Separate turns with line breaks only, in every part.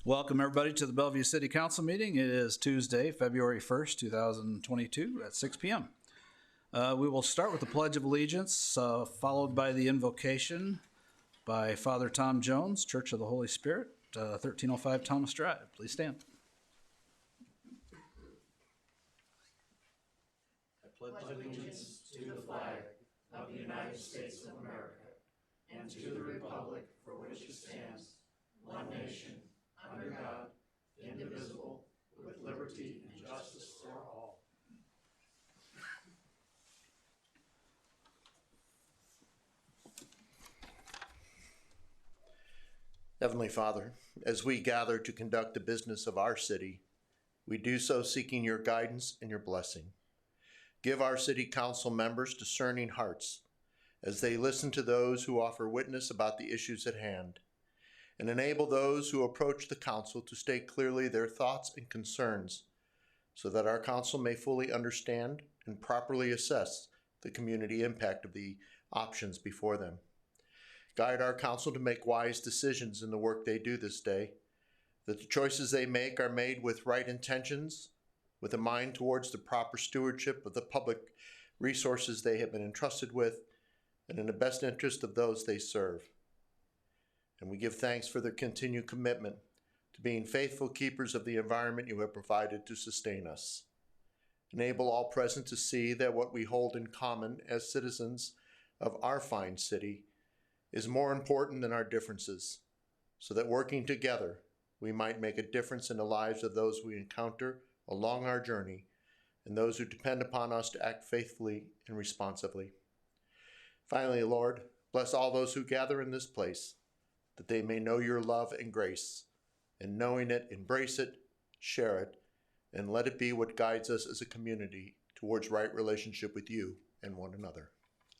Welcome everybody to the Bellevue City Council meeting. It is Tuesday, February 1st, 2022 at 6 p.m. We will start with the Pledge of Allegiance, followed by the invocation by Father Tom Jones, Church of the Holy Spirit, 1305 Thomas Drive. Please stand.
I pledge allegiance to the flag of the United States of America and to the republic for which it stands, one nation, under God, indivisible, with liberty and justice for all.
Heavenly Father, as we gather to conduct the business of our city, we do so seeking your guidance and your blessing. Give our city council members discerning hearts as they listen to those who offer witness about the issues at hand, and enable those who approach the council to state clearly their thoughts and concerns so that our council may fully understand and properly assess the community impact of the options before them. Guide our council to make wise decisions in the work they do this day, that the choices they make are made with right intentions, with a mind towards the proper stewardship of the public resources they have been entrusted with, and in the best interest of those they serve. And we give thanks for their continued commitment to being faithful keepers of the environment you have provided to sustain us. Enable all present to see that what we hold in common as citizens of our fine city is more important than our differences, so that working together, we might make a difference in the lives of those we encounter along our journey and those who depend upon us to act faithfully and responsibly. Finally, Lord, bless all those who gather in this place, that they may know your love and grace, and knowing it, embrace it, share it, and let it be what guides us as a community towards right relationship with you and one another.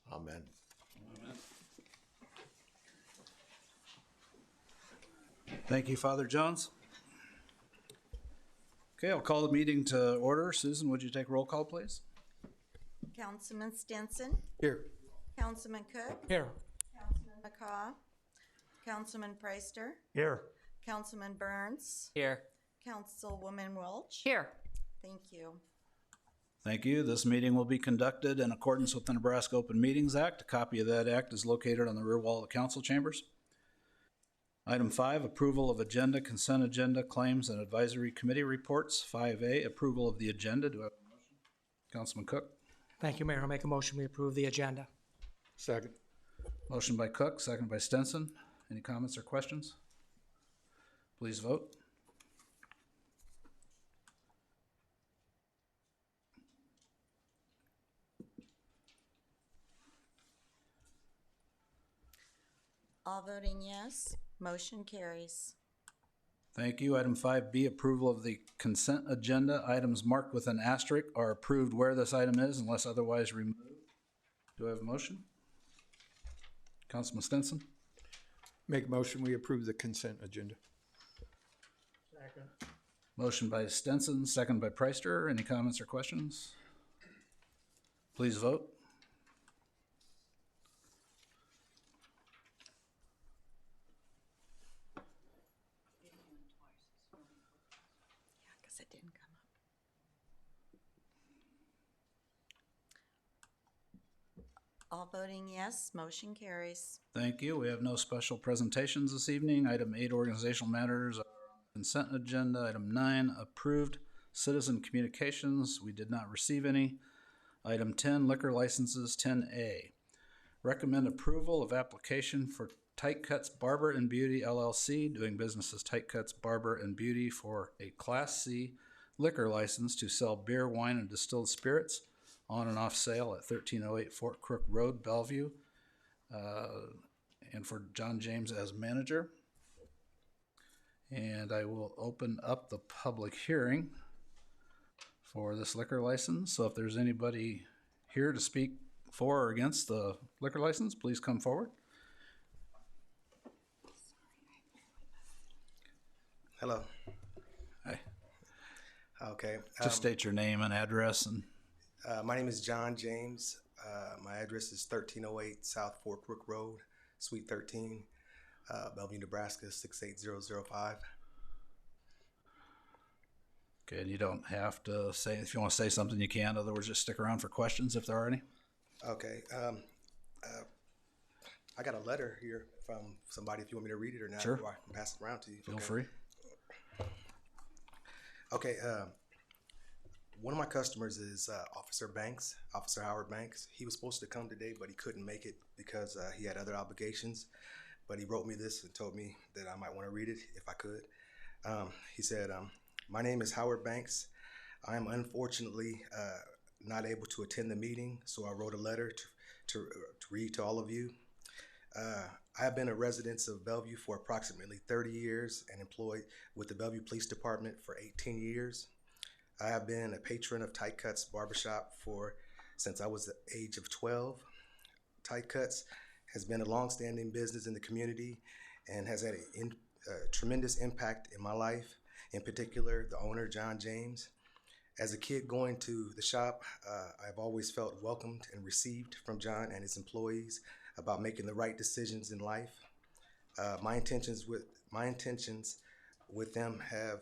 Amen.
Amen. Thank you, Father Jones. Okay, I'll call the meeting to order. Susan, would you take roll call, please?
Councilman Stinson.
Here.
Councilman Cook.
Here.
Councilman McCaw. Councilman Preister.
Here.
Councilman Burns.
Here.
Councilwoman Welch.
Here.
Thank you.
Thank you. This meeting will be conducted in accordance with the Nebraska Open Meetings Act. A copy of that act is located on the rear wall of the council chambers. Item 5, approval of agenda, consent agenda, claims, and advisory committee reports. 5A, approval of the agenda. Do I have a motion? Councilman Cook.
Thank you, Mayor. I'll make a motion we approve the agenda.
Second.
Motion by Cook, second by Stinson. Any comments or questions? Please vote.
All voting yes, motion carries.
Thank you. Item 5B, approval of the consent agenda. Items marked with an asterisk are approved where this item is unless otherwise removed. Do I have a motion? Councilman Stinson.
Make a motion, we approve the consent agenda.
Second.
Motion by Stinson, second by Preister. Any comments or questions? Please vote.
Yeah, because it didn't come up. All voting yes, motion carries.
Thank you. We have no special presentations this evening. Item 8, organizational matters are on the consent agenda. Item 9, approved citizen communications. We did not receive any. Item 10, liquor licenses. 10A, recommend approval of application for Tight Cuts Barber and Beauty LLC, doing business as Tight Cuts Barber and Beauty, for a Class C liquor license to sell beer, wine, and distilled spirits on and off sale at 1308 Fort Crook Road, Bellevue, and for John James as manager. And I will open up the public hearing for this liquor license. So if there's anybody here to speak for or against the liquor license, please come forward.
Hello.
Hi.
Okay.
Just state your name and address. And
my name is John James. My address is 1308 South Fort Crook Road, Suite 13, Bellevue, Nebraska 68005.
Okay, and you don't have to say, if you want to say something, you can. In other words, just stick around for questions if there are any.
Okay. I got a letter here from somebody, if you want me to read it or not.
Sure.
Or I can pass it around to you.
Feel
Okay.
free.
Okay. One of my customers is Officer Howard Banks. He was supposed to come today, but he couldn't make it because he had other obligations. But he wrote me this and told me that I might want to read it if I could. He said, my name is Howard Banks. I am unfortunately not able to attend the meeting, so I wrote a letter to read to all of you. I have been a resident of Bellevue for approximately 30 years and employed with the Bellevue Police Department for 18 years. I have been a patron of Tight Cuts Barbershop since I was the age of 12. Tight Cuts has been a long-standing business in the community and has had a tremendous impact in my life, in particular the owner, John James. As a kid going to the shop, I've always felt welcomed and received from John and his employees about making the right decisions in life. My intentions with them has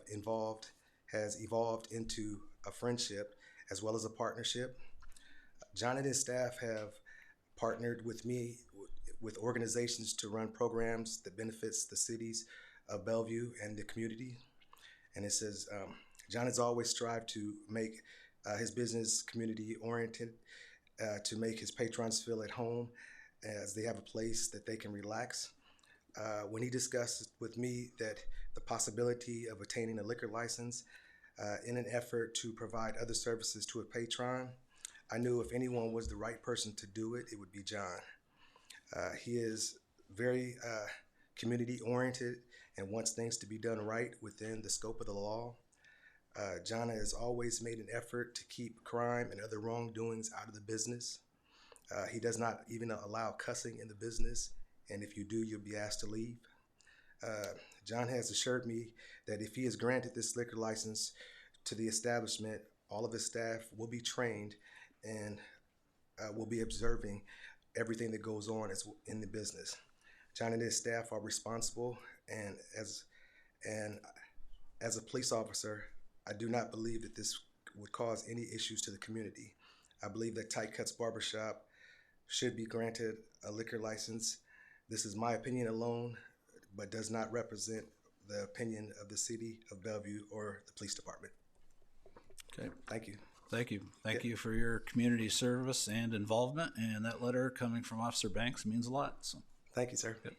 evolved into a friendship as well as a partnership. John and his staff have partnered with me with organizations to run programs that benefits the cities of Bellevue and the community. And it says, John has always strived to make his business community oriented, to make his patrons feel at home as they have a place that they can relax. When he discussed with me that the possibility of attaining a liquor license in an effort to provide other services to a patron, I knew if anyone was the right person to do it, it would be John. He is very community oriented and wants things to be done right within the scope of the law. John has always made an effort to keep crime and other wrongdoings out of the business. He does not even allow cussing in the business, and if you do, you'll be asked to leave. John has assured me that if he is granted this liquor license to the establishment, all of his staff will be trained and will be observing everything that goes on in the business. John and his staff are responsible, and as a police officer, I do not believe that this would cause any issues to the community. I believe that Tight Cuts Barbershop should be granted a liquor license. This is my opinion alone, but does not represent the opinion of the city of Bellevue or the police department.
Okay.
Thank you.
Thank you. Thank you for your community service and involvement. And that letter coming from Officer Banks means a lot. So,
Thank you, sir.
good.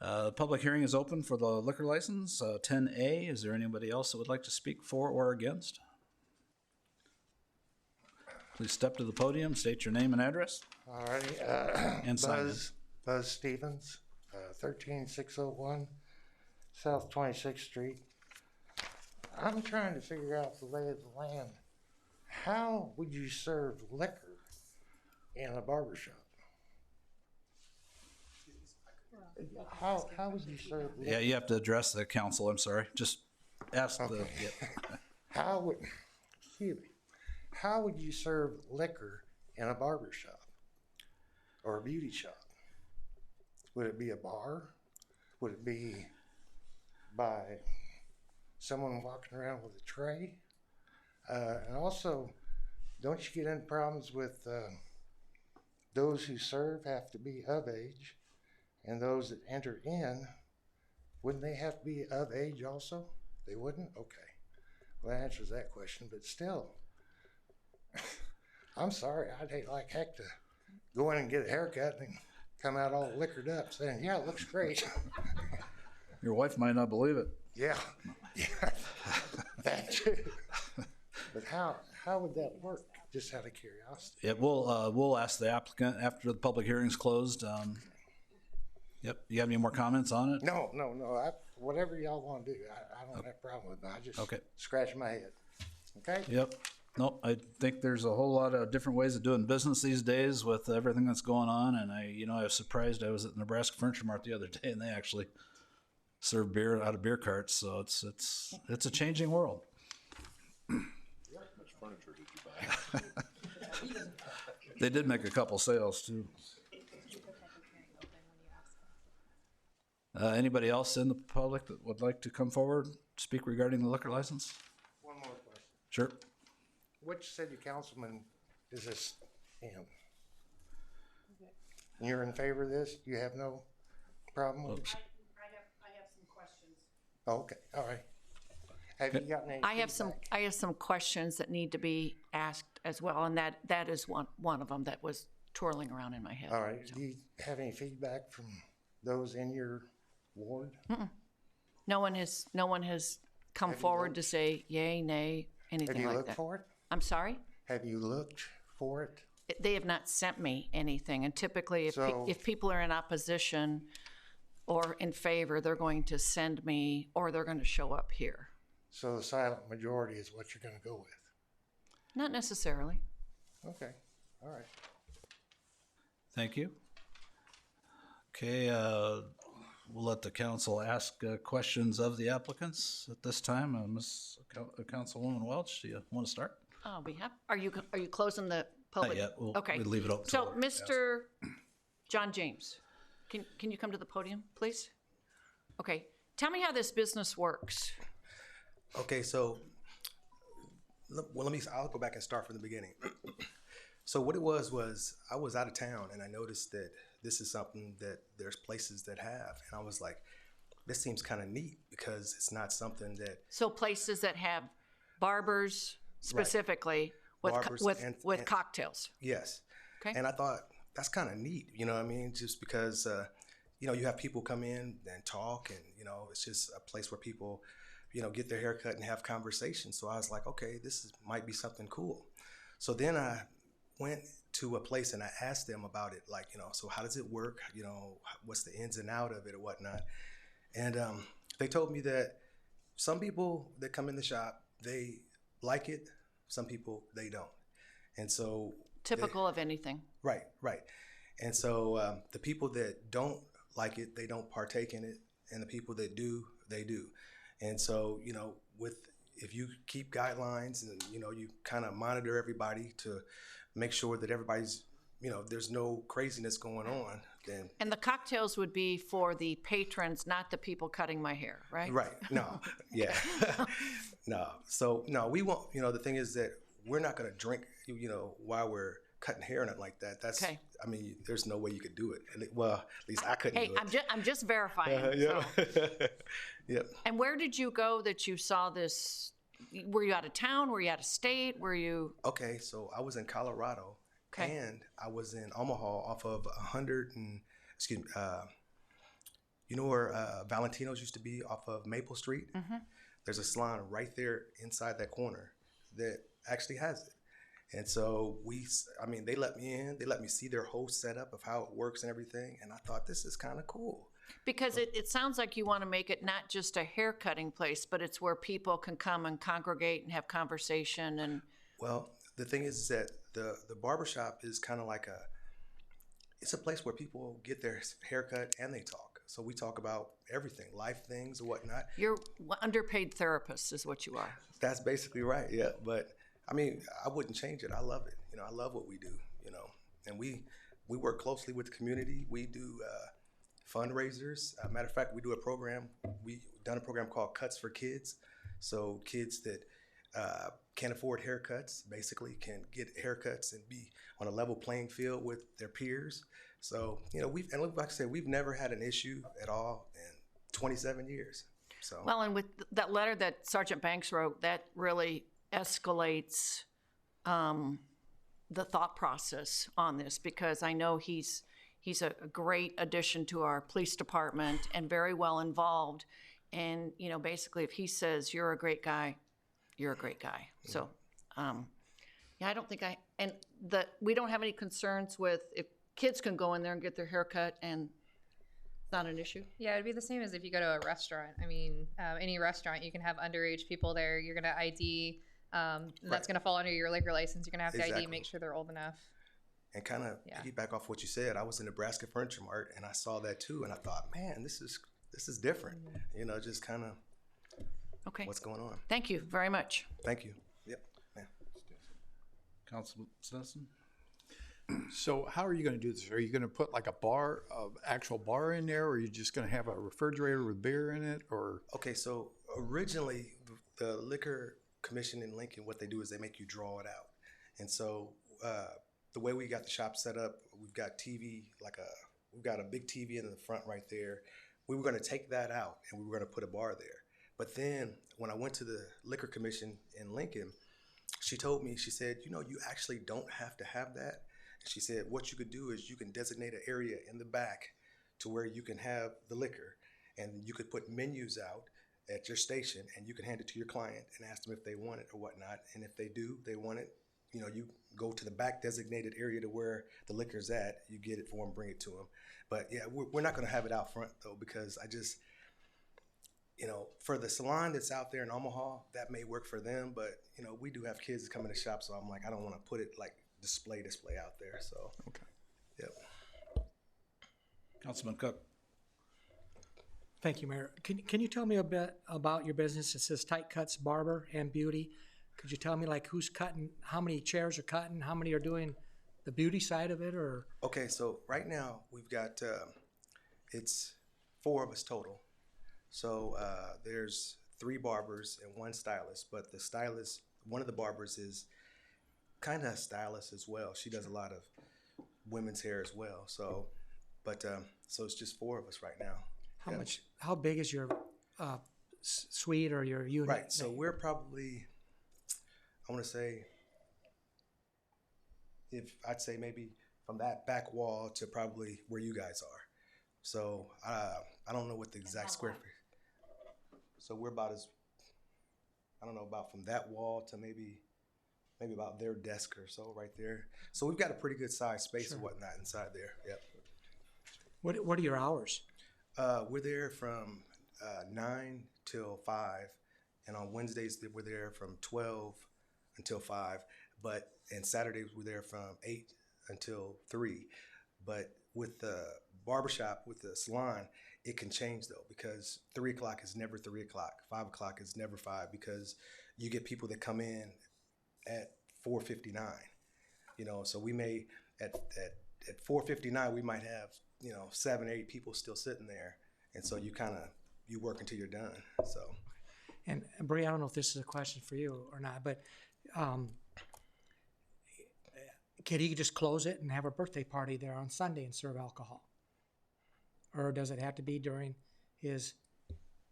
The public hearing is open for the liquor license. 10A, is there anybody else that would like to speak for or against? Please step to the podium, state your name and address.
All righty,
And sign in.
Buzz Stevens, 13601 South 26th Street. I'm trying to figure out the lay of the land. How would you serve liquor in a barbershop? How would you serve liquor?
Yeah, you have to address the council, I'm sorry. Just ask the,
Okay.
yeah.
How would you serve liquor in a barbershop or a beauty shop? Would it be a bar? Would it be by someone walking around with a tray? And also, don't you get into problems with those who serve have to be of age, and those that enter in, wouldn't they have to be of age also? They wouldn't? Okay. Well, that answers that question, but still, I'm sorry, I'd hate like heck to go in and get a haircut and come out all liquored up saying, yeah, it looks great.
Your wife might not believe it.
Yeah, that too. But how would that work? Just out of curiosity.
Yeah, we'll ask the applicant after the public hearing's closed. Yep, you have any more comments on it?
No. Whatever y'all want to do, I don't have a problem with it. I just
Okay.
scratch my head. Okay?
Yep. Nope, I think there's a whole lot of different ways of doing business these days with everything that's going on. And I was surprised. I was at the Nebraska Furniture Mart the other day, and they actually serve beer out of beer carts. So it's a changing world.
How much furniture did you buy?
They did make a couple sales too. Anybody else in the public that would like to come forward? speak regarding the liquor license?
One more question.
Sure.
Which city councilman is this him? You're in favor of this? You have no problem with it?
I have some questions.
Oh, okay, all right. Have you gotten any
I have
feedback?
some questions that need to be asked as well, and that is one of them that was twirling around in my head.
All right, do you have any feedback from those in your ward?
No one has come
Have you
forward
looked?
to say yay, nay,
Have
anything
you
like
looked
that.
for it?
I'm sorry?
Have you looked for it?
They have not sent me anything, and typically
So-
if people are in opposition or in favor, they're going to send me, or they're going to show up here.
So the silent majority is what you're gonna go with?
Not necessarily.
Okay, all right.
Thank you. Okay, we'll let the council ask questions of the applicants at this time. Councilwoman Welch, do you want to start?
I'll be happy. Are you closing the public?
Not yet.
Okay.
We'll leave it open.
So, Mr. John James, can you come to the podium, please? Okay, tell me how this business works.
Okay, so, I'll go back and start from the beginning. So what it was I was out of town and I noticed that this is something that there's places that have. And I was like, this seems kind of neat because it's not something that.
So places that have barbers specifically
Barbers
with cocktails.
Yes.
Okay.
And I thought, that's kind of neat, you know what I mean? Just because, you have people come in and talk and, it's just a place where people, get their hair cut and have conversations. So I was like, okay, might be something cool. So then I went to a place and I asked them about it, like, so how does it work? What's the ins and out of it or whatnot? And they told me that some people that come in the shop, they like it. Some people, they don't. And so.
Typical of anything.
Right. And so the people that don't like it, they don't partake in it. And the people that do, they do. And so, if you keep guidelines and, you kind of monitor everybody to make sure that everybody's, there's no craziness going on, then.
And the cocktails would be for the patrons, not the people cutting my hair, right?
Right. No. Yeah. No. So, no, we won't, the thing is that we're not going to drink, while we're cutting hair and nothing like that. That's,
okay.
I mean, there's no way you could do it. And at least I couldn't do it.
Hey, I'm just verifying.
Yeah.
So.
Yep.
And where did you go that you saw this? Were you out of town? Were you out of state? Were you?
Okay, so I was in Colorado, and I was in Omaha off of 100 and you know where Valentino's used to be off of Maple Street? Mm-hmm. There's a salon right there inside that corner that actually has it. And so they let me in. They let me see their whole setup of how it works and everything. And I thought, this is kind of cool.
Because it sounds like you want to make it not just a hair cutting place, but it's where people can come and congregate and have conversation. And
well, the thing is that the barbershop is kind of like it's a place where people get their haircut and they talk. So we talk about everything, life things or whatnot.
You're underpaid therapist is what you are.
That's basically right, yeah. But I mean, I wouldn't change it. I love it. I love what we do, And we work closely with the community. We do fundraisers. Matter of fact, we do a program. We've done a program called Cuts for Kids. So kids that can't afford haircuts basically can get haircuts and be on a level playing field with their peers. So, like I said, we've never had an issue at all in 27 years. So.
Well, and with that letter that Sergeant Banks wrote, that really escalates the thought process on this, because I know he's a great addition to our police department and very well involved. And, basically if he says, you're a great guy, you're a great guy. Mm-hmm. So, I don't think we don't have any concerns with if kids can go in there and get their hair cut and it's not an issue.
Yeah, it'd be the same as if you go to a restaurant. I mean, any restaurant, you can have underage people there. You're going to ID. That's going to fall under your liquor license. You're going to have to ID, make sure they're old enough.
And kind of piggyback off what you said, I was in Nebraska Furniture Mart and I saw that too. And I thought, man, this is different. Just kind of what's going on.
Thank you very much.
Thank you. Yep. Yeah.
Councilman Stinson?
So how are you going to do this? Are you going to put like actual bar in there, or are you just going to have a refrigerator with beer in it, or?
Okay, so Originally, the liquor commission in Lincoln, what they do is they make you draw it out. And so the way we got the shop set up, we've got TV, we've got a big TV in the front right there. We were going to take that out and we were going to put a bar there. But then when I went to the liquor commission in Lincoln, she told me, she said, you know, you actually don't have to have that. And she said, what you could do is you can designate an area in the back to where you can have the liquor, and you could put menus out at your station and you can hand it to your client and ask them if they want it or whatnot. And if they do, they want it, you know, you go to the back designated area to where the liquor's at, you get it for them, bring it to them. But yeah, we're not going to have it out front though, because I just, you know, for the salon that's out there in Omaha, that may work for them, but you know, we do have kids that come in the shop, so I'm like, I don't want to put it like display out there. So,
Okay.
Yep.
Councilman Cook.
Thank you, Mayor. Can you tell me a bit about your business? It says Tight Cuts Barber and Beauty. Could you tell me like who's cutting, how many chairs are cutting, how many are doing the beauty side of it, or? Okay, so right now we've got, it's 4 of us total. So there's 3 barbers and 1 stylist, but the stylist, one of the barbers is kind of a stylist as well. She does a lot of women's hair as well. So, but so it's just 4 of us right now. How big is your suite or your unit? Right, so we're probably, I want to say, I'd say maybe from that back wall to probably where you guys are. So I don't know what the exact square feet. So we're about I don't know, about from that wall to maybe about their desk or so right there. So we've got a pretty good size space and whatnot inside there. Yep. What are your hours? We're there from 9 till 5, and on Wednesdays we're there from 12 until 5. And Saturdays we're there from 8 until 3. But with the barbershop, with the salon, it can change though, because 3 o'clock is never 3 o'clock. 5 o'clock is never 5, because you get people that come in at 4:59. You know, so we may at 4:59 we might have, you know, 7 or 8 people still sitting there, and so you work until you're done. So, and Bree, I don't know if this is a question for you or not, but could he just close it and have a birthday party there on Sunday and serve alcohol, or does it have to be during his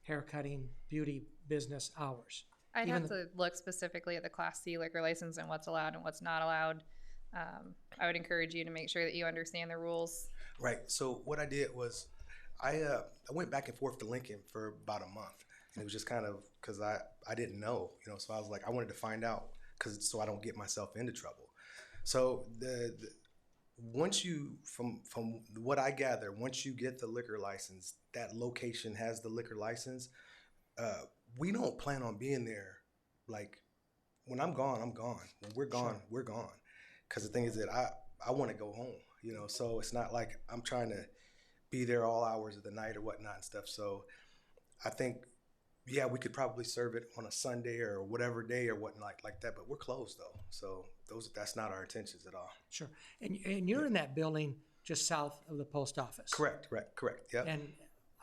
haircutting beauty business hours?
I'd have to look specifically at the Class C liquor license and what's allowed and what's not allowed. I would encourage you to make sure that you understand the rules. Right. So what I did was I went back and forth to Lincoln for about a month, and it was just kind of because I didn't know, you know, so I was like, I wanted to find out so I don't get myself into trouble. So once you, from what I gather, once you get the liquor license, that location has the liquor license. We don't plan on being there. Like, when I'm gone, I'm gone. When we're gone, we're gone. Because the thing is that I want to go home, you know, so it's not like I'm trying to be there all hours of the night or whatnot and stuff. So I think, yeah, we could probably serve it on a Sunday or whatever day or whatnot like that, but we're closed though. So that's not our intentions at all. Sure. And you're in that building just south of the post office. Correct. Yep. And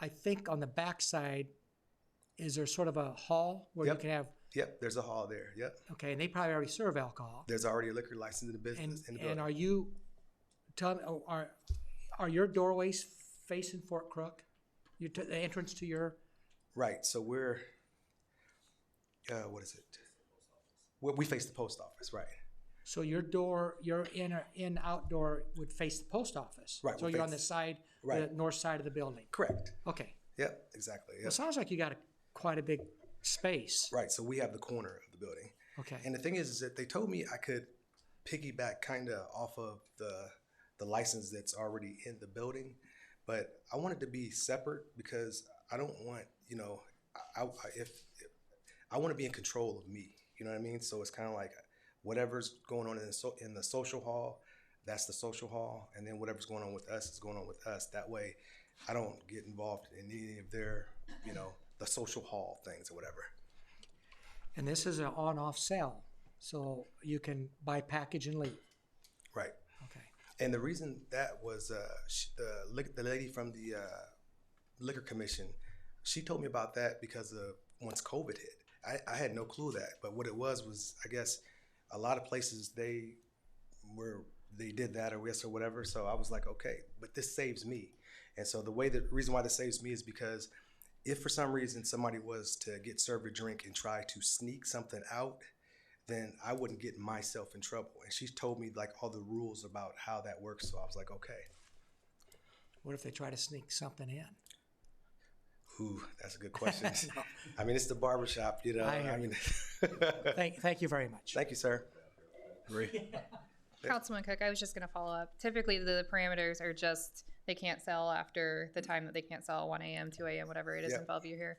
I think on the back side, is there sort of a hall where you can have? Yep, there's a hall there. Yep. Okay, and they probably already serve alcohol. There's already a liquor license in the business. And are you? Tell me, are your doorways facing Fort Crook? The entrance to your. Right. So we're. What is it? We face the post office, right? So your door, your in-outdoor would face the post office. Right. So you're on the side, the north side of the building. Correct. Okay. Yep. Exactly. Yep. Well, it sounds like you got quite a big space. Right. So we have the corner of the building. Okay. And the thing is that they told me I could piggyback kind of off of the license that's already in the building, but I want it to be separate because I don't want, you know, if I want to be in control of me. You know what I mean? So it's kind of like whatever's going on in the social hall, that's the social hall, and then whatever's going on with us is going on with us. That way, I don't get involved in any of their, you know, the social hall things or whatever. And this is an on-off sale, so you can buy package and leave. Right. Okay. And the reason that was the lady from the liquor commission, she told me about that because of
once COVID hit. I had no clue that, but what it was I guess a lot of places they did that or yes or whatever. So I was like, okay, but this saves me. And so the reason why this saves me is because if for some reason somebody was to get served a drink and try to sneak something out, then I wouldn't get myself in trouble. And she told me like all the rules about how that works. So I was like, okay.
What if they try to sneak something in?
Ooh, that's a good question.
No.
I mean, it's the barbershop, you know.
I hear
mean,
Thank you very much.
thank you, sir.
Councilman Cook, I was just going to follow up. Typically, the parameters are just they can't sell after the time that they can't sell 1 a.m., 2 a.m., whatever it is in Bellevue here.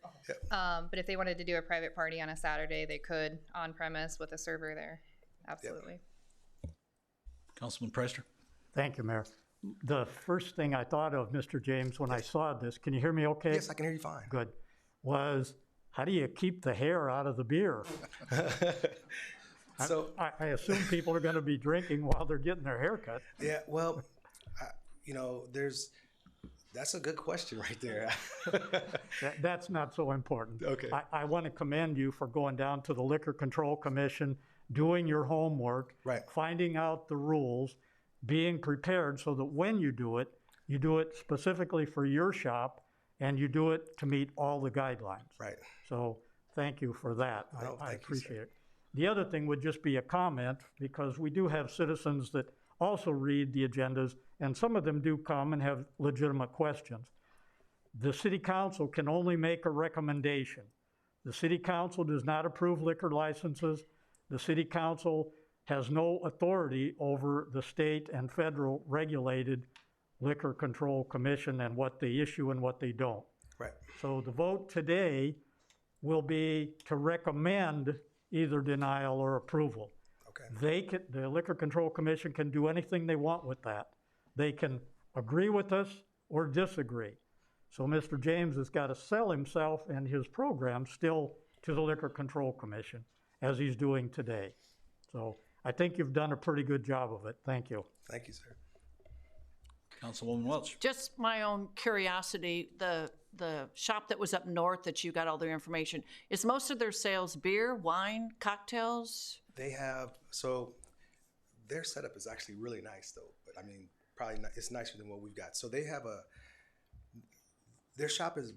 But if they wanted to do a private party on a Saturday, they could on premise with a server there. Absolutely.
Councilman Preister?
Thank you, Mayor. The first thing I thought of, Mr. James, when I saw this, can you hear me okay?
Yes, I can hear you fine.
Good. Was, how do you keep the hair out of the beer?
So
I assume people are going to be drinking while they're getting their hair cut.
yeah, well, you know, that's a good question right there.
That's not so important.
Okay.
I want to commend you for going down to the Liquor Control Commission, doing your homework,
Right.
finding out the rules, being prepared so that when you do it specifically for your shop, and you do it to meet all the guidelines.
Right.
So thank you for that.
No,
I
thank you,
appreciate
sir.
it. The other thing would just be a comment, because we do have citizens that also read the agendas, and some of them do come and have legitimate questions. The city council can only make a recommendation. The city council does not approve liquor licenses. The city council has no authority over the state and federal regulated Liquor Control Commission and what they issue and what they don't.
Right.
So the vote today will be to recommend either denial or approval.
Okay.
The Liquor Control Commission can do anything they want with that. They can agree with us or disagree. So Mr. James has got to sell himself and his program still to the Liquor Control Commission, as he's doing today. So I think you've done a pretty good job of it. Thank you.
Thank you, sir.
Councilwoman Welch?
Just my own curiosity, the shop that was up north that you got all their information, is most of their sales beer, wine, cocktails?
They have, so their setup is actually really nice though, but I mean, probably not, it's nicer than what we've got. So they have their shop is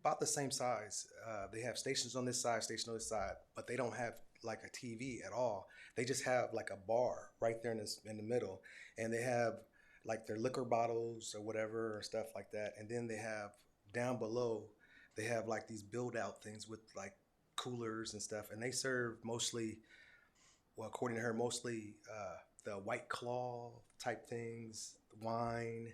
about the same size. They have stations on this side, station on this side, but they don't have like a TV at all. They just have like a bar right there in the middle, and they have like their liquor bottles or whatever or stuff like that. And then they have down below, they have like these build out things with like coolers and stuff, and they serve mostly, well, according to her, mostly the White Claw type things, wine,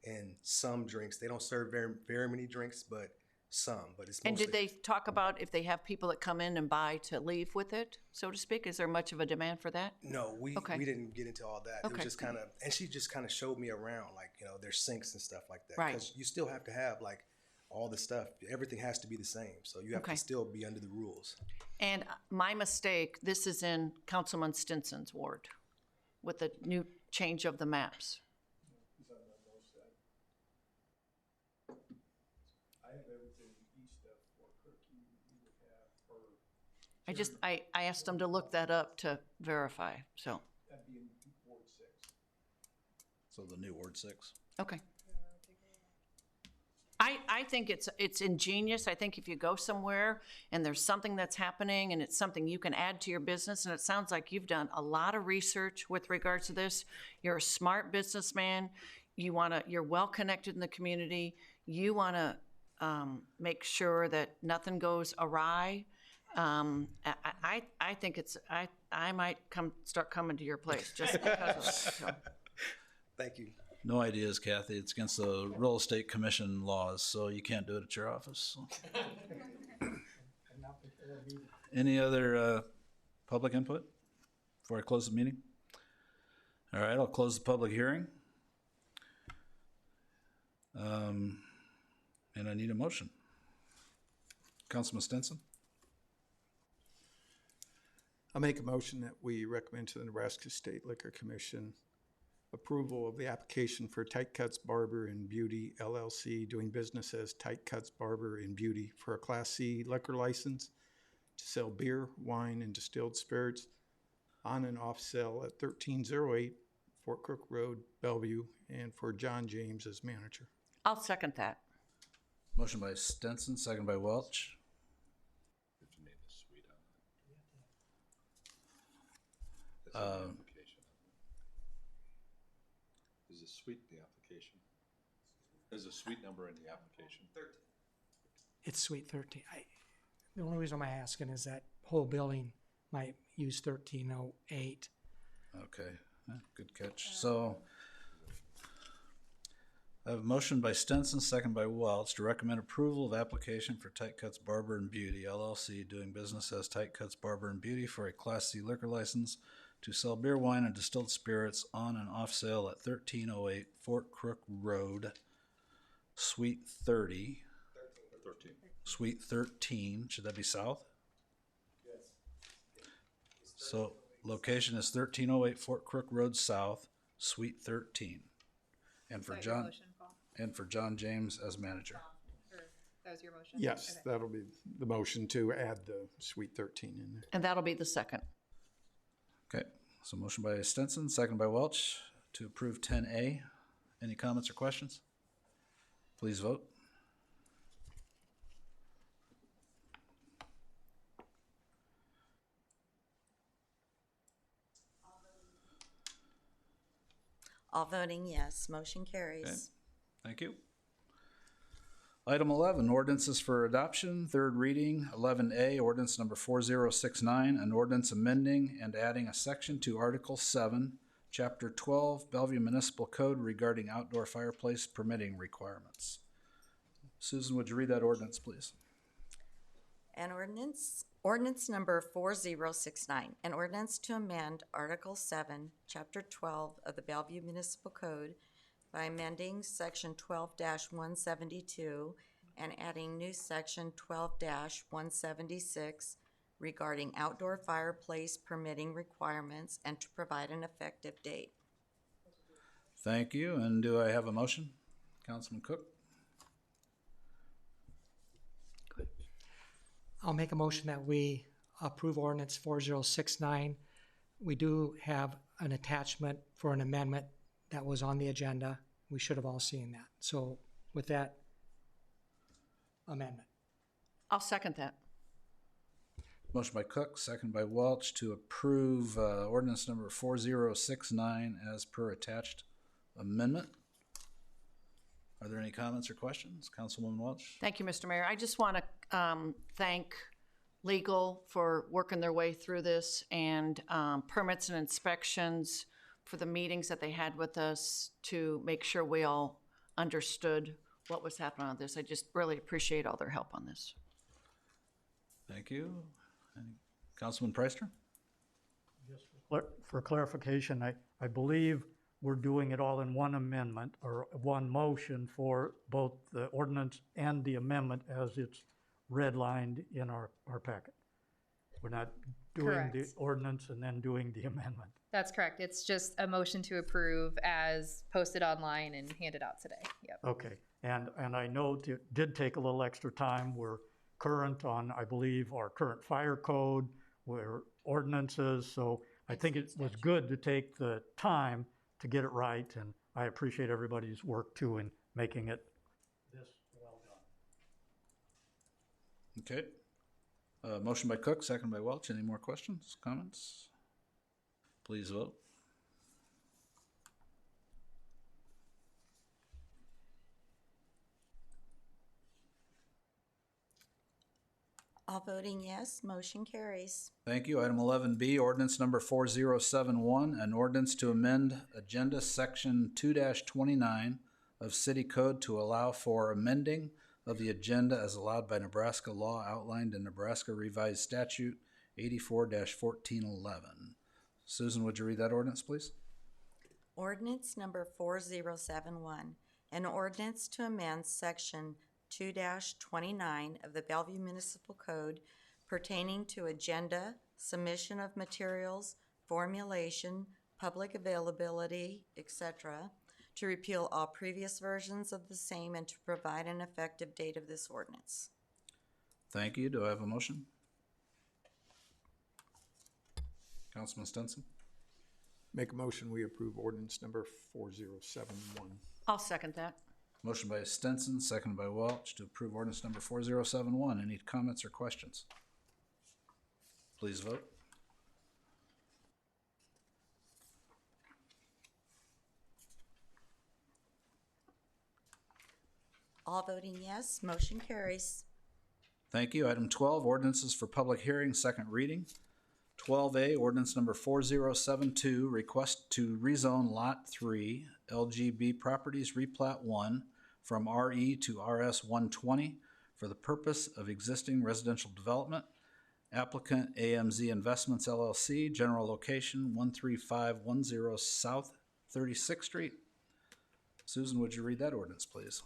and some drinks. They don't serve very, very many drinks, but some. But it's mostly.
And did they talk about if they have people that come in and buy to leave with it, so to speak? Is there much of a demand for that?
No, we didn't get into all that. It
Okay.
was just kind of, and she just kind of showed me around, like, you know, their sinks and stuff like that.
Right.
Because you still have to have like all the stuff. Everything has to be the same. So you have
Okay.
to still be under the rules.
And my mistake, this is in Councilman Stinson's ward with the new change of the maps. I asked them to look that up to verify, so,
So the new Ward 6.
okay. I think it's ingenious. I think if you go somewhere and there's something that's happening and it's something you can add to your business, and it sounds like you've done a lot of research with regards to this. You're a smart businessman. You're well connected in the community. You want to make sure that nothing goes awry. I think I might start coming to your place just because of it. So.
Thank you.
No ideas, Kathy. It's against the real estate commission laws, so you can't do it at your office. So. Any other public input before I close the meeting? All right, I'll close the public hearing. And I need a motion. Councilman Stinson?
I make a motion that we recommend to the Nebraska State Liquor Commission approval of the application for Tight Cuts Barber and Beauty LLC, doing business as Tight Cuts Barber and Beauty, for a Class C liquor license to sell beer, wine, and distilled spirits on and off sale at 1308 Fort Crook Road, Bellevue, and for John James as manager.
I'll second that.
Motion by Stinson, second by Welch.
If you name the suite on it. It's in
Uh,
the application. Is the suite the application? There's a suite number in the application.
It's Suite 13. The only reason I'm asking is that whole building might use 1308.
Okay, good catch. So, I have a motion by Stinson, second by Welch, to recommend approval of application for Tight Cuts Barber and Beauty LLC, doing business as Tight Cuts Barber and Beauty, for a Class C liquor license to sell beer, wine, and distilled spirits on and off sale at 1308 Fort Crook Road, Suite 30.
13.
Suite 13, should that be south? So, location is 1308 Fort Crook Road South, Suite 13. And for John, and for John James as manager.
That was your motion?
Yes,
Okay.
that'll be the motion to add the Suite 13 in there.
And that'll be the second.
Okay, so motion by Stinson, second by Welch, to approve 10A. Any comments or questions? Please vote.
All voting yes, motion carries.
Thank you. Item 11, ordinances for adoption, third reading. 11A, ordinance number 4069, an ordinance amending and adding a section to Article 7, Chapter 12, Bellevue Municipal Code regarding outdoor fireplace permitting requirements. Susan, would you read that ordinance, please?
An ordinance number 4069, an ordinance to amend Article 7, Chapter 12 of the Bellevue Municipal Code by amending Section 12-172 and adding new Section 12-176 regarding outdoor fireplace permitting requirements and to provide an effective date.
Thank you, and do I have a motion? Councilman Cook?
I'll make a motion that we approve ordinance 4069. We do have an attachment for an amendment that was on the agenda. We should have all seen that. So with that amendment.
I'll second that.
Motion by Cook, second by Welch, to approve ordinance number 4069 as per attached amendment. Are there any comments or questions? Councilwoman Welch?
Thank you, Mr. Mayor. I just want to thank legal for working their way through this, and permits and inspections for the meetings that they had with us to make sure we all understood what was happening on this. I just really appreciate all their help on this.
Thank you. Councilman Preister?
For clarification, I believe we're doing it all in one amendment or one motion for both the ordinance and the amendment as it's redlined in our packet. We're not doing the
Correct.
ordinance and then doing the amendment.
That's correct. It's just a motion to approve as posted online and handed out today. Yep.
Okay, and I know it did take a little extra time. We're current on, I believe, our current fire code, we're ordinances, so I think it was good to take the time to get it right, and I appreciate everybody's work too in making it this well done.
Okay. Motion by Cook, second by Welch. Any more questions, comments? Please vote.
All voting yes, motion carries.
Thank you. Item 11B, ordinance number 4071, an ordinance to amend agenda section 2-29 of City Code to allow for amending of the agenda as allowed by Nebraska law outlined in Nebraska Revised Statute 84-1411. Susan, would you read that ordinance, please?
Ordinance number 4071, an ordinance to amend section 2-29 of the Bellevue Municipal Code pertaining to agenda, submission of materials, formulation, public availability, etc., to repeal all previous versions of the same and to provide an effective date of this ordinance.
Thank you. Do I have a motion? Councilman Stinson?
Make a motion, we approve ordinance number 4071.
I'll second that.
Motion by Stinson, seconded by Welch to approve ordinance number 4071. Any comments or questions? Please vote.
All voting yes, motion carries.
Thank you. Item 12, ordinances for public hearing, second reading. 12A, ordinance number 4072, request to rezone Lot 3, LGB Properties Replat 1 from RE to RS 120 for the purpose of existing residential development. Applicant AMZ Investments LLC, general location 13510 South 36th Street. Susan, would you read that ordinance, please?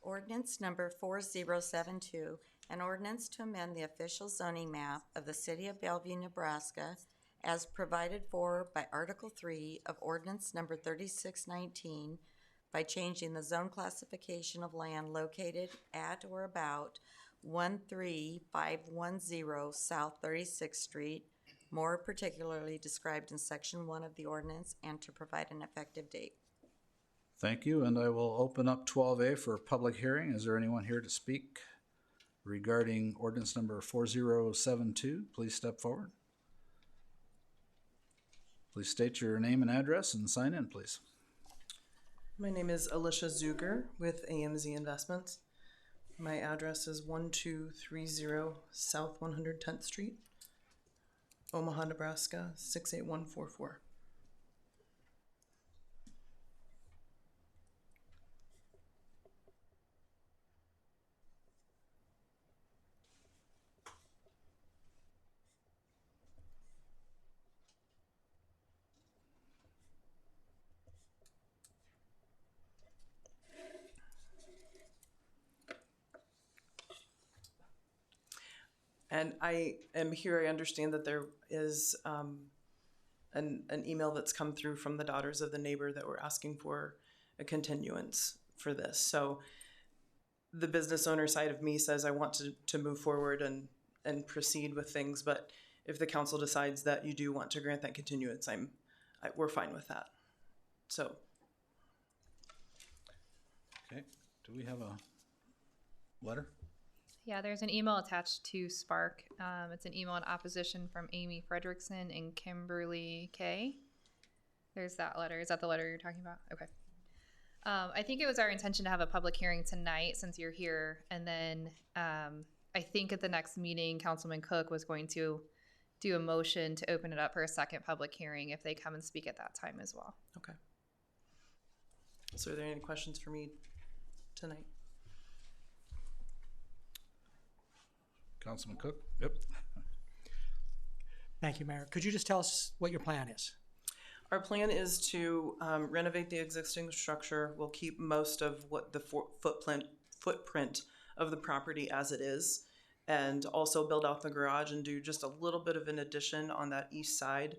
Ordinance number 4072, an ordinance to amend the official zoning map of the city of Bellevue, Nebraska, as provided for by Article 3 of Ordinance number 3619 by changing the zone classification of land located at or about 13510 South 36th Street, more particularly described in Section 1 of the ordinance, and to provide an effective date.
Thank you, and I will open up 12A for public hearing. Is there anyone here to speak regarding ordinance number 4072? Please step forward. Please state your name and address and sign in, please.
My name is Alicia Zuger with AMZ Investments. My address is 1230 South 110th Street, Omaha, Nebraska 68144. And I am here, I understand that there is an email that's come through from the daughters of the neighbor that were asking for a continuance for this. So the business owner side of me says I want to move forward and proceed with things, but if the council decides that you do want to grant that continuance, we're fine with that. So.
Okay, do we have a letter?
Yeah, there's an email attached to Spark. It's an email in opposition from Amy Fredrickson and Kimberly Kay. There's that letter. Is that the letter you're talking about? Okay. I think it was our intention to have a public hearing tonight since you're here. And then I think at the next meeting, Councilman Cook was going to do a motion to open it up for a second public hearing if they come and speak at that time as well.
Okay. So are there any questions for me tonight?
Councilman Cook? Yep.
Thank you, Mayor. Could you just tell us what your plan is?
Our plan is to renovate the existing structure. We'll keep most of what the footprint of the property as it is, and also build out the garage and do just a little bit of an addition on that east side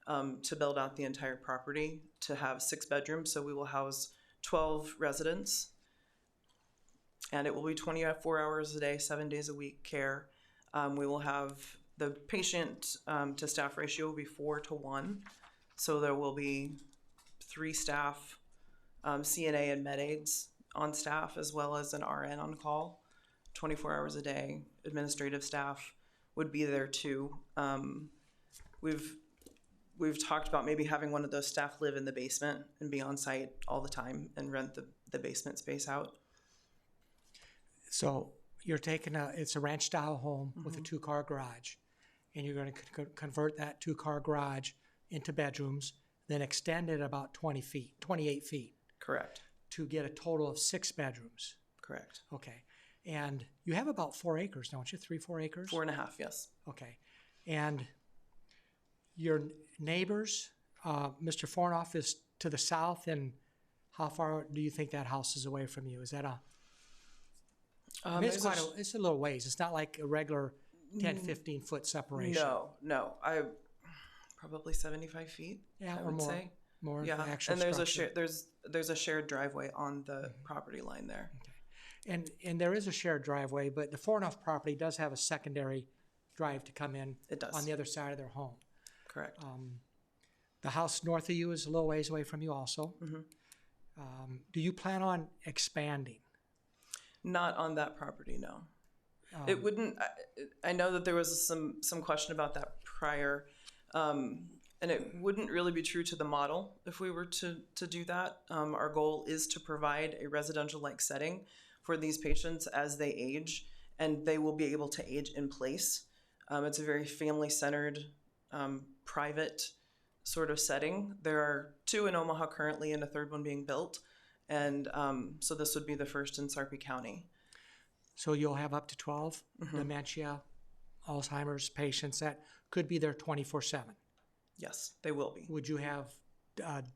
to build out the entire property to have 6 bedrooms. So we will house 12 residents, and it will be 24 hours a day, 7 days a week care. We will have the patient to staff ratio will be 4:1. So there will be 3 staff, CNA and med aides on staff, as well as an RN on call, 24 hours a day. Administrative staff would be there too. We've talked about maybe having one of those staff live in the basement and be on site all the time and rent the basement space out.
So you're taking it's a ranch style home with a 2-car garage, and you're going to convert that 2-car garage into bedrooms, then extend it about 28 feet.
Correct.
To get a total of 6 bedrooms.
Correct.
Okay. And you have about 4 acres, don't you? 3-4 acres?
4.5, yes.
Okay. And your neighbors, Mr. Fornoff is to the south, and how far do you think that house is away from you? Is that it's a little ways. It's not like a regular 10, 15 foot separation.
No. probably 75 feet.
Yeah,
I
or
would
more.
say.
More of
Yeah,
the actual
and there's
structure.
there's a shared driveway on the property line there.
And there is a shared driveway, but the Fornoff property does have a secondary drive to come in.
It does.
On the other side of their home.
Correct.
The house north of you is a little ways away from you also. Do you plan on expanding?
Not on that property, no. It wouldn't. I know that there was some question about that prior, and it wouldn't really be true to the model if we were to do that. Our goal is to provide a residential-like setting for these patients as they age, and they will be able to age in place. It's a very family-centered, private sort of setting. There are 2 in Omaha currently and a 3rd one being built, and so this would be the first in Sarpy County.
So you'll have up to 12 dementia, Alzheimer's patients that could be there 24/7.
Yes, they will be.
Would you have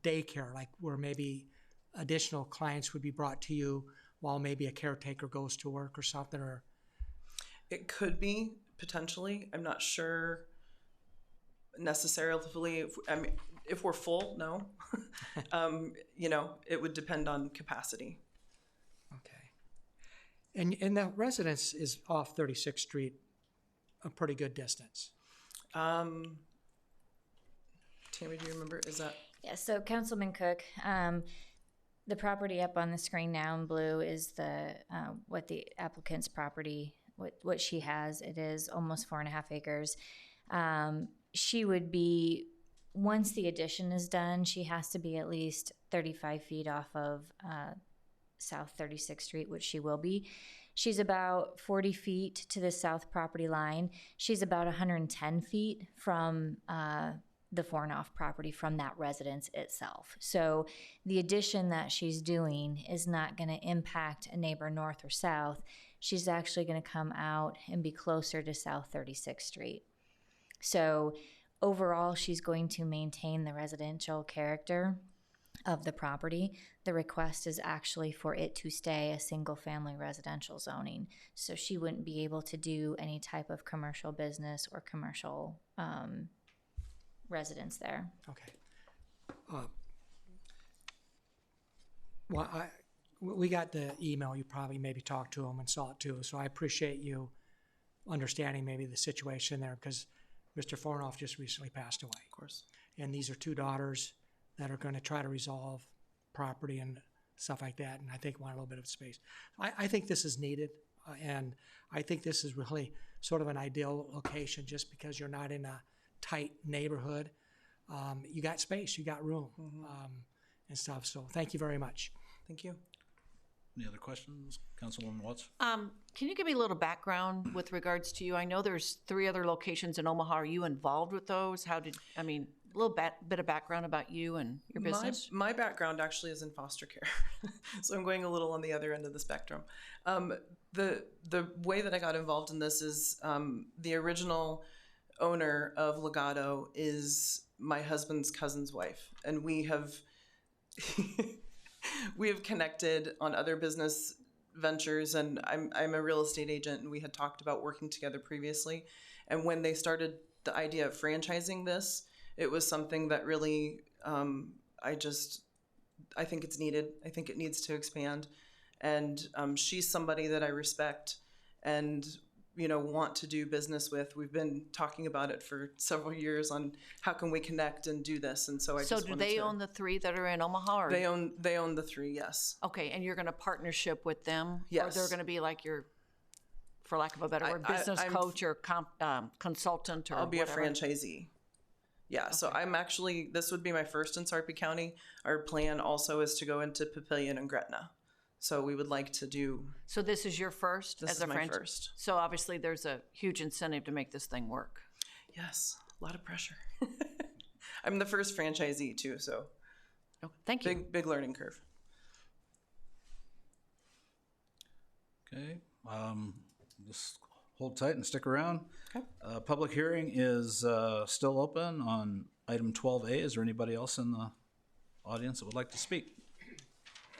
daycare, like where maybe additional clients would be brought to you while maybe a caretaker goes to work or something? Or
it could be potentially. I'm not sure necessarily. If we're full, no. It would depend on capacity.
Okay. And the residence is off 36th Street, a pretty good distance.
Tammy, do you remember? Is that?
Yeah, so Councilman Cook, the property up on the screen now in blue is what the applicant's property, what she has. It is almost 4.5 acres. She would be, once the addition is done, she has to be at least 35 feet off of South 36th Street, which she will be. She's about 40 feet to the south property line. She's about 110 feet from the Fornoff property, from that residence itself. So the addition that she's doing is not going to impact a neighbor north or south. She's actually going to come out and be closer to South 36th Street. So overall, she's going to maintain the residential character of the property. The request is actually for it to stay a single-family residential zoning. So she wouldn't be able to do any type of commercial business or commercial residence there.
Okay. Well, we got the email. You probably maybe talked to him and saw it too. So I appreciate you understanding maybe the situation there, because Mr. Fornoff just recently passed away.
Of course.
And these are 2 daughters that are going to try to resolve property and stuff like that, and I think want a little bit of space. I think this is needed, and I think this is really sort of an ideal location just because you're not in a tight neighborhood. You got space, you got room, and stuff, so thank you very much.
Thank you.
Any other questions? Councilwoman Watts?
Can you give me a little background with regards to you? I know there's 3 other locations in Omaha. Are you involved with those? A little bit of background about you and your business.
My background actually is in foster care, so I'm going a little on the other end of the spectrum. The way that I got involved in this is the original owner of Legato is my husband's cousin's wife, and we have connected on other business ventures, and I'm a real estate agent, and we had talked about working together previously. And when they started the idea of franchising this, it was something that really, I think it's needed. I think it needs to expand. And she's somebody that I respect and, want to do business with. We've been talking about it for several years on how can we connect and do this. And so
So do they own the 3 that are in Omaha? Or?
They own the 3, yes.
Okay, and you're going to partnership with them?
Yes.
Or they're going to be like your, for lack of a better word, business coach or consultant or
I'll be
whatever.
a franchisee. Yeah, so this would be my first in Sarpy County. Our plan also is to go into Papillion and Gretna. So we would like to do.
So this is your first
This
as
is
a
my
franchise?
first.
So obviously there's a huge incentive to make this thing work.
Yes, a lot of pressure. I'm the first franchisee too, so.
Oh, thank you.
Big learning curve.
Okay, just hold tight and stick around.
Okay.
Public hearing is still open on item 12A. Is there anybody else in the audience that would like to speak?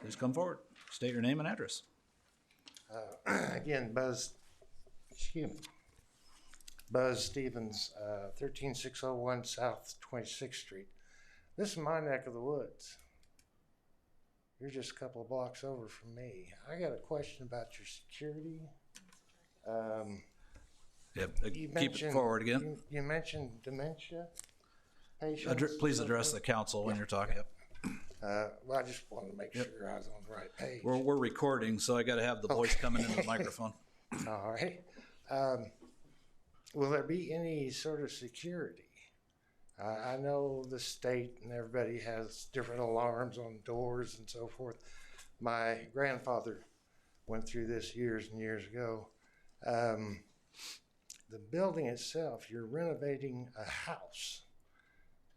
Please come forward. State your name and address.
Again, Buzz Buzz Stevens, 13601 South 26th Street. This is my neck of the woods. You're just a couple of blocks over from me. I got a question about your security.
Keep it forward again.
You mentioned dementia patients.
Please address the council when you're talking.
Well, I just wanted to make sure I was on the right page.
We're recording, so I got to have the voice coming into the microphone.
All right. Will there be any sort of security? I know the state and everybody has different alarms on doors and so forth. My grandfather went through this years and years ago. The building itself, you're renovating a house,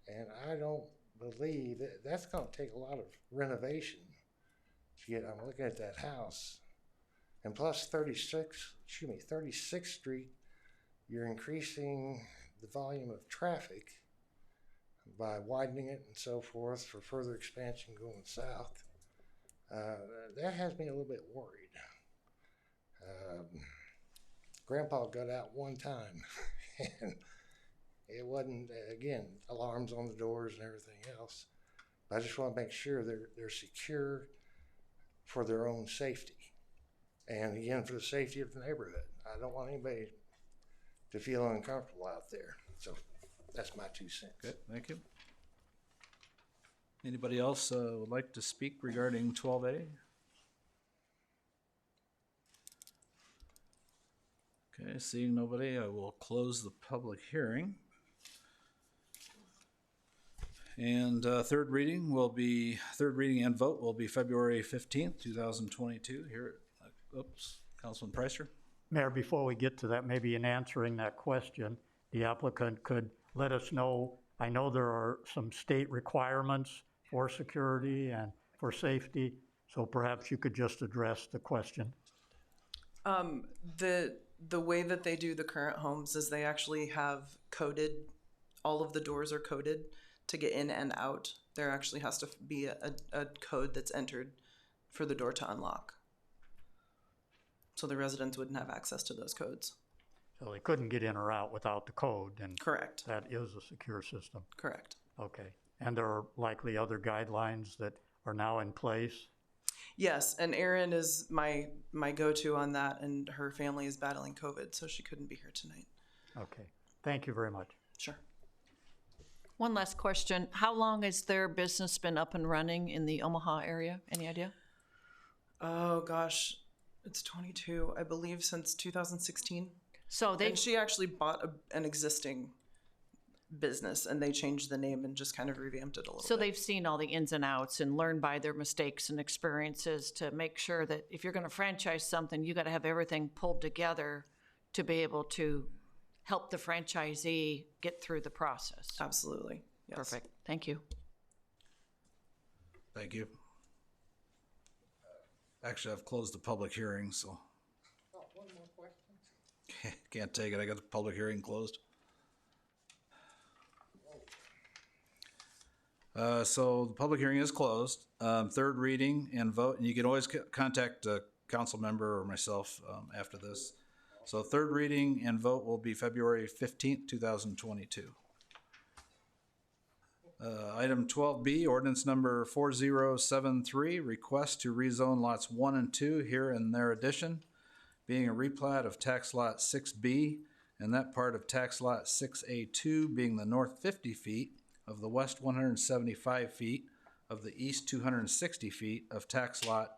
and I don't believe that's going to take a lot of renovation to get. I'm looking at that house, and plus 36th Street, you're increasing the volume of traffic by widening it and so forth for further expansion going south. That has me a little bit worried. Grandpa got out one time, and it wasn't, again, alarms on the doors and everything else. I just want to make sure they're secure for their own safety. And again, for the safety of the neighborhood. I don't want anybody to feel uncomfortable out there. So that's my 2 cents.
Good, thank you. Anybody else would like to speak regarding 12A? Okay, seeing nobody, I will close the public hearing. And third reading and vote will be February 15th, 2022 here at, Councilman Preiser.
Mayor, before we get to that, maybe in answering that question, the applicant could let us know, I know there are some state requirements for security and for safety, so perhaps you could just address the question.
The way that they do the current homes is they actually have coded, all of the doors are coded to get in and out. There actually has to be a code that's entered for the door to unlock. So the residents wouldn't have access to those codes.
So they couldn't get in or out without the code, and
correct.
That is a secure system.
Correct.
Okay. And there are likely other guidelines that are now in place?
Yes, and Erin is my go-to on that, and her family is battling COVID, so she couldn't be here tonight.
Okay. Thank you very much.
Sure.
One last question. How long has their business been up and running in the Omaha area? Any idea?
Oh, gosh. It's 22, I believe, since 2016.
So
and she actually bought an existing business, and they changed the name and just kind of revamped it a little bit.
So they've seen all the ins and outs and learned by their mistakes and experiences to make sure that if you're going to franchise something, you got to have everything pulled together to be able to help the franchisee get through the process.
Absolutely. Yes.
Perfect. Thank you.
Thank you. Actually, I've closed the public hearing, so.
Oh, one more question.
Can't take it. I got the public hearing closed. So the public hearing is closed. Third reading and vote, and you can always contact a council member or myself after this. So third reading and vote will be February 15th, 2022. Item 12B, ordinance number 4073, request to rezone lots 1 and 2 here and their addition, being a replat of tax lot 6B, and that part of tax lot 6A2 being the north 50 feet of the west 175 feet of the east 260 feet of tax lot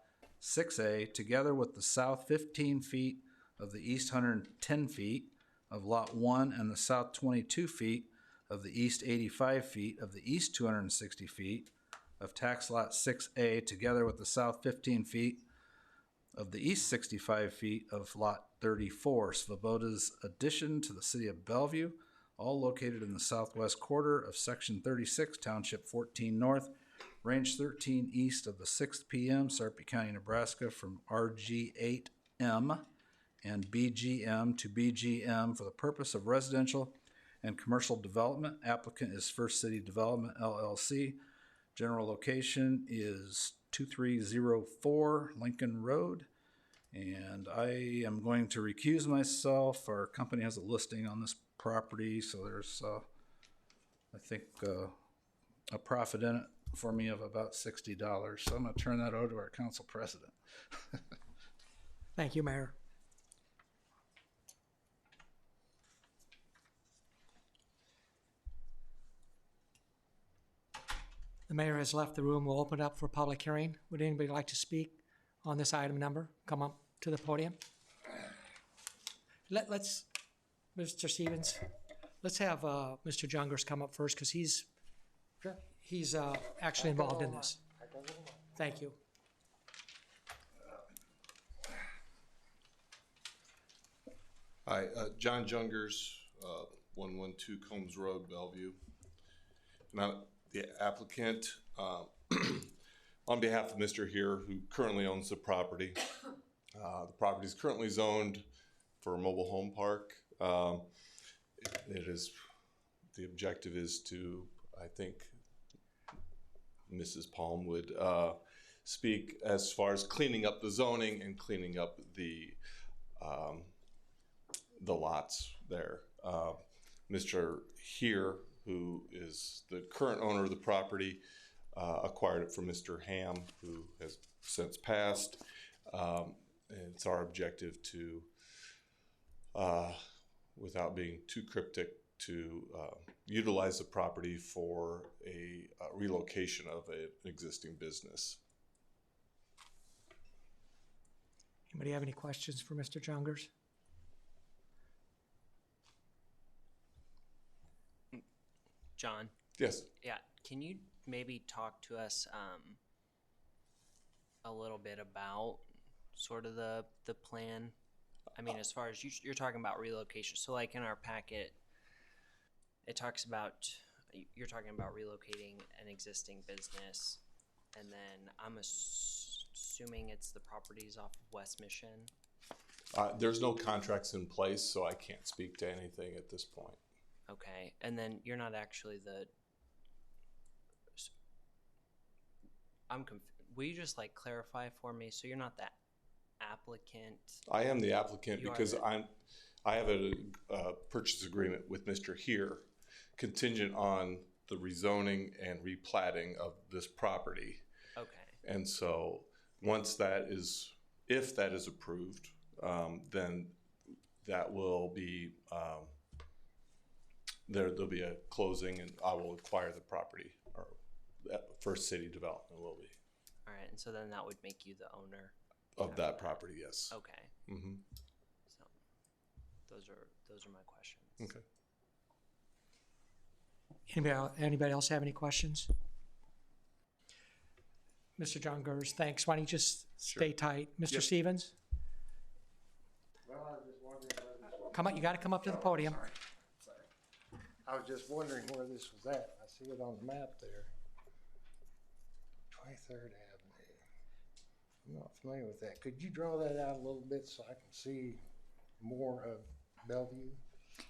6A, together with the south 15 feet of the east 110 feet of lot 1 and the south 22 feet of the east 85 feet of the east 260 feet of tax lot 6A, together with the south 15 feet of the east 65 feet of lot 34, Svoboda's addition to the city of Bellevue, all located in the southwest quarter of section 36, township 14 north, range 13 east of the 6th PM, Sarpy County, Nebraska, from RG8M and BGM to BGM for the purpose of residential and commercial development. Applicant is First City Development, LLC. General location is 2304 Lincoln Road. And I am going to recuse myself. Our company has a listing on this property, so there's, I think, a profit in it for me of about $60. So I'm gonna turn that over to our council president.
Thank you, Mayor. The mayor has left the room. We'll open it up for public hearing. Would anybody like to speak on this item number? Come up to the podium. Let's, Mr. Stevens, let's have Mr. Jungers come up first because he's actually involved in this. Thank you.
Hi, John Jungers, 112 Combs Road, Bellevue. Now, the applicant, on behalf of Mr. Here, who currently owns the property. The property is currently zoned for a mobile home park. The objective is to, I think, Mrs. Palm would speak as far as cleaning up the zoning and cleaning up the lots there. Mr. Here, who is the current owner of the property, acquired it from Mr. Ham, who has since passed. And it's our objective to, without being too cryptic, to utilize the property for a relocation of an existing business.
Anybody have any questions for Mr. Jungers?
John?
Yes.
Yeah, can you maybe talk to us a little bit about sort of the plan? I mean, as far as you're talking about relocation, so like in our packet, it talks about, you're talking about relocating an existing business, and then I'm assuming it's the properties off of West Mission.
There's no contracts in place, so I can't speak to anything at this point.
Okay, and then you're not actually the. Will you just like clarify for me? So you're not the applicant.
I am the applicant because
I
have a purchase agreement with Mr. Here, contingent on the rezoning and replatting of this property.
Okay.
And so once that is, if that is approved, then that will be. There'll be a closing, and I will acquire the property, or First City Development will be.
All right, and so then that would make you the owner
of that property, yes.
Okay.
Mm-hmm.
So those are my questions.
Okay.
Anybody else have any questions? Mr. Jungers, thanks. Why don't you just stay tight? Mr.
Yep.
Stevens?
Well, I was just wondering.
Come up, you gotta come up to the podium.
I was just wondering where this was at. I see it on the map there. 23rd Avenue. I'm not familiar with that. Could you draw that out a little bit so I can see more of Bellevue?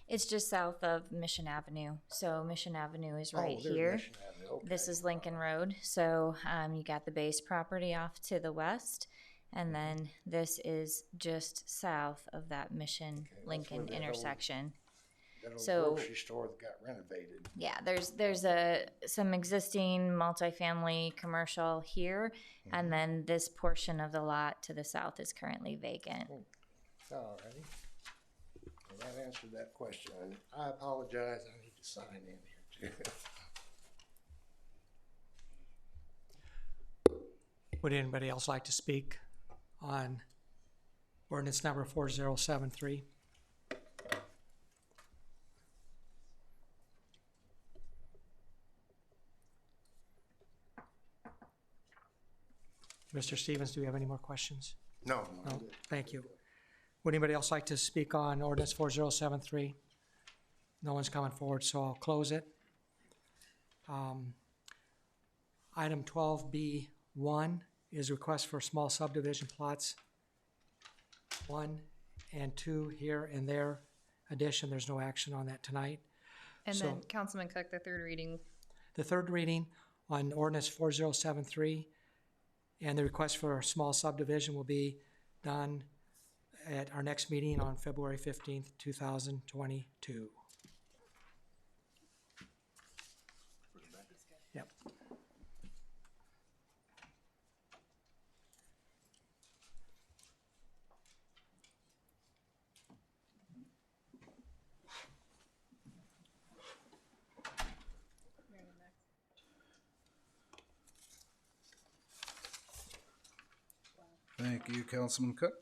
It's just south of Mission Avenue. So Mission Avenue is right
there's
here.
Mission Avenue. Okay.
This is Lincoln Road. So you got the base property off to the west, and then this is just south of that Mission Lincoln intersection.
That old
So-
grocery store that got renovated.
Yeah, there's some existing multifamily commercial here, and then this portion of the lot to the south is currently vacant.
All righty. Well, that answered that question. And I apologize. I need to sign in here too.
Would anybody else like to speak on ordinance number 4073? Mr. Stevens, do you have any more questions?
No.
No, thank you. Would anybody else like to speak on ordinance 4073? No one's coming forward, so I'll close it. Item 12B1 is request for small subdivision plots 1 and 2 here and there addition. There's no action on that tonight.
And
So-
then Councilman Cook, the third reading.
The third reading on ordinance 4073 and the request for a small subdivision will be done at our next meeting on February 15th, 2022. Yep.
Thank you, Councilman Cook.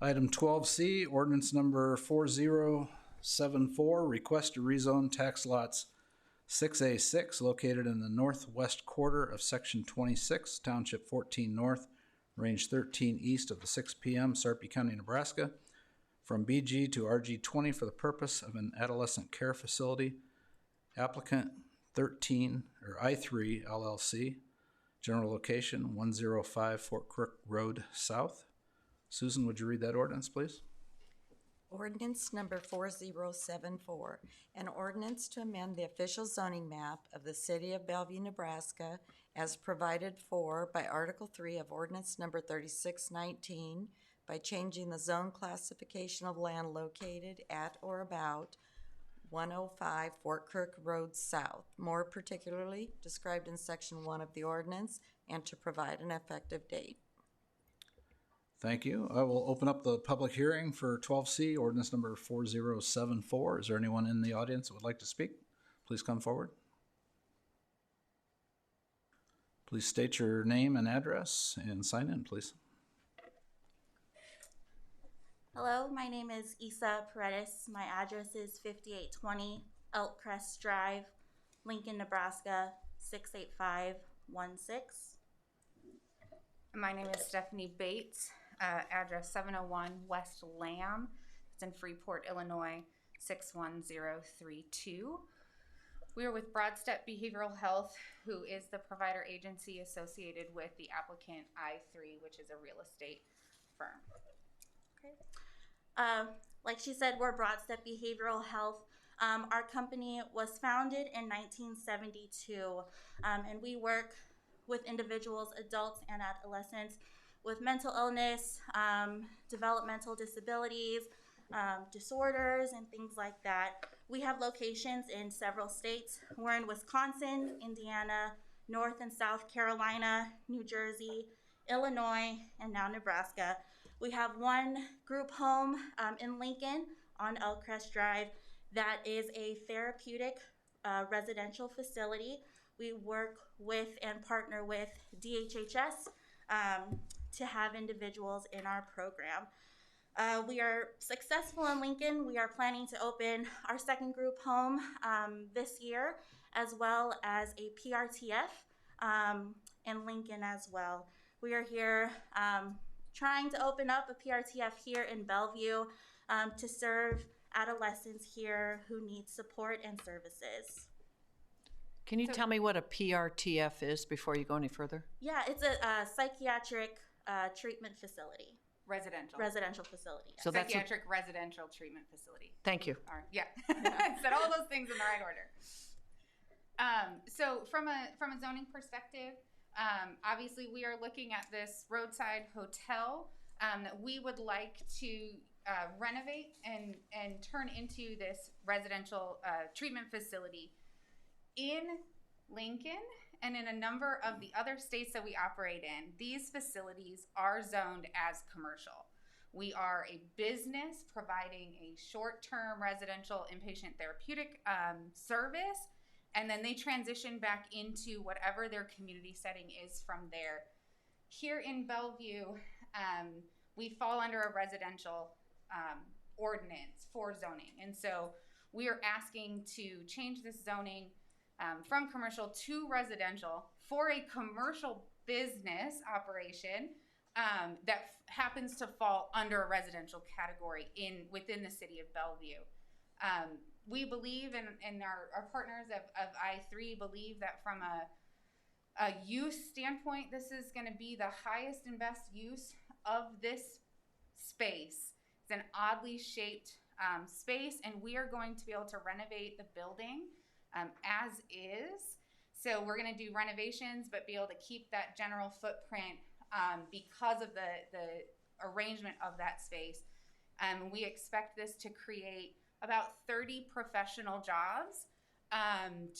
Item 12C, ordinance number 4074, request to rezone tax lots 6A6 located in the northwest quarter of Section 26, Township 14 North, Range 13 east of the 6 p.m., Sarpy County, Nebraska, from BG to RG20 for the purpose of an adolescent care facility. Applicant 13 or I3 LLC. General location 105 Fort Crook Road South. Susan, would you read that ordinance, please?
Ordinance number 4074, an ordinance to amend the official zoning map of the city of Bellevue, Nebraska, as provided for by Article 3 of Ordinance number 3619 by changing the zone classification of land located at or about 105 Fort Crook Road South, more particularly described in Section 1 of the ordinance, and to provide an effective date.
Thank you. I will open up the public hearing for 12C, ordinance number 4074. Is there anyone in the audience that would like to speak? Please come forward. Please state your name and address and sign in, please.
Hello, my name is Isa Paredes. My address is 5820 Elk Crest Drive, Lincoln, Nebraska, 68516.
My name is Stephanie Bates, address 701 West Lamb. It's in Freeport, Illinois, 61032. We are with Broadstep Behavioral Health, who is the provider agency associated with the applicant I3, which is a real estate firm.
Okay. Like she said, we're Broadstep Behavioral Health. Our company was founded in 1972, and we work with individuals, adults, and adolescents with mental illness, developmental disabilities, disorders, and things like that. We have locations in several states. We're in Wisconsin, Indiana, North and South Carolina, New Jersey, Illinois, and now Nebraska. We have one group home in Lincoln on Elk Crest Drive that is a therapeutic residential facility. We work with and partner with DHHS to have individuals in our program. We are successful in Lincoln. We are planning to open our second group home this year, as well as a PRTF in Lincoln as well. We are here trying to open up a PRTF here in Bellevue to serve adolescents here who need support and services.
Can you tell me what a PRTF is before you go any further?
Yeah, it's a psychiatric treatment facility.
Residential
facility.
So that's
psychiatric residential treatment facility.
Thank you.
All right. Yeah, I said all those things in the right order. So from a zoning perspective, obviously we are looking at this roadside hotel that we would like to renovate and turn into this residential treatment facility in Lincoln and in a number of the other states that we operate in. These facilities are zoned as commercial. We are a business providing a short-term residential inpatient therapeutic service, and then they transition back into whatever their community setting is from there. Here in Bellevue, we fall under a residential ordinance for zoning, and so we are asking to change this zoning from commercial to residential for a commercial business operation that happens to fall under a residential category within the city of Bellevue. We believe, and our partners of I3 believe that from a use standpoint, this is going to be the highest and best use of this space. It's an oddly shaped space, and we are going to be able to renovate the building as is. So we're going to do renovations, but be able to keep that general footprint because of the arrangement of that space. We expect this to create about 30 professional jobs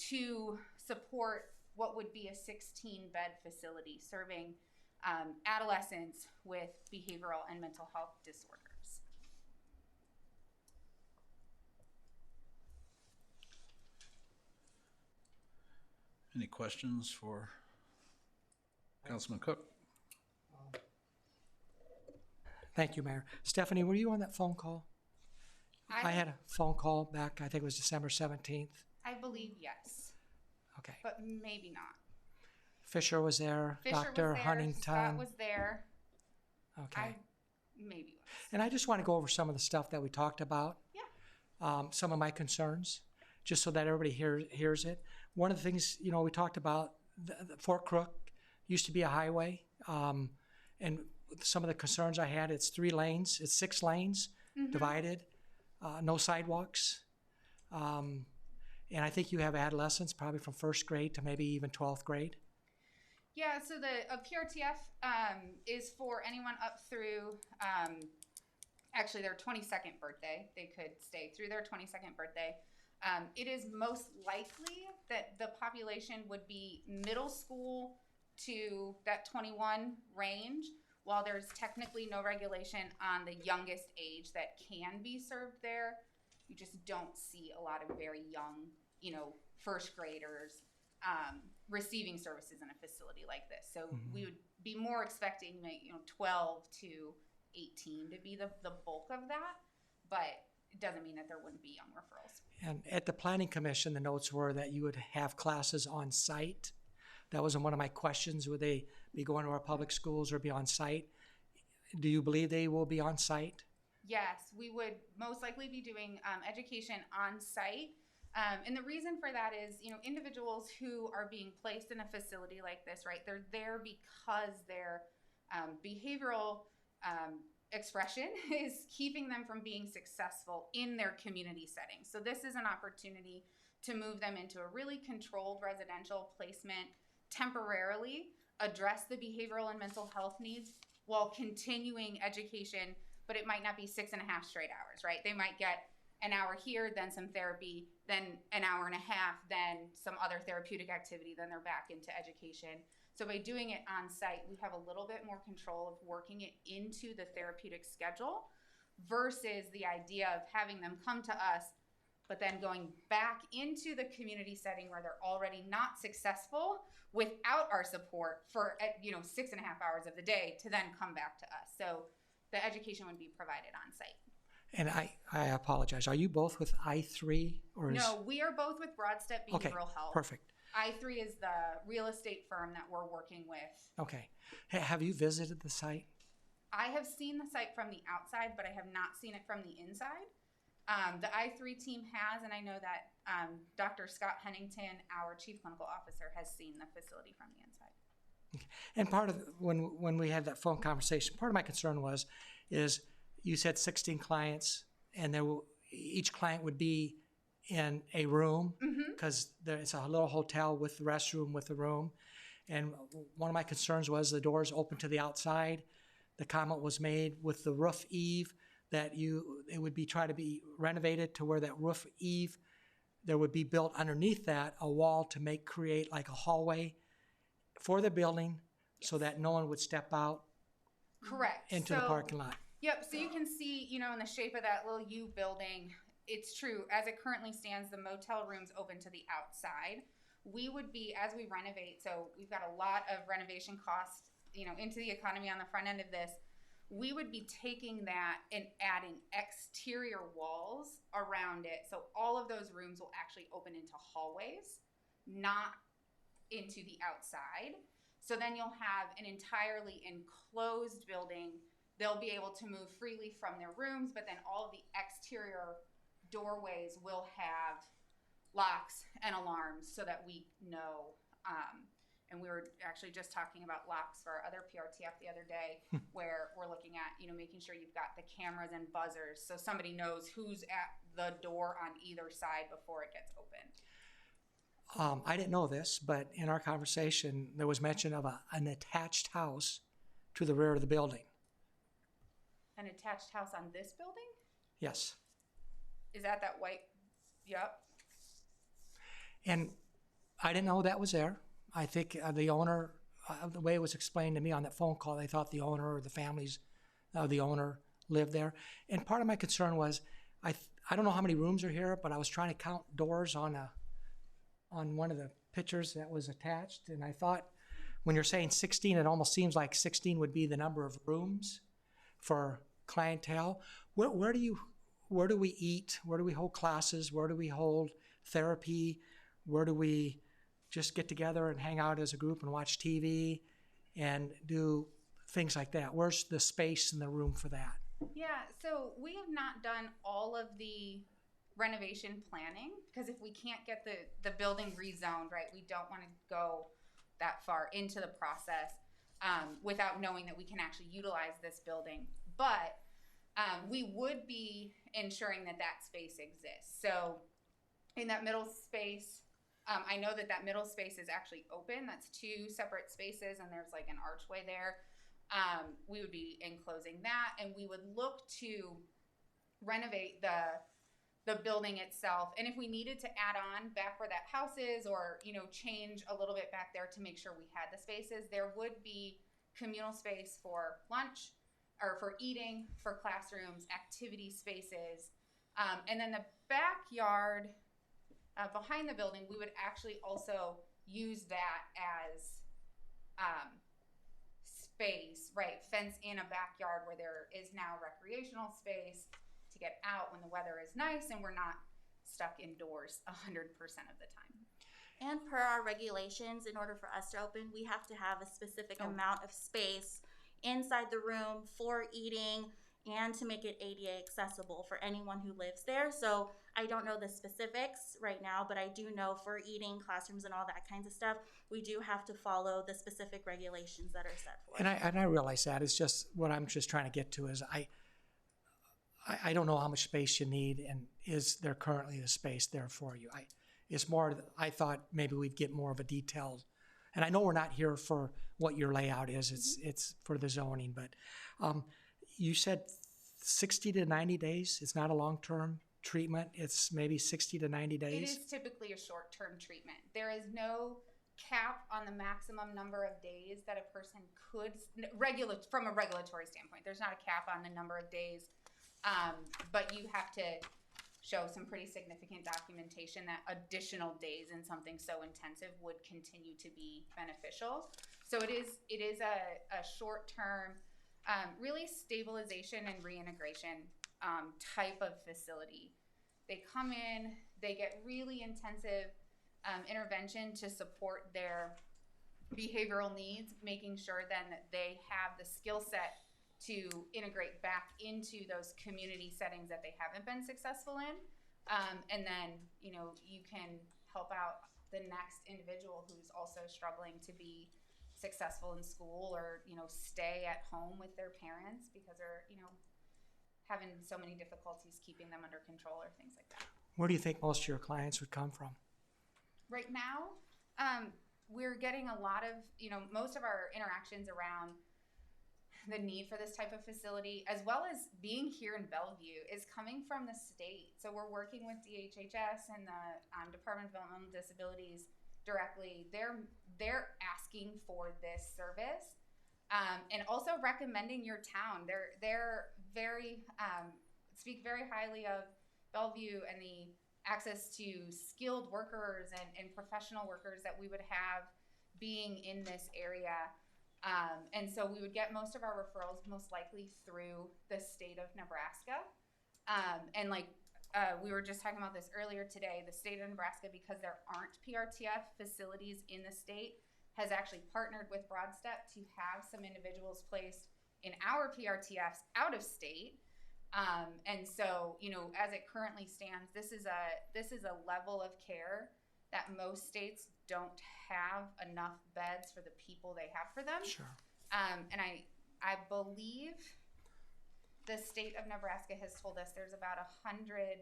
to support what would be a 16-bed facility serving adolescents with behavioral and mental health disorders.
Any questions for Councilman Cook?
Thank you, Mayor. Stephanie, were you on that phone call? I had a phone call back, I think it was December 17th.
I believe yes.
Okay.
But maybe not.
Fisher was there,
Fisher
Dr.
was there,
Huntington.
Scott was there.
Okay.
Maybe was.
And I just want to go over some of the stuff that we talked about.
Yeah.
Some of my concerns, just so that everybody hears it. One of the things, you know, we talked about, the Fort Crook used to be a highway. And some of the concerns I had, it's 3 lanes, it's 6 lanes divided, no sidewalks. And I think you have adolescents probably from 1st grade to maybe even 12th grade.
Yeah, so the PRTF is for anyone up through actually their 22nd birthday. They could stay through their 22nd birthday. It is most likely that the population would be middle school to that 21 range, while there's technically no regulation on the youngest age that can be served there. You just don't see a lot of very young, you know, 1st graders receiving services in a facility like this. So we would be more expecting, you know, 12 to 18 to be the bulk of that, but it doesn't mean that there wouldn't be young referrals.
And at the Planning Commission, the notes were that you would have classes on site. That was one of my questions. Would they be going to our public schools or be on site? Do you believe they will be on site?
Yes, we would most likely be doing education on site. And the reason for that is, you know, individuals who are being placed in a facility like this, right, they're there because their behavioral expression is keeping them from being successful in their community setting. So this is an opportunity to move them into a really controlled residential placement, temporarily address the behavioral and mental health needs while continuing education, but it might not be 6.5 straight hours, right? They might get an hour here, then some therapy, then an hour and a half, then some other therapeutic activity, then they're back into education. So by doing it on site, we have a little bit more control of working it into the therapeutic schedule versus the idea of having them come to us, but then going back into the community setting where they're already not successful without our support for, you know, 6.5 hours of the day to then come back to us. So the education would be provided on site.
And I apologize. Are you both with I3 or is...
No, we are both with Broadstep Behavioral Health.
Perfect.
I3 is the real estate firm that we're working with.
Okay. Have you visited the site?
I have seen the site from the outside, but I have not seen it from the inside. The I3 team has, and I know that Dr. Scott Huntington, our chief clinical officer, has seen the facility from the inside.
Okay. And part of, when we had that phone conversation, part of my concern is you said 16 clients, and each client would be in a room because it's a little hotel with the restroom with the room. And one of my concerns was the doors open to the outside. The comment was made with the roof eave that it would be try to be renovated to where that roof eave, there would be built underneath that a wall to create like a hallway for the building so that no one would step out into the parking lot.
Yep, so you can see, you know, in the shape of that little U building, it's true. As it currently stands, the motel room's open to the outside. We would be, as we renovate, so we've got a lot of renovation costs, you know, into the economy on the front end of this. We would be taking that and adding exterior walls around it. So all of those rooms will actually open into hallways, not into the outside. So then you'll have an entirely enclosed building. They'll be able to move freely from their rooms, but then all of the exterior doorways will have locks and alarms so that we know. And we were actually just talking about locks for our other PRTF the other day, where we're looking at, you know, making sure you've got the cameras and buzzers so somebody knows who's at the door on either side before it gets open.
I didn't know this, but in our conversation, there was mention of an attached house to the rear of the building.
An attached house on this building?
Yes.
Is that white? Yep.
And I didn't know that was there. I think the owner, the way it was explained to me on that phone call, they thought the owner or the families of the owner lived there. And part of my concern was, I don't know how many rooms are here, but I was trying to count doors on one of the pictures that was attached, and I thought, when you're saying 16, it almost seems like 16 would be the number of rooms for clientele. Where do we eat? Where do we hold classes? Where do we hold therapy? Where do we just get together and hang out as a group and watch TV and do things like that? Where's the space in the room for that?
Yeah, so we have not done all of the renovation planning, because if we can't get the building rezoned, right, we don't want to go that far into the process without knowing that we can actually utilize this building. But we would be ensuring that space exists. So in that middle space, I know that middle space is actually open. That's two separate spaces, and there's like an archway there. We would be enclosing that, and we would look to renovate the building itself. And if we needed to add on back where that house is, or, change a little bit back there to make sure we had the spaces, there would be communal space for lunch or for eating, for classrooms, activity spaces. And then the backyard behind the building, we would actually also use that as space, right? Fence in a backyard where there is now recreational space to get out when the weather is nice and we're not stuck indoors 100% of the time.
And per our regulations, in order for us to open, we have to have a specific amount of space inside the room for eating and to make it ADA accessible for anyone who lives there. So I don't know the specifics right now, but I do know for eating, classrooms, and all that kinds of stuff, we do have to follow the specific regulations that are set forth.
And I realize that. It's just what I'm just trying to get to is I don't know how much space you need, and is there currently the space there for you? It's more, I thought maybe we'd get more of a detailed, and I know we're not here for what your layout is, it's for the zoning, but you said 60 to 90 days. It's not a long-term treatment. It's maybe 60 to 90 days.
It is typically a short-term treatment. There is no cap on the maximum number of days that a person could, from a regulatory standpoint, there's not a cap on the number of days, but you have to show some pretty significant documentation that additional days in something so intensive would continue to be beneficial. So it is a short-term, really stabilization and reintegration type of facility. They come in, they get really intensive intervention to support their behavioral needs, making sure then that they have the skill set to integrate back into those community settings that they haven't been successful in. And then, you can help out the next individual who's also struggling to be successful in school, or, stay at home with their parents because they're, having so many difficulties keeping them under control or things like that.
Where do you think most of your clients would come from?
Right now, we're getting a lot of, most of our interactions around the need for this type of facility, as well as being here in Bellevue, is coming from the state. So we're working with DHHS and the Department of Developmental Disabilities directly. They're asking for this service, and also recommending your town. They're very speak very highly of Bellevue and the access to skilled workers and professional workers that we would have being in this area. And so we would get most of our referrals most likely through the state of Nebraska. And we were just talking about this earlier today, the state of Nebraska, because there aren't PRTF facilities in the state, has actually partnered with Broadstep to have some individuals placed in our PRTFs out of state. And so, as it currently stands, this is a level of care that most states don't have enough beds for the people they have for them.
Sure.
And I believe the state of Nebraska has told us there's about 100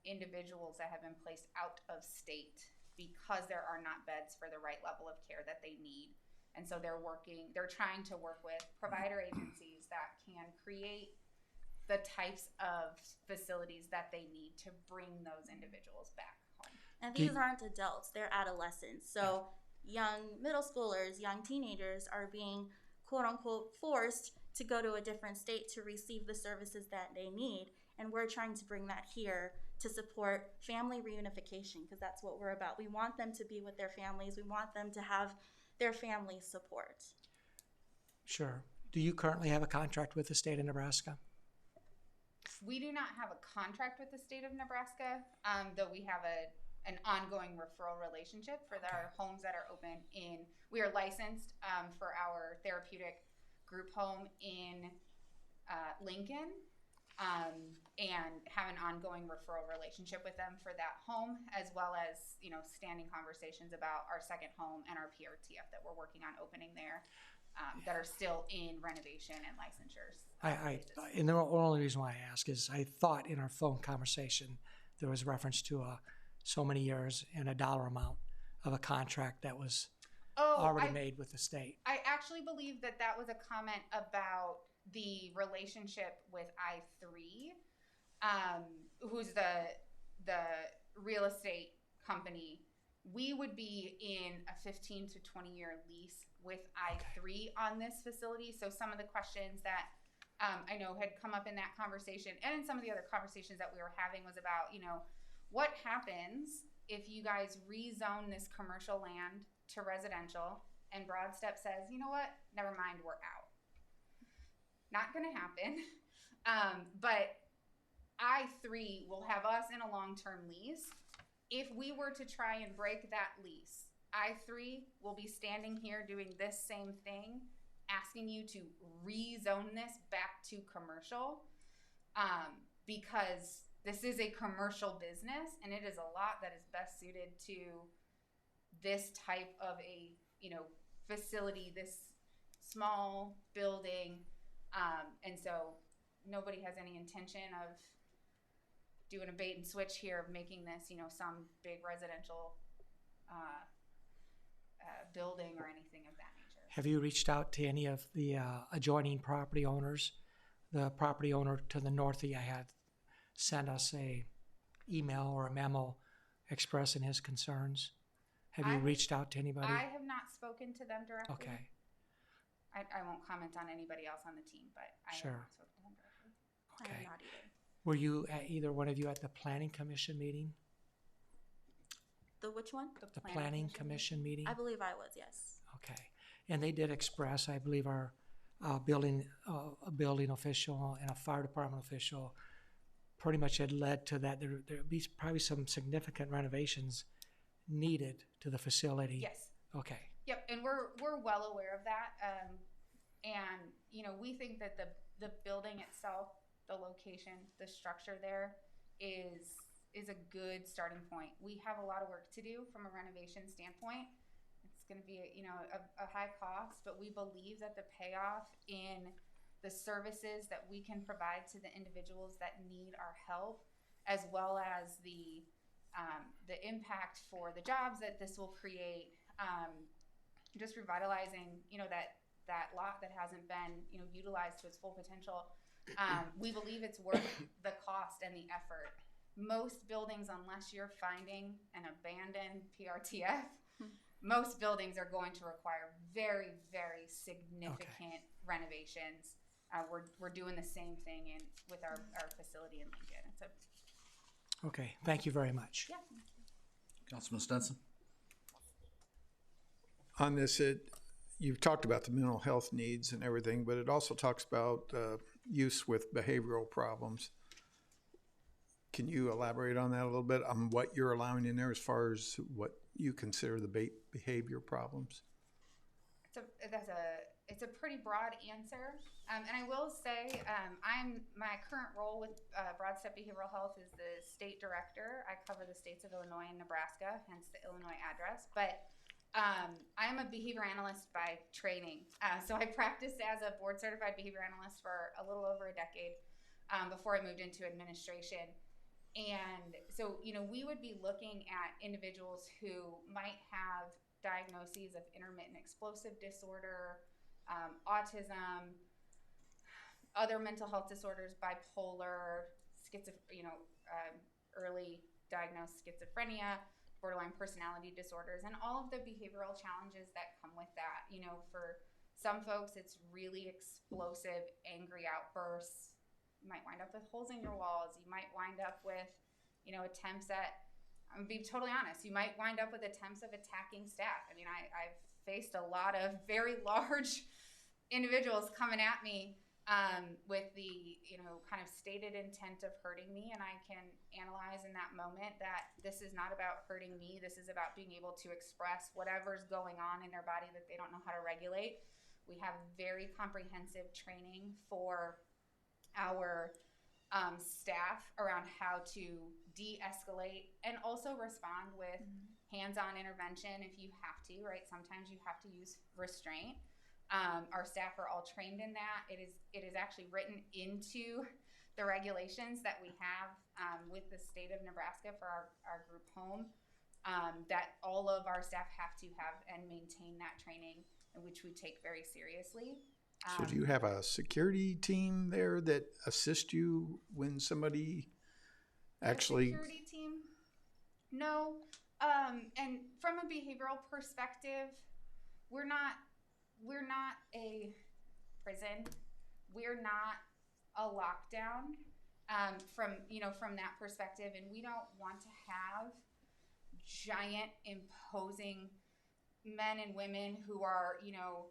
individuals that have been placed out of state because there are not beds for the right level of care that they need. And so they're trying to work with provider agencies that can create the types of facilities that they need to bring those individuals back home.
And these aren't adults, they're adolescents. So young middle schoolers, young teenagers are being quote unquote forced to go to a different state to receive the services that they need. And we're trying to bring that here to support family reunification, because that's what we're about. We want them to be with their families. We want them to have their family's support.
Sure. Do you currently have a contract with the state of Nebraska?
We do not have a contract with the state of Nebraska, though we have an ongoing referral relationship for our homes that are open in. We are licensed for our therapeutic group home in Lincoln, and have an ongoing referral relationship with them for that home, as well as, you know, standing conversations about our second home and our PRTF that we're working on opening there, that are still in renovation and licensures.
And the only reason why I ask is I thought in our phone conversation there was reference to so many years and a dollar amount of a contract that was already made with the state.
I actually believe that that was a comment about the relationship with I3, who's the real estate company. We would be in a 15 to 20 year lease with I3 on this facility. So some of the questions that I know had come up in that conversation and in some of the other conversations that we were having was about, you know, what happens if you guys rezone this commercial land to residential and Broad Step says, you know what, never mind, we're out. Not going to happen. But I3 will have us in a long-term lease. If we were to try and break that lease, I3 will be standing here doing this same thing, asking you to rezone this back to commercial, because this is a commercial business and it is a lot that is best suited to this type of a, you know, facility, this small building. And so nobody has any intention of doing a bait and switch here of making this, you know, some big residential building or anything of that nature.
Have you reached out to any of the adjoining property owners? The property owner to the north of you had sent us a email or a memo expressing his concerns. Have you reached out to anybody?
I have not spoken to them directly.
Okay.
I won't comment on anybody else on the team, but I have not spoken to them directly.
Okay.
I am not either.
Were you at either one of you at the planning commission meeting?
The which one?
The planning commission meeting?
I believe I was, yes.
Okay. And they did express, I believe, our a building official and a fire department official pretty much had led to that there'd be probably some significant renovations needed to the facility.
Yes.
Okay.
Yep, and we're well aware of that. And you know, we think that the building itself, the location, the structure there is a good starting point. We have a lot of work to do from a renovation standpoint. It's going to be a high cost, but we believe that the payoff in the services that we can provide to the individuals that need our help, as well as the impact for the jobs that this will create, just revitalizing, that lot that hasn't been, utilized to its full potential. We believe it's worth the cost and the effort. Most buildings, unless you're finding an abandoned PRTF, most buildings are going to require very, very significant renovations. We're doing the same thing with our facility in Lincoln.
Okay, thank you very much.
Yeah.
Councilman Stinson?
On this, you've talked about the mental health needs and everything, but it also talks about use with behavioral problems. Can you elaborate on that a little bit, on what you're allowing in there as far as what you consider the behavior problems?
It's a pretty broad answer. And I will say, my current role with Broad Step Behavioral Health is the state director. I cover the states of Illinois and Nebraska, hence the Illinois address. But I'm a behavior analyst by training. So I practiced as a board certified behavior analyst for a little over a decade before I moved into administration. And so, we would be looking at individuals who might have diagnoses of intermittent explosive disorder, autism, other mental health disorders, bipolar, early diagnosed schizophrenia, borderline personality disorders, and all of the behavioral challenges that come with that. You know, for some folks, it's really explosive, angry outbursts. You might wind up with holes in your walls. You might wind up with, you know, attempts at, I'm being totally honest, you might wind up with attempts of attacking staff. I mean, I've faced a lot of very large individuals coming at me with the, you know, kind of stated intent of hurting me. And I can analyze in that moment that this is not about hurting me. This is about being able to express whatever's going on in their body that they don't know how to regulate. We have very comprehensive training for our staff around how to de-escalate and also respond with hands-on intervention if you have to, right? Sometimes you have to use restraint. Our staff are all trained in that. It is actually written into the regulations that we have with the state of Nebraska for our group home, that all of our staff have to have and maintain that training, which we take very seriously.
So do you have a security team there that assist you when somebody actually?
Security team? No. And from a behavioral perspective, we're not a prison. We're not a lockdown from that perspective. And we don't want to have giant imposing men and women who are, you know,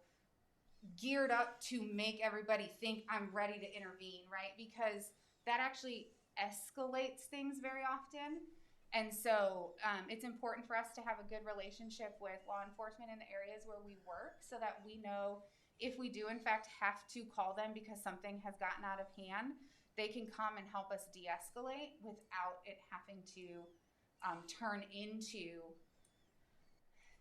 geared up to make everybody think I'm ready to intervene, right? Because that actually escalates things very often. And so it's important for us to have a good relationship with law enforcement in the areas where we work so that we know if we do in fact have to call them because something has gotten out of hand, they can come and help us de-escalate without it having to turn into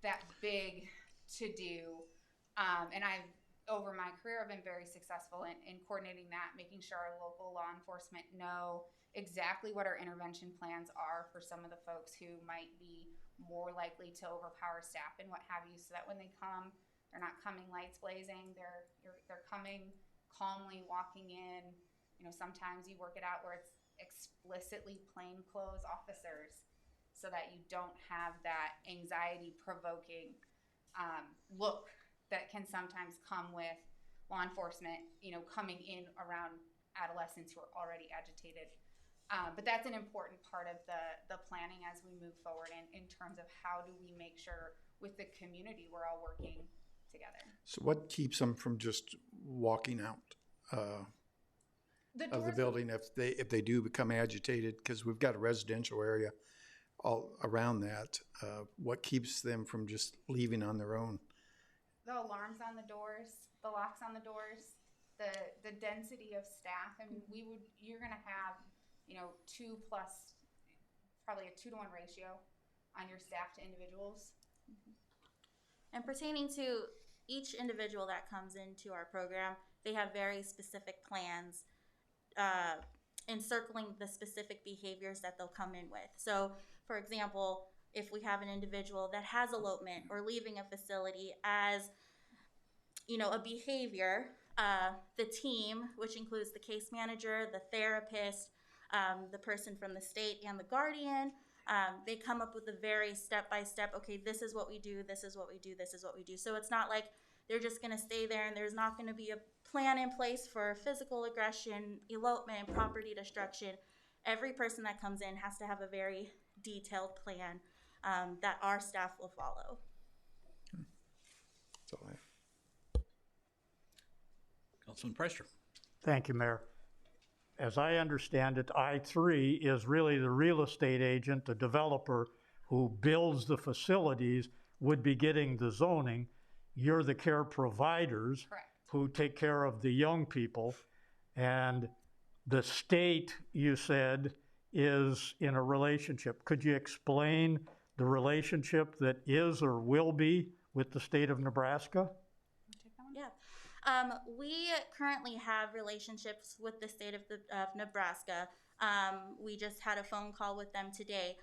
that big to-do. And I've, over my career, I've been very successful in coordinating that, making sure our local law enforcement know exactly what our intervention plans are for some of the folks who might be more likely to overpower staff and what have you, so that when they come, they're not coming lights blazing, they're coming calmly, walking in. You know, sometimes you work it out where it's explicitly plainclothes officers so that you don't have that anxiety provoking look that can sometimes come with law enforcement, you know, coming in around adolescents who are already agitated. But that's an important part of the planning as we move forward in terms of how do we make sure with the community we're all working together.
So what keeps them from just walking out of the building if they do become agitated? Because we've got a residential area all around that. What keeps them from just leaving on their own?
The alarms on the doors, the locks on the doors, the density of staff. I mean, you're going to have, you know, 2+, probably a 2-to-1 ratio on your staff to individuals.
And pertaining to each individual that comes into our program, they have very specific plans encircling the specific behaviors that they'll come in with. So, for example, if we have an individual that has elopement or leaving a facility as, you know, a behavior, the team, which includes the case manager, the therapist, the person from the state, and the guardian, they come up with a very step-by-step, okay, this is what we do, this is what we do, this is what we do. So it's not like they're just going to stay there and there's not going to be a plan in place for physical aggression, elopement, property destruction. Every person that comes in has to have a very detailed plan that our staff will follow.
That's all I have.
Councilman Preister.
Thank you, Mayor. As I understand it, I3 is really the real estate agent, the developer who builds the facilities would be getting the zoning. You're the care providers.
Correct.
Who take care of the young people. And the state, you said, is in a relationship. Could you explain the relationship that is or will be with the state of Nebraska?
Yeah. We currently have relationships with the state of Nebraska. We just had a phone call with them today.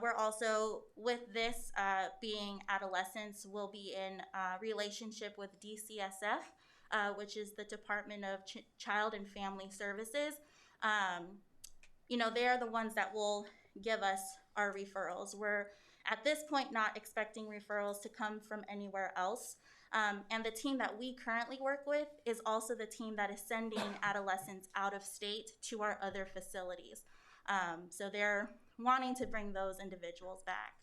We're also, with this being adolescents, we'll be in relationship with DCSF, which is the Department of Child and Family Services. You know, they're the ones that will give us our referrals. We're At this point, not expecting referrals to come from anywhere else. And the team that we currently work with is also the team that is sending adolescents out of state to our other facilities. So they're wanting to bring those individuals back.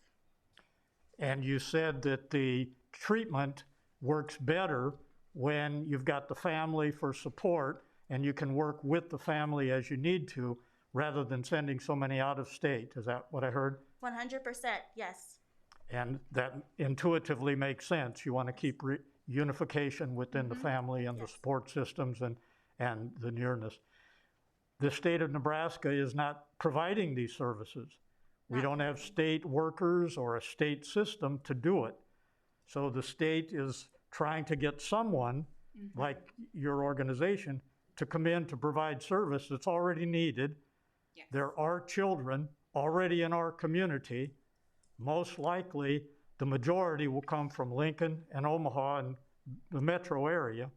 And you said that the treatment works better when you've got the family for support and you can work with the family as you need to, rather than sending so many out of state. Is that what I heard?
100%, yes.
And that intuitively makes sense. You want to keep unification within the family and the support systems and the nearness. The state of Nebraska is not providing these services. We don't have state workers or a state system to do it. So the state is trying to get someone like your organization to come in to provide service that's already needed.
Yes.
There are children already in our community. Most likely, the majority will come from Lincoln and Omaha and the metro area.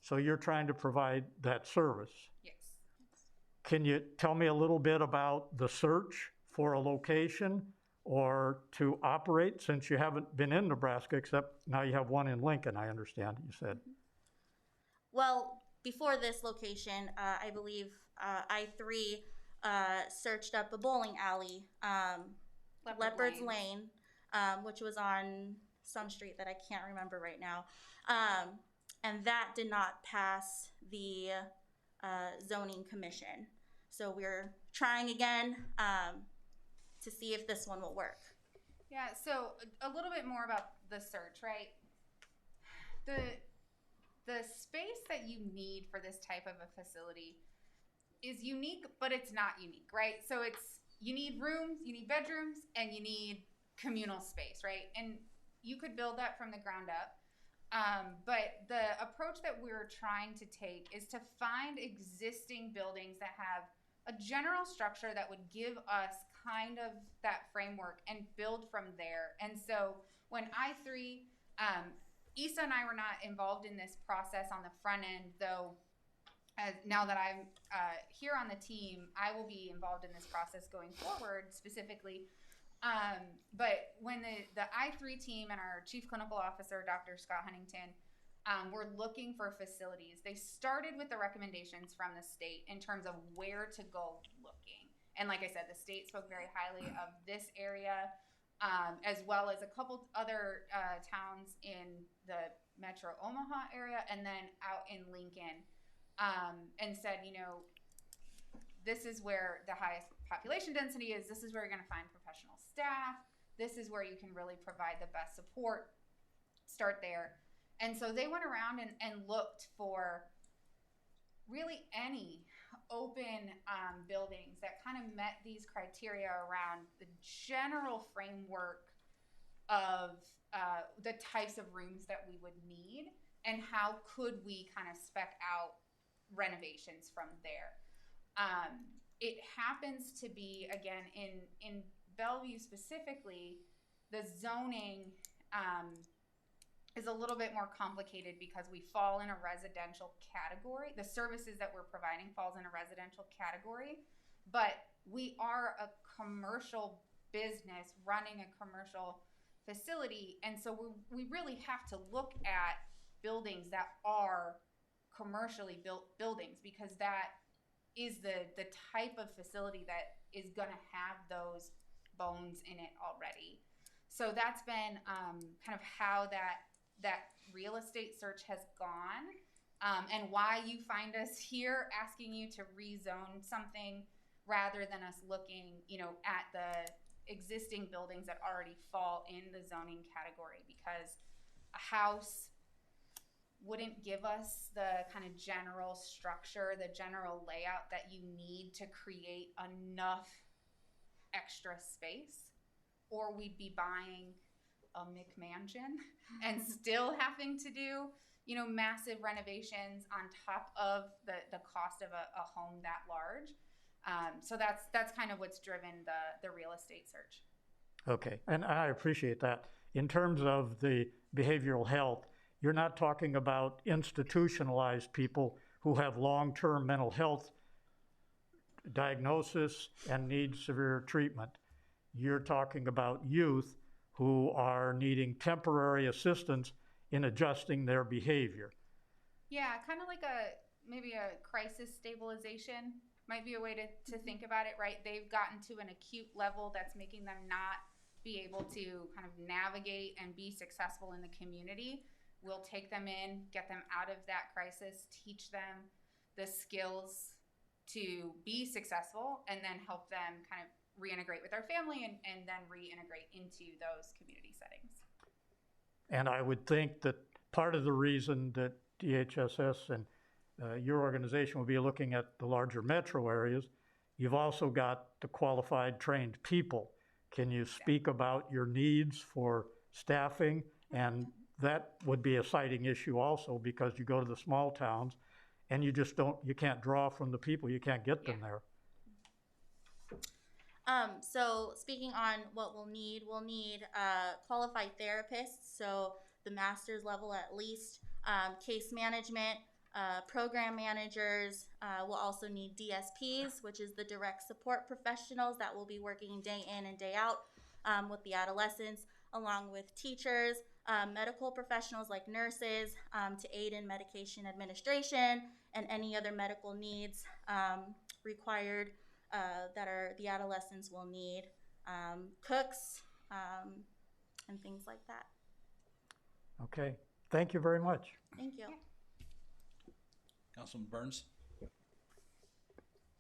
So you're trying to provide that service.
Yes.
Can you tell me a little bit about the search for a location or to operate, since you haven't been in Nebraska, except now you have one in Lincoln, I understand, you said.
Well, before this location, I believe I3 searched up a bowling alley, Leopard's Lane, which was on some street that I can't remember right now. And that did not pass the zoning commission. So we're trying again to see if this one will work.
Yeah, so a little bit more about the search, right? The space that you need for this type of a facility is unique, but it's not unique, right? So you need rooms, you need bedrooms, and you need communal space, right? And you could build that from the ground up. But the approach that we're trying to take is to find existing buildings that have a general structure that would give us kind of that framework and build from there. And so when I3, Issa and I were not involved in this process on the front end, though. Now that I'm here on the team, I will be involved in this process going forward specifically. But when the I3 team and our chief clinical officer, Dr. Scott Huntington, were looking for facilities, they started with the recommendations from the state in terms of where to go looking. And like I said, the state spoke very highly of this area, as well as a couple other towns in the metro Omaha area and then out in Lincoln, and said, you know, this is where the highest population density is. This is where you're going to find professional staff. This is where you can really provide the best support. Start there. And so they went around and looked for really any open buildings that kind of met these criteria around the general framework of the types of rooms that we would need and how could we kind of spec out renovations from there. It happens to be, again, in Bellevue specifically, the zoning is a little bit more complicated because we fall in a residential category. The services that we're providing falls in a residential category, but we are a commercial business running a commercial facility. And so we really have to look at buildings that are commercially built buildings, because that is the type of facility that is going to have those bones in it already. So that's been kind of how that real estate search has gone, and why you find us here asking you to rezone something rather than us looking, you know, at the existing buildings that already fall in the zoning category, because a house wouldn't give us the kind of general structure, the general layout that you need to create enough extra space, or we'd be buying a McMansion and still having to do, you know, massive renovations on top of the cost of a home that large. So that's kind of what's driven the real estate search.
Okay, and I appreciate that. In terms of the behavioral health, you're not talking about institutionalized people who have long-term mental health diagnosis and need severe treatment. you're talking about youth who are needing temporary assistance in adjusting their behavior.
Yeah, kind of like maybe a crisis stabilization might be a way to think about it, right? They've gotten to an acute level that's making them not be able to kind of navigate and be successful in the community. We'll take them in, get them out of that crisis, teach them the skills to be successful, and then help them kind of reintegrate with our family and then reintegrate into those community settings.
And I would think that part of the reason that DHSS and your organization will be looking at the larger metro areas, you've also got the qualified, trained people. Can you speak about your needs for staffing? And that would be a siting issue also, because you go to the small towns and you can't draw from the people, you can't get them there.
So speaking on what we'll need qualified therapists, so the master's level at least, case management, program managers. We'll also need DSPs, which is the direct support professionals that will be working day in and day out with the adolescents, along with teachers, medical professionals like nurses to aid in medication administration and any other medical needs required that the adolescents will need, cooks, and things like that.
Okay, thank you very much.
Thank you.
Councilman Burns?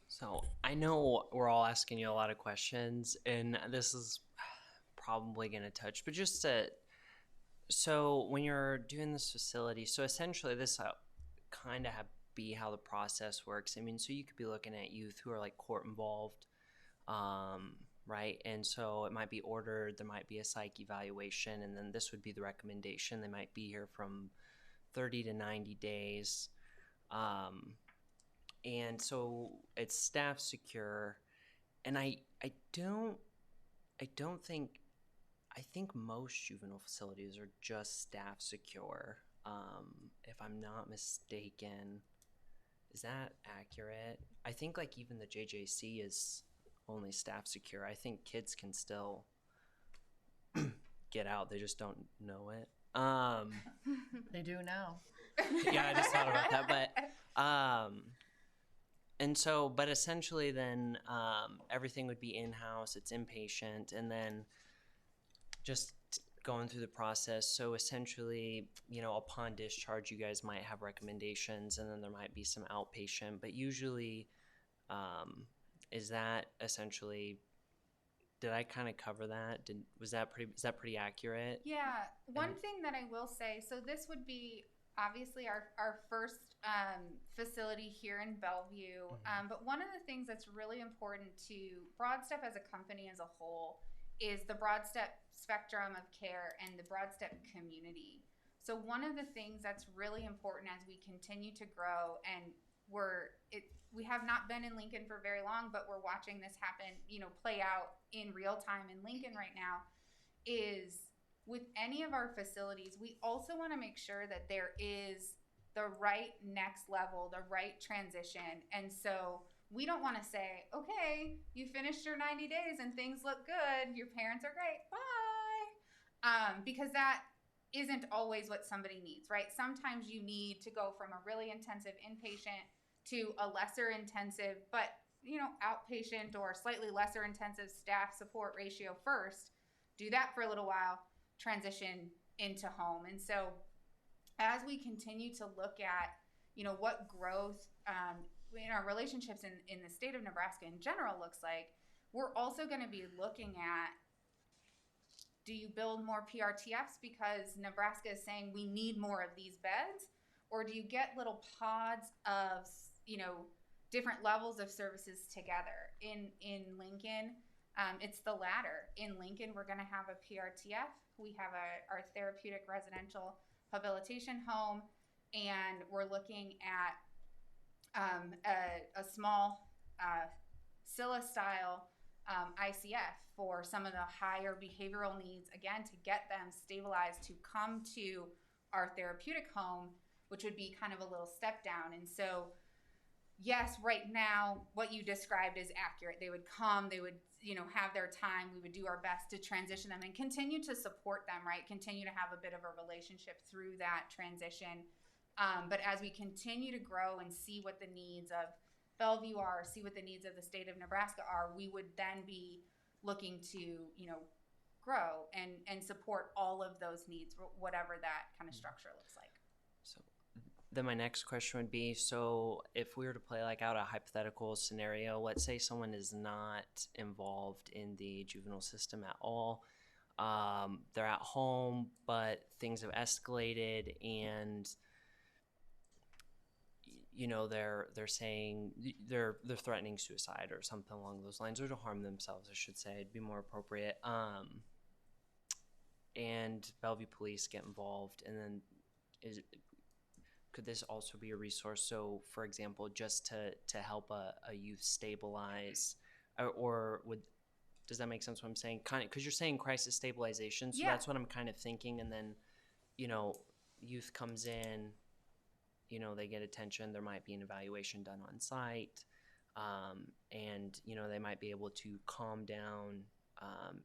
So I know we're all asking you a lot of questions, and this is probably going to touch, but just so when you're doing this facility, so essentially this kind of be how the process works. I mean, so you could be looking at youth who are like court involved, right? And so it might be ordered, there might be a psych evaluation, and then this would be the recommendation. They might be here from 30 to 90 days. And so it's staff secure, and I think most juvenile facilities are just staff secure. If I'm not mistaken, is that accurate? I think like even the JJC is only staff secure. I think kids can still get out. They just don't know it.
They do now.
Yeah, I just thought about that. But and so, but essentially then everything would be in-house. It's inpatient, and then just going through the process. So essentially, you know, upon discharge, you guys might have recommendations, and then there might be some outpatient. But usually, is that essentially? Did I kind of cover that? Is that pretty accurate?
Yeah. One thing that I will say, so this would be obviously our first facility here in Bellevue. But one of the things that's really important to Broadstep as a company as a whole is the Broadstep spectrum of care and the Broadstep community. So one of the things that's really important as we continue to grow, and we have not been in Lincoln for very long, but we're watching this happen, play out in real time in Lincoln right now, is with any of our facilities, we also want to make sure that there is the right next level, the right transition. And so we don't want to say, okay, you finished your 90 days and things look good, your parents are great, bye. Because that isn't always what somebody needs, right? Sometimes you need to go from a really intensive inpatient to a lesser intensive, but outpatient or slightly lesser intensive staff support ratio first. Do that for a little while, transition into home. And so as we continue to look at, what growth in our relationships in the state of Nebraska in general looks like, we're also going to be looking at, do you build more PRTFs because Nebraska is saying we need more of these beds? Or do you get little pods of, different levels of services together? In Lincoln, it's the latter. In Lincoln, we're going to have a PRTF. We have our therapeutic residential habilitation home, and we're looking at a small SILA-style ICF for some of the higher behavioral needs, again, to get them stabilized to come to our therapeutic home, which would be kind of a little step down. And so yes, right now, what you described is accurate. They would come, they would, have their time. We would do our best to transition them and continue to support them, right? Continue to have a bit of a relationship through that transition. But as we continue to grow and see what the needs of Bellevue are, see what the needs of the state of Nebraska are, we would then be looking to, grow and support all of those needs, whatever that kind of structure looks like.
So then my next question would be, so if we were to play like out a hypothetical scenario, let's say someone is not involved in the juvenile system at all. They're at home, but things have escalated and they're saying they're threatening suicide or something along those lines, or to harm themselves, I should say, it'd be more appropriate. And Bellevue police get involved, and then could this also be a resource? So, for example, just to help a youth stabilize, or does that make sense what I'm saying? Kind of, because you're saying crisis stabilization, so that's what I'm kind of thinking. And then, youth comes in, they get attention. There might be an evaluation done on site, and they might be able to calm down,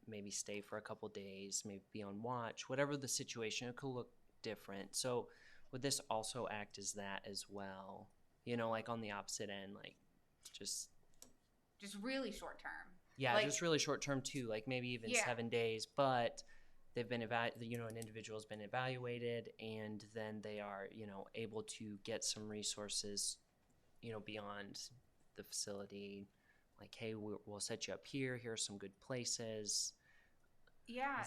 maybe stay for a couple days, maybe be on watch. Whatever the situation, it could look different. So, would this also act as that as well? Like on the opposite end, like just
really short term.
Yeah, just really short term too. Like maybe even 7 days, but they've been an individual has been evaluated, and then they are able to get some resources beyond the facility. Like, hey, we'll set you up here. Here are some good places.
Yeah,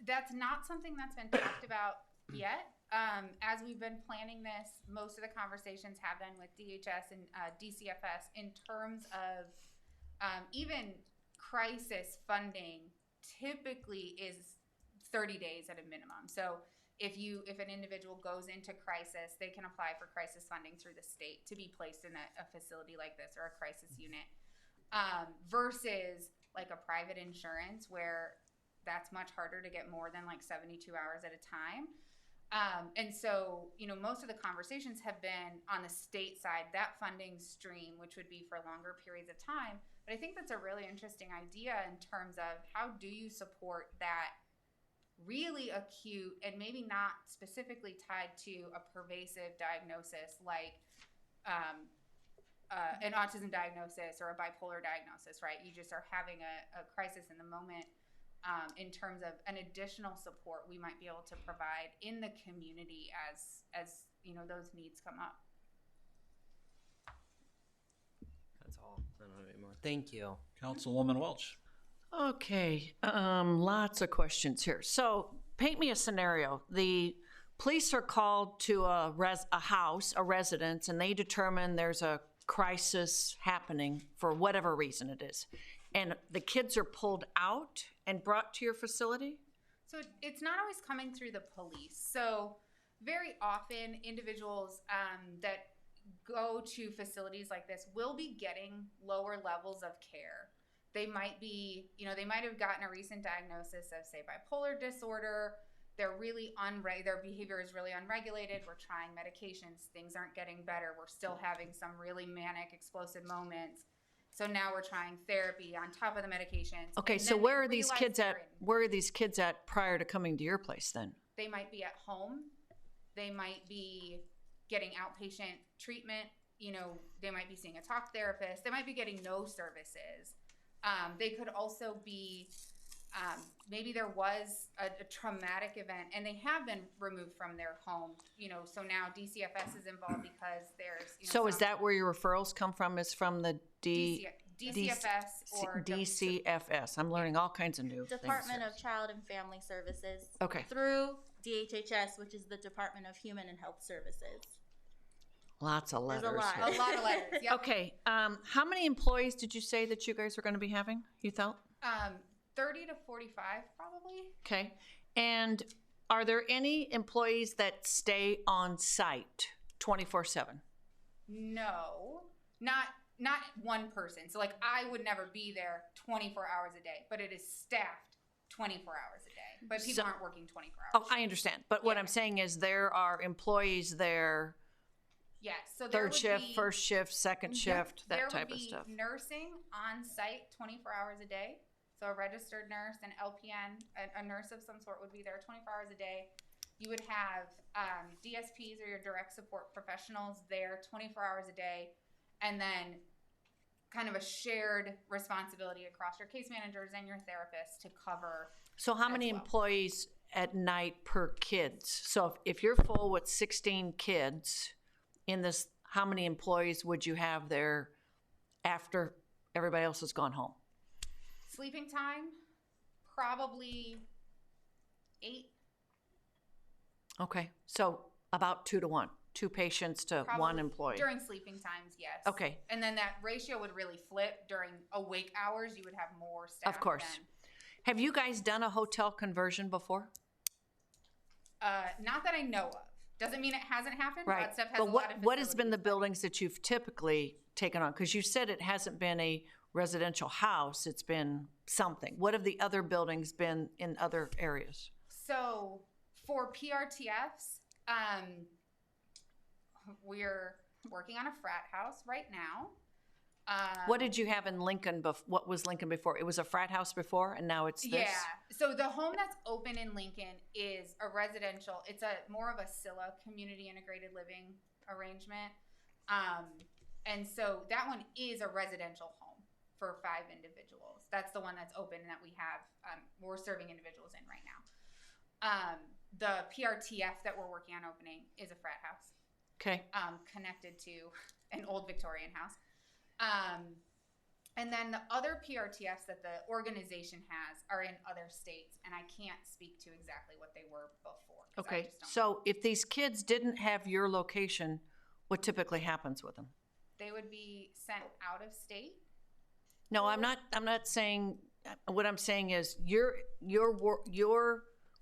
that's
not something that's been talked about yet. As we've been planning this, most of the conversations have been with DHS and DCFS in terms of even crisis funding typically is 30 days at a minimum. So if an individual goes into crisis, they can apply for crisis funding through the state to be placed in a facility like this or a crisis unit, versus like a private insurance where that's much harder to get more than like 72 hours at a time. And so, most of the conversations have been on the state side, that funding stream, which would be for longer periods of time. But I think that's a really interesting idea in terms of how do you support that really acute and maybe not specifically tied to a pervasive diagnosis like an autism diagnosis or a bipolar diagnosis, right? You just are having a crisis in the moment. In terms of an additional support we might be able to provide in the community as those needs come up.
That's all. I don't have any more. Thank you.
Councilwoman Welch.
Okay, lots of questions here. So paint me a scenario. The police are called to a house, a residence, and they determine there's a crisis happening for whatever reason it is. And the kids are pulled out and brought to your facility?
So it's not always coming through the police. So very often individuals that go to facilities like this will be getting lower levels of care. They might be, they might have gotten a recent diagnosis of, say, bipolar disorder. They're really their behavior is really unregulated. We're trying medications. Things aren't getting better. We're still having some really manic, explosive moments. So now we're trying therapy on top of the medications.
Okay, so where are these kids at? Where are these kids at prior to coming to your place then?
They might be at home. They might be getting outpatient treatment. They might be seeing a talk therapist. They might be getting no services. They could also be, maybe there was a traumatic event and they have been removed from their home. So now DCFS is involved because there's.
So is that where your referrals come from? Is from the
DCFS or
DCFS. I'm learning all kinds of new
Department
things.
of Child and Family Services.
Okay.
Through DHHS, which is the Department of Human and Health Services.
Lots of letters.
There's a lot.
Here.
A lot of letters. Yep.
Okay. How many employees did you say that you guys are going to be having? You thought?
30 to 45, probably.
Okay. And are there any employees that stay on site 24/7?
No, not one person. So like I would never be there 24 hours a day, but it is staffed 24 hours a day. But people aren't working 24 hours.
Oh, I understand. But what I'm saying is there are employees there
Yes, so there
Third
would
shift,
be,
first shift, second shift, that type of stuff.
There would be nursing on site 24 hours a day. So a registered nurse, an LPN, a nurse of some sort would be there 24 hours a day. You would have DSPs or your direct support professionals there 24 hours a day. And then kind of a shared responsibility across your case managers and your therapists to cover.
So how many employees at night per kids? So if you're full with 16 kids in this, how many employees would you have there after everybody else has gone home?
Sleeping time, probably 8.
Okay, so about 2 to 1, 2 patients to
Probably
1 employee.
During sleeping times, yes.
Okay.
And then that ratio would really flip during awake hours. You would have more staff.
Of course.
Then.
Have you guys done a hotel conversion before?
Not that I know of. Doesn't mean it hasn't happened.
Right.
But stuff has
But
a lot of
what has been the buildings that you've typically taken on? Because you said it hasn't been a residential house, it's been something. What have the other buildings been in other areas?
So for PRTFs, we're working on a frat house right now.
What did you have in Lincoln? What was Lincoln before? It was a frat house before, and now it's this?
Yeah. So the home that's open in Lincoln is a residential. It's a more of a SILA, community integrated living arrangement. And so that one is a residential home for 5 individuals. That's the one that's open and that we have, we're serving individuals in right now. The PRTF that we're working on opening is a frat house.
Okay.
Connected to an old Victorian house. And then the other PRTFs that the organization has are in other states, and I can't speak to exactly what they were before.
Okay, so if these kids didn't have your location, what typically happens with them?
They would be sent out of state.
No, I'm not saying, what I'm saying is your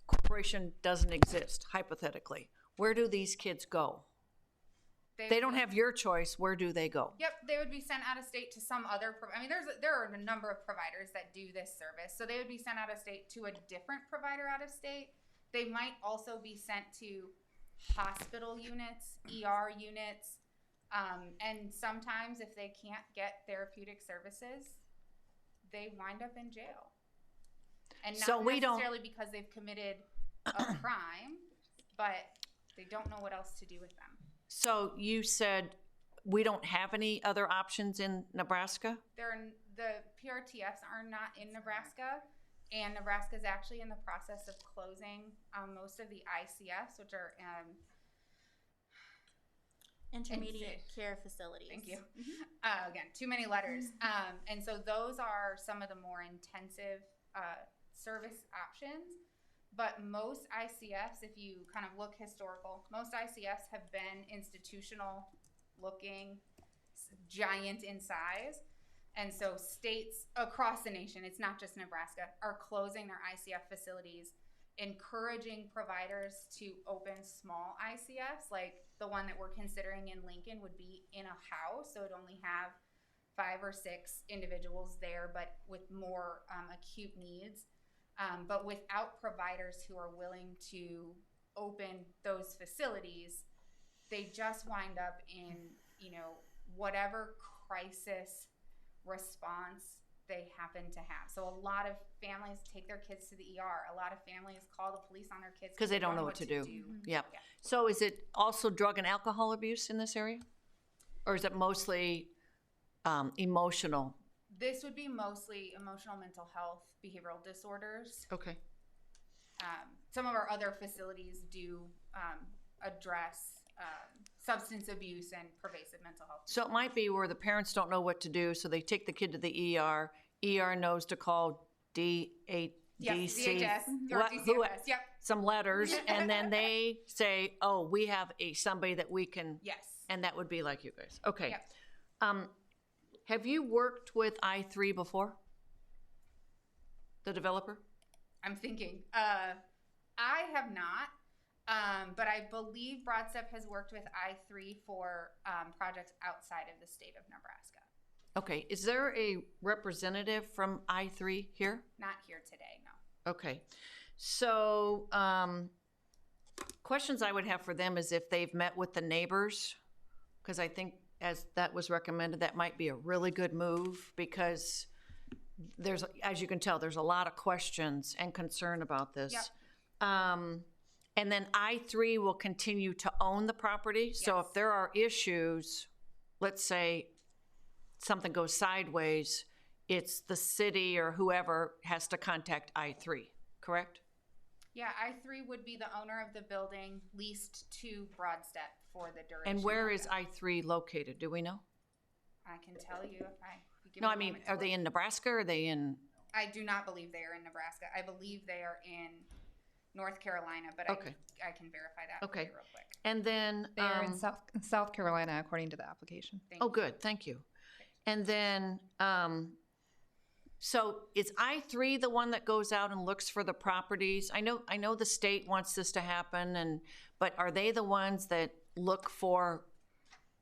corporation doesn't exist, hypothetically. Where do these kids go? They don't have your choice. Where do they go?
Yep, they would be sent out of state to some other. I mean, there are a number of providers that do this service, so they would be sent out of state to a different provider out of state. They might also be sent to hospital units, ER units, and sometimes if they can't get therapeutic services, they wind up in jail. And not necessarily because they've committed a crime, but they don't know what else to do with them.
So you said we don't have any other options in Nebraska?
The PRTFs are not in Nebraska, and Nebraska is actually in the process of closing most of the ICFs, which are
intermediate care facilities.
Thank you. Again, too many letters. And so those are some of the more intensive service options. But most ICFs, if you kind of look historical, most ICFs have been institutional looking, giant in size. And so states across the nation, it's not just Nebraska, are closing their ICF facilities, encouraging providers to open small ICFs, like the one that we're considering in Lincoln would be in a house. So it'd only have 5 or 6 individuals there, but with more acute needs. But without providers who are willing to open those facilities, they just wind up in, whatever crisis response they happen to have. So a lot of families take their kids to the ER. A lot of families call the police on their kids
because they don't know what to do. Yeah. So is it also drug and alcohol abuse in this area? Or is it mostly emotional?
This would be mostly emotional, mental health, behavioral disorders.
Okay.
Some of our other facilities do address substance abuse and pervasive mental health.
So it might be where the parents don't know what to do, so they take the kid to the ER. ER knows to call DHS,
yep.
Some letters, and then they say, "Oh, we have somebody that we can."
Yes.
And that would be like you guys. Okay.
Yep.
Have you worked with I3 before? The developer?
I'm thinking. I have not, but I believe BroadStep has worked with I3 for projects outside of the state of Nebraska.
Okay. Is there a representative from I3 here?
Not here today, no.
Okay. So questions I would have for them is if they've met with the neighbors Because I think as that was recommended, that might be a really good move because there's, as you can tell, there's a lot of questions and concern about this.
Yep.
And then I3 will continue to own the property. So if there are issues, let's say something goes sideways, it's the city or whoever has to contact I3, correct?
Yeah, I3 would be the owner of the building leased to Broadstep for the duration.
And where
of
is
it.
I3 located? Do we know?
I can tell you if I give
No,
me
I
a
mean,
moment to
are they
look.
in Nebraska or are they in?
I do not believe they are in Nebraska. I believe they are in North Carolina, but
Okay.
I can verify that for
Okay.
you real quick.
And then.
They are in South Carolina, according to the application.
Oh, good, thank you. And then, so is I3 the one that goes out and looks for the properties? I know the state wants this to happen, but are they the ones that look for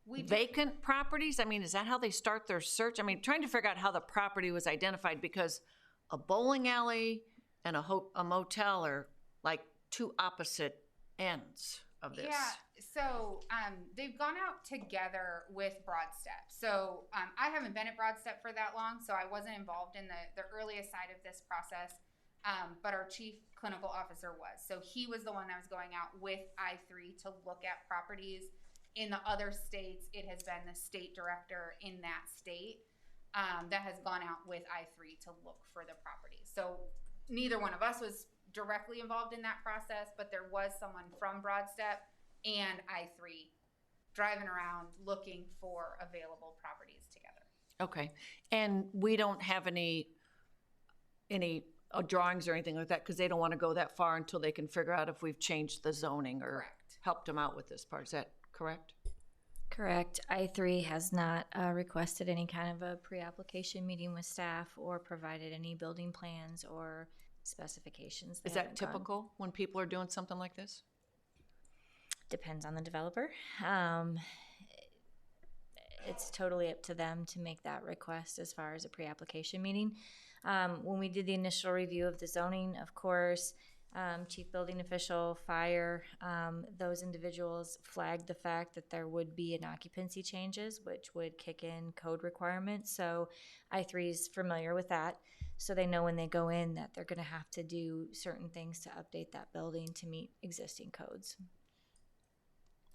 vacant properties? I mean, is that how they start their search? I mean, trying to figure out how the property was identified because a bowling alley and a motel are like two opposite ends of this.
Yeah, so they've gone out together with Broadstep. So I haven't been at Broadstep for that long, so I wasn't involved in the earliest side of this process, but our chief clinical officer was. So he was the one that was going out with I3 to look at properties. In the other states, it has been the state director in that state that has gone out with I3 to look for the properties. So neither one of us was directly involved in that process, but there was someone from Broadstep and I3 driving around looking for available properties together.
Okay, and we don't have any drawings or anything like that because they don't want to go that far until they can figure out if we've changed the zoning or helped them out with this part. Is that correct?
Correct. I3 has not requested any kind of a pre-application meeting with staff or provided any building plans or specifications. They
Is that
haven't gone.
typical when people are doing something like this?
Depends on the developer. It's totally up to them to make that request as far as a pre-application meeting. When we did the initial review of the zoning, of course, chief building official, fire, those individuals flagged the fact that there would be an occupancy changes, which would kick in code requirements. So I3 is familiar with that. So they know when they go in that they're going to have to do certain things to update that building to meet existing codes.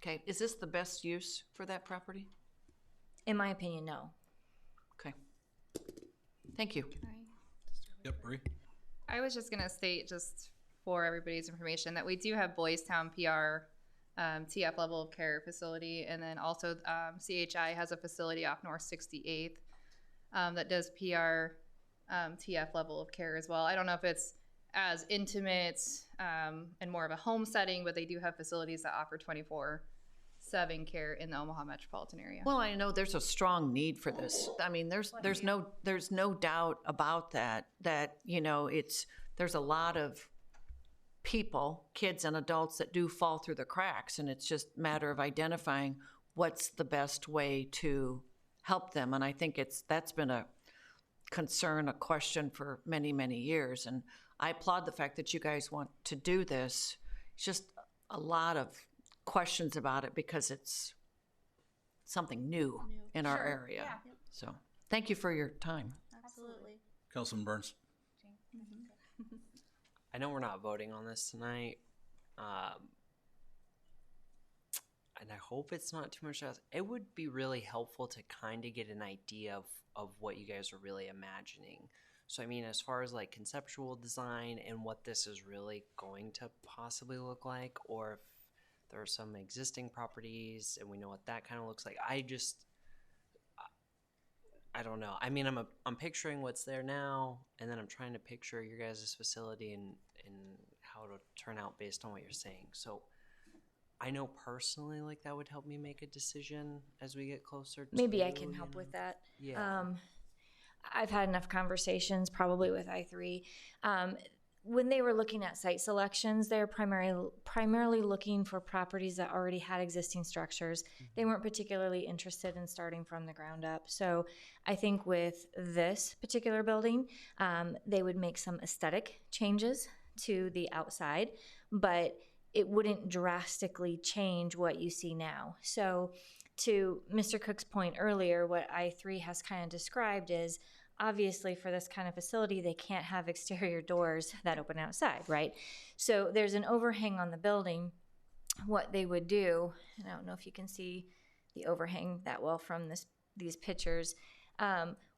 Okay, is this the best use for that property?
In my opinion, no.
Okay. Thank you.
Yep, Bree.
I was just going to state, just for everybody's information, that we do have Boys Town PR TF level of care facility, and then also CHI has a facility off North 68th that does PR TF level of care as well. I don't know if it's as intimate and more of a home setting, but they do have facilities that offer 24/7 care in the Omaha metropolitan area.
Well, I know there's a strong need for this. I mean, there's no doubt about that you know, there's a lot of people, kids and adults, that do fall through the cracks, and it's just a matter of identifying what's the best way to help them. And I think that's been a concern, a question for many, many years. And I applaud the fact that you guys want to do this. It's just a lot of questions about it because it's something new in our area.
Yeah.
So thank you for your time.
Absolutely.
Councilman Burns.
I know we're not voting on this tonight, and I hope it's not too much. It would be really helpful to kind of get an idea of what you guys are really imagining. So, I mean, as far as like conceptual design and what this is really going to possibly look like, or if there are some existing properties and we know what that kind of looks like. I don't know. I mean, I'm picturing what's there now, and then I'm trying to picture your guys' facility and how it'll turn out based on what you're saying. So I know personally, like, that would help me make a decision as we get closer to,
Maybe I can help with that.
Yeah.
I've had enough conversations probably with I3. When they were looking at site selections, they're primarily looking for properties that already had existing structures. They weren't particularly interested in starting from the ground up. So I think with this particular building, they would make some aesthetic changes to the outside, but it wouldn't drastically change what you see now. So to Mr. Cook's point earlier, what I3 has kind of described is obviously for this kind of facility, they can't have exterior doors that open outside, right? So there's an overhang on the building. What they would do, and I don't know if you can see the overhang that well from these pictures,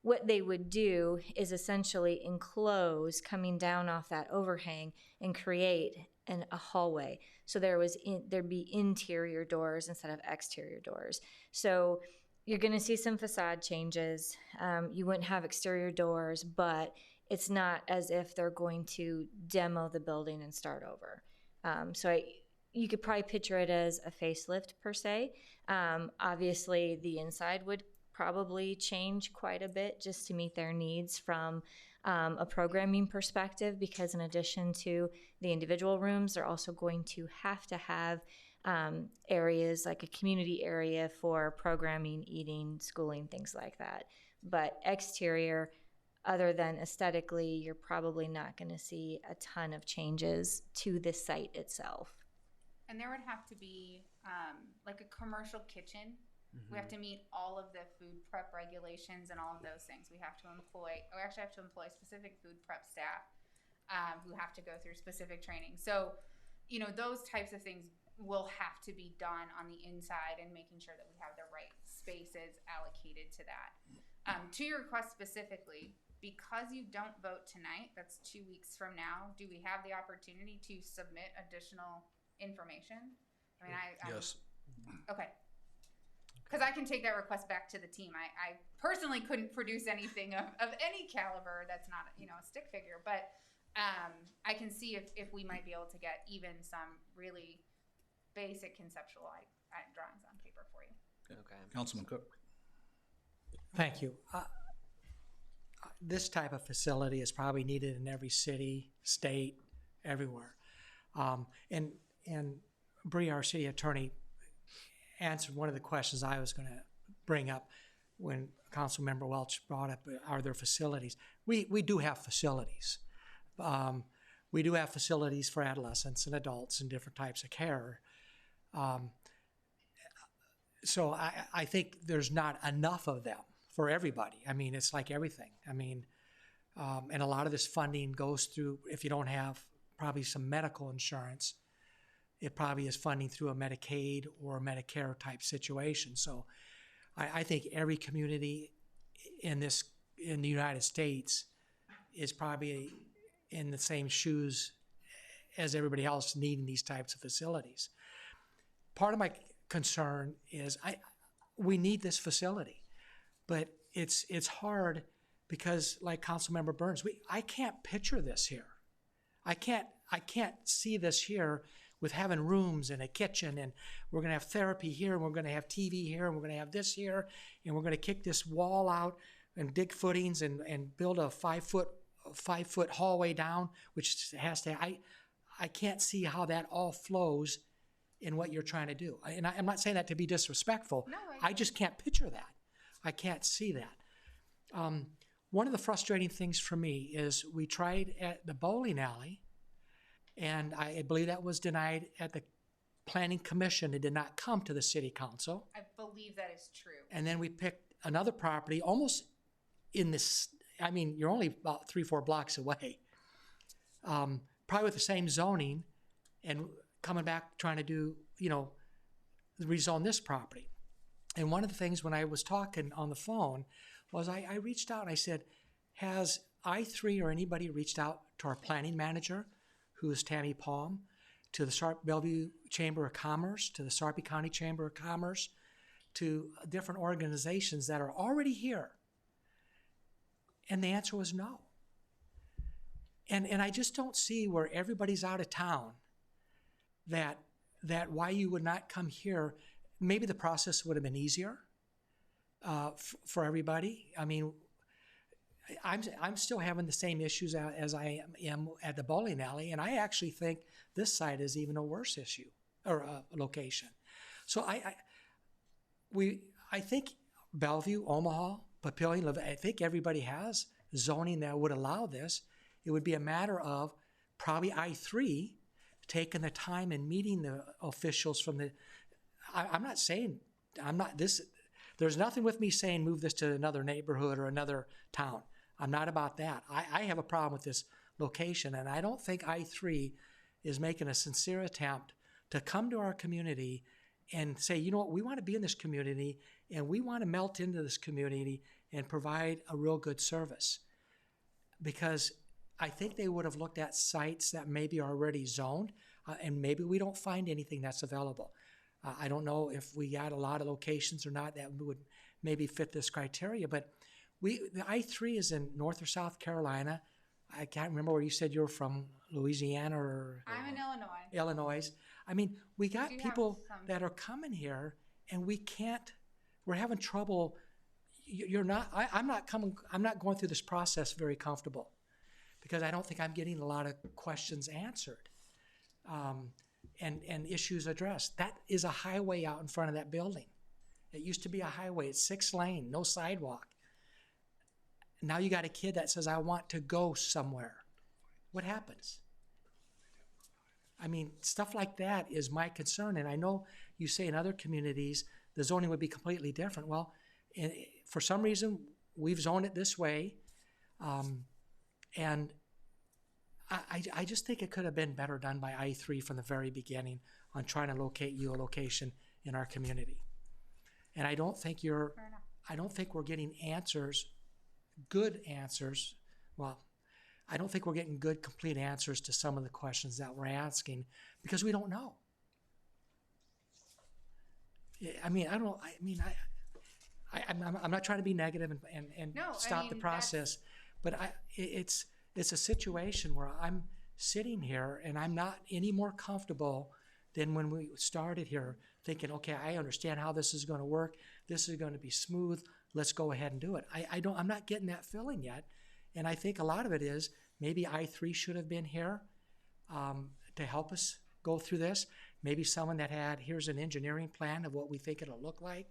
what they would do is essentially enclose coming down off that overhang and create a hallway. So there'd be interior doors instead of exterior doors. So you're going to see some facade changes. You wouldn't have exterior doors, but it's not as if they're going to demo the building and start over. You could probably picture it as a facelift per se. Obviously, the inside would probably change quite a bit just to meet their needs from a programming perspective, because in addition to the individual rooms, they're also going to have areas like a community area for programming, eating, schooling, things like that. But exterior, other than aesthetically, you're probably not going to see a ton of changes to the site itself.
And there would have to be like a commercial kitchen. We have to meet all of the food prep regulations and all of those things. We actually have to employ specific food prep staff who have to go through specific training. So, those types of things will have to be done on the inside, and making sure that we have the right spaces allocated to that. To your request specifically, because you don't vote tonight, that's 2 weeks from now, do we have the opportunity to submit additional information?
Yes.
Okay. Because I can take that request back to the team. I personally couldn't produce anything of any caliber that's not, a stick figure. But I can see if we might be able to get even some really basic conceptual drawings on paper for you.
Okay. Councilman Cook.
Thank you. This type of facility is probably needed in every city, state, everywhere. And Bree, our city attorney, answered one of the questions I was going to bring up when Councilmember Welch brought up, are there facilities? We do have facilities. We do have facilities for adolescents and adults and different types of care. So I think there's not enough of them for everybody. It's like everything. And a lot of this funding goes through, if you don't have probably some medical insurance, it probably is funding through a Medicaid or a Medicare type situation. So I think every community in the United States is probably in the same shoes as everybody else needing these types of facilities. Part of my concern is we need this facility, but it's hard because, like Councilmember Burns, I can't picture this here. I can't see this here with having rooms and a kitchen, and we're going to have therapy here, and we're going to have TV here, and we're going to have this here, and we're going to kick this wall out and dig footings and build a 5 foot hallway down, which has to. I can't see how that all flows in what you're trying to do. And I'm not saying that to be disrespectful.
No,
I just can't picture that. I can't see that. One of the frustrating things for me is we tried at the bowling alley, and I believe that was denied at the Planning Commission. It did not come to the City Council.
I believe that is true.
And then we picked another property almost in this, you're only about 3-4 blocks away. Probably with the same zoning, and coming back trying to do, rezone this property. And one of the things when I was talking on the phone was I reached out and I said, has I3 or anybody reached out to our planning manager, who is Tammy Palm, to the Bellevue Chamber of Commerce, to the Sarpy County Chamber of Commerce, to different organizations that are already here? And the answer was no. And I just don't see where everybody's out of town that why you would not come here. Maybe the process would have been easier for everybody. I'm still having the same issues as I am at the bowling alley, and I actually think this site is even a worse issue or location. So I think Bellevue, Omaha, Papillion, I think everybody has zoning that would allow this. It would be a matter of probably I3 taking the time and meeting the officials from the. I'm not saying there's nothing with me saying move this to another neighborhood or another town. I'm not about that. I have a problem with this location, and I don't think I-3 is making a sincere attempt to come to our community and say, you know what, we want to be in this community, and we want to melt into this community and provide a real good service. Because I think they would have looked at sites that maybe are already zoned, and maybe we don't find anything that's available. I don't know if we got a lot of locations or not that would maybe fit this criteria, but the I-3 is in North or South Carolina. I can't remember where you said you're from, Louisiana or?
I'm in Illinois.
Illinois. I mean, we got people that are coming here, and we're having trouble. I'm not going through this process very comfortable, because I don't think I'm getting a lot of questions answered and issues addressed. That is a highway out in front of that building. It used to be a highway. It's 6-lane, no sidewalk. Now you got a kid that says, I want to go somewhere. What happens? I mean, stuff like that is my concern. And I know you say in other communities, the zoning would be completely different. Well, for some reason, we've zoned it this way. And I just think it could have been better done by I-3 from the very beginning on trying to locate you a location in our community. And I don't think we're getting answers, good answers. Well, I don't think we're getting good, complete answers to some of the questions that we're asking, because we don't know. I mean, I'm not trying to be negative and stop the process, but it's a situation where I'm sitting here and I'm not any more comfortable than when we started here, thinking, okay, I understand how this is going to work. This is going to be smooth. Let's go ahead and do it. I'm not getting that feeling yet. And I think a lot of it is maybe I-3 should have been here to help us go through this. Maybe someone that here's an engineering plan of what we think it'll look like,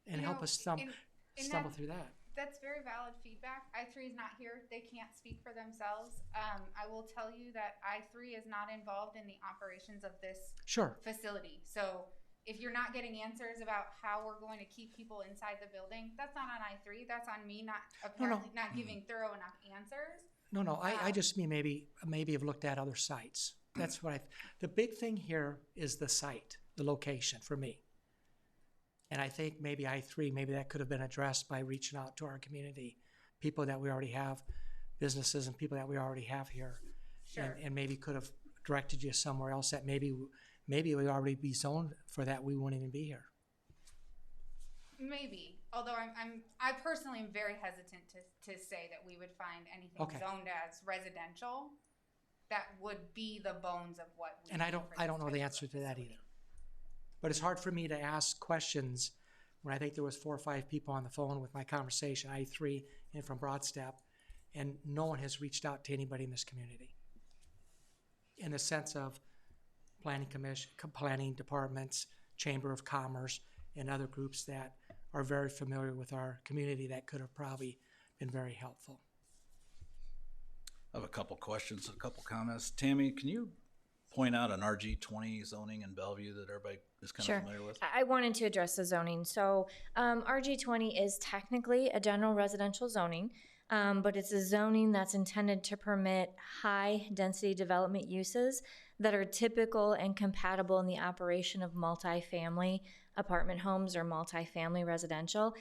and help us stumble through that.
That's very valid feedback. I-3 is not here. They can't speak for themselves. I will tell you that I-3 is not involved in the operations of this facility. So if you're not getting answers about how we're going to keep people inside the building, that's not on I-3. That's on me not giving thorough enough answers.
I just mean maybe have looked at other sites. That's what the big thing here is the site, the location for me. And I think maybe I-3, maybe that could have been addressed by reaching out to our community, people that we already have, businesses and people that we already have here.
Sure.
And maybe could have directed you somewhere else that maybe we already be zoned for that, we wouldn't even be here.
Maybe, although I personally am very hesitant to say that we would find anything zoned as residential that would be the bones of what we
And I don't know the answer to that either. But it's hard for me to ask questions when I think there was 4 or 5 people on the phone with my conversation, I-3 and from Broadstep, and no one has reached out to anybody in this community. In the sense of planning commission, planning departments, Chamber of Commerce, and other groups that are very familiar with our community that could have probably been very helpful.
I have a couple questions, a couple comments. Tammy, can you point out an RG20 zoning in Bellevue that everybody is kind of familiar with?
I wanted to address the zoning. So RG20 is technically a general residential zoning, but it's a zoning that's intended to permit high-density development uses that are typical and compatible in the operation of multifamily apartment homes or multifamily residential.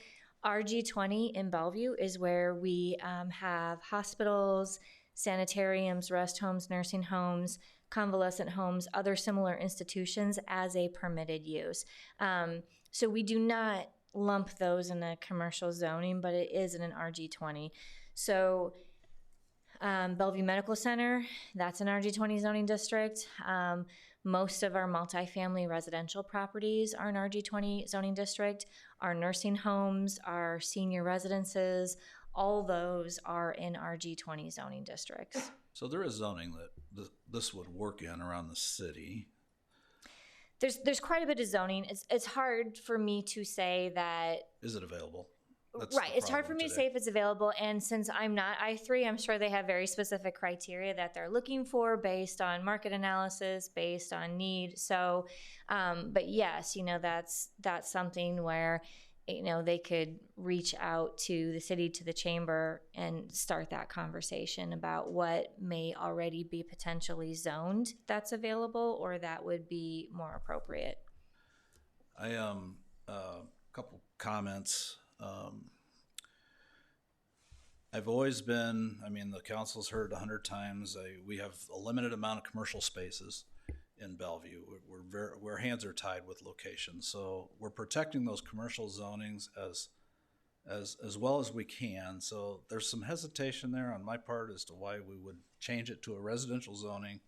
RG20 in Bellevue is where we have hospitals, sanitariums, rest homes, nursing homes, convalescent homes, other similar institutions as a permitted use. So we do not lump those in a commercial zoning, but it is in an RG20. So Bellevue Medical Center, that's an RG20 zoning district. Most of our multifamily residential properties are in RG20 zoning district. Our nursing homes, our senior residences, all those are in RG20 zoning districts.
So there is zoning that this would work in around the city.
There's quite a bit of zoning. It's hard for me to say that.
Is it available? That's
Right,
the
it's hard for
problem
me to
today.
say if it's available, and since I'm not I3, I'm sure they have very specific criteria that they're looking for based on market analysis, based on need. So, but yes, that's something where, they could reach out to the city, to the chamber, and start that conversation about what may already be potentially zoned that's available, or that would be more appropriate.
I a couple comments. I've always been, the council's heard 100 times, we have a limited amount of commercial spaces in Bellevue. Our hands are tied with locations, so we're protecting those commercial zonings as well as we can. So there's some hesitation there on my part as to why we would change it to a residential zoning.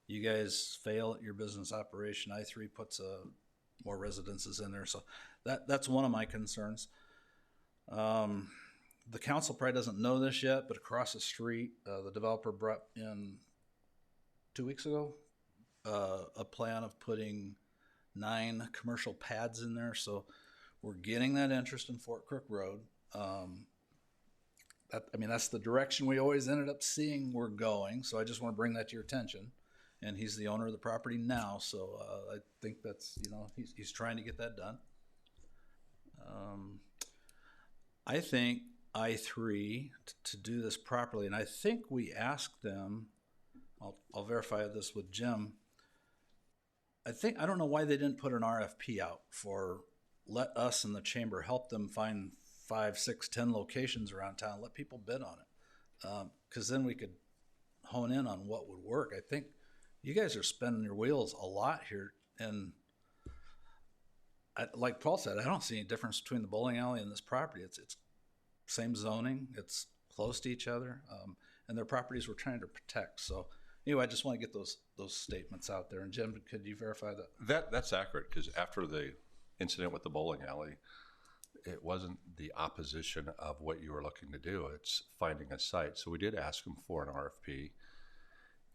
You guys fail at your business operation. I3 puts more residences in there, so that's one of my concerns. The council probably doesn't know this yet, but across the street, the developer brought in 2 weeks ago a plan of putting 9 commercial pads in there. So we're getting that interest in Fort Crook Road. That's the direction we always ended up seeing we're going. So I just want to bring that to your attention. And he's the owner of the property now, so I think that's, he's trying to get that done. I think I3 to do this properly, and I think we asked them, I'll verify this with Jim, I don't know why they didn't put an RFP out for let us and the chamber help them find 5, 6, 10 locations around town, let people bid on it. Because then we could hone in on what would work. I think you guys are spinning your wheels a lot here, and like Paul said, I don't see any difference between the bowling alley and this property. It's same zoning, it's close to each other, and their properties we're trying to protect. So anyway, I just want to get those statements out there. And Jim, could you verify that?
That's accurate, because after the incident with the bowling alley, it wasn't the opposition of what you were looking to do, it's finding a site. So we did ask them for an RFP,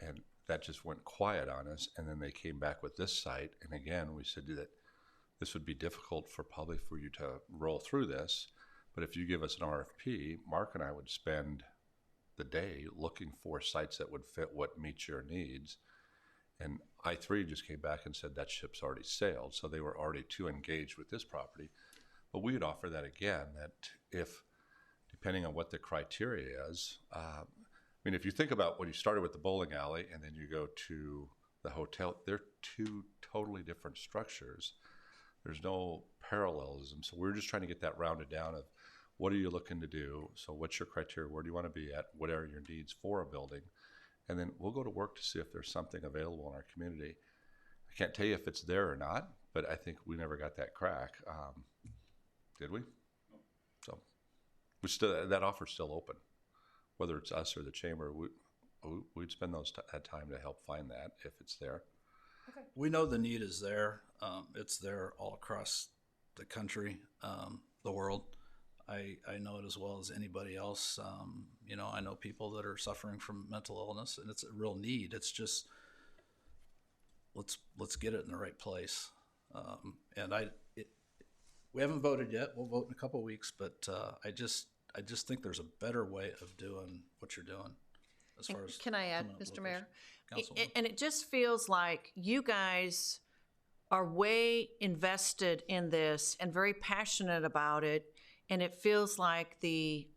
and that just went quiet on us. And then they came back with this site, and again, we said that this would be difficult for you to roll through this, but if you give us an RFP, Mark and I would spend the day looking for sites that would fit what meets your needs. And I3 just came back and said that ship's already sailed, so they were already too engaged with this property. But we would offer that again, that if, depending on what the criteria is, if you think about when you started with the bowling alley and then you go to the hotel, they're 2 totally different structures. There's no parallelism. So we're just trying to get that rounded down of what are you looking to do? So what's your criteria? Where do you want to be at? What are your needs for a building? And then we'll go to work to see if there's something available in our community. I can't tell you if it's there or not, but I think we never got that crack. Did we? So that offer's still open. Whether it's us or the chamber, we'd spend that time to help find that if it's there.
Okay. We know the need is there. It's there all across the country, the world. I know it as well as anybody else. I know people that are suffering from mental illness, and it's a real need. It's just let's get it in the right place. We haven't voted yet. We'll vote in a couple of weeks, but I just think there's a better way of doing what you're doing. As far as
can I add, Mr. Mayor?
Councilwoman.
And it just feels like you guys are way invested in this and very passionate about it. And it feels like the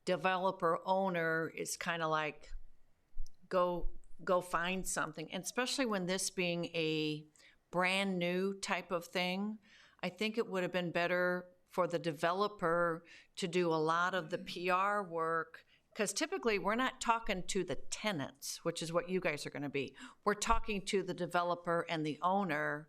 developer owner is kind of like, go find something. And especially when this being a brand new type of thing, I think it would have been better for the developer to do a lot of the PR work, because typically we're not talking to the tenants, which is what you guys are going to be. We're talking to the developer and the owner.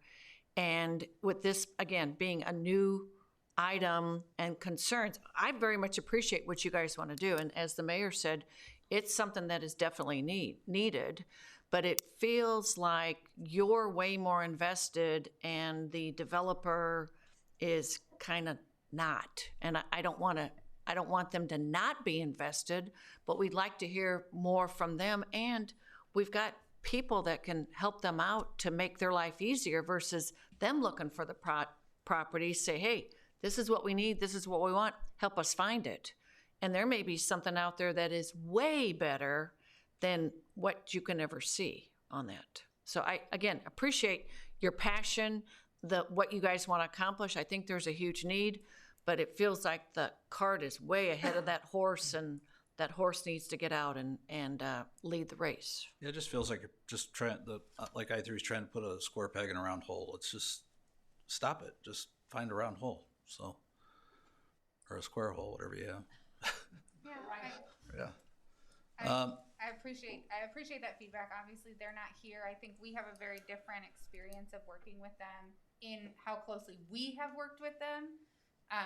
And with this, again, being a new item and concerns, I very much appreciate what you guys want to do. And as the mayor said, it's something that is definitely needed, but it feels like you're way more invested and the developer is kind of not. And I don't want them to not be invested, but we'd like to hear more from them. And we've got people that can help them out to make their life easier versus them looking for the property, say, hey, this is what we need, this is what we want, help us find it. And there may be something out there that is way better than what you can ever see on that. So I, again, appreciate your passion, what you guys want to accomplish. I think there's a huge need, but it feels like the cart is way ahead of that horse, and that horse needs to get out and lead the race.
Yeah, it just feels like you're just trying like I3 is trying to put a square peg in a round hole. It's just stop it. Just find a round hole. So, or a square hole, whatever you have.
Yeah. I appreciate that feedback. Obviously, they're not here. I think we have a very different experience of working with them in how closely we have worked with them.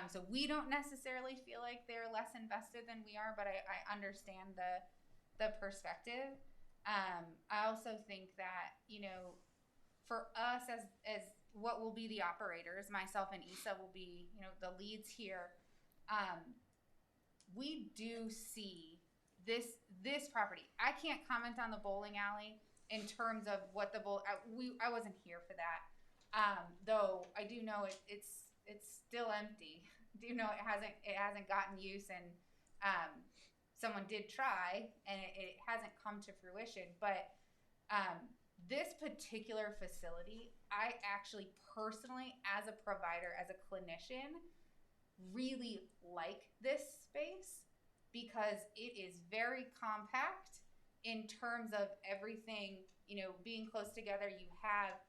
So we don't necessarily feel like they're less invested than we are, but I understand the perspective. I also think that, you know, for us as what will be the operators, myself and Issa will be, you know, the leads here. We do see this property. I can't comment on the bowling alley in terms of what the I wasn't here for that. Though I do know it's still empty. I do know it hasn't gotten use, and someone did try, and it hasn't come to fruition. But this particular facility, I actually personally, as a provider, as a clinician, really like this space because it is very compact in terms of everything, you know, being close together. You have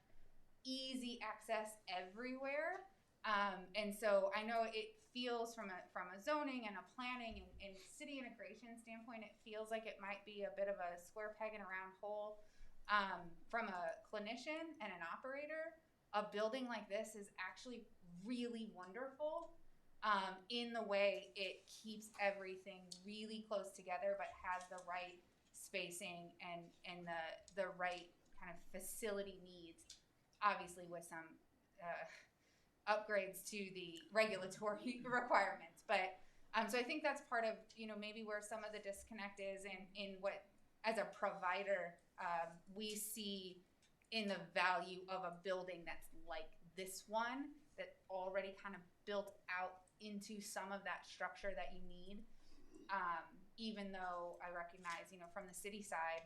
easy access everywhere. And so I know it feels from a zoning and a planning and city integration standpoint, it feels like it might be a bit of a square peg in a round hole. From a clinician and an operator, a building like this is actually really wonderful in the way it keeps everything really close together, but has the right spacing and the right kind of facility needs, obviously with some upgrades to the regulatory requirements. But so I think that's part of, you know, maybe where some of the disconnect is in what, as a provider, we see in the value of a building that's like this one, that already kind of built out into some of that structure that you need. Even though I recognize, you know, from the city side,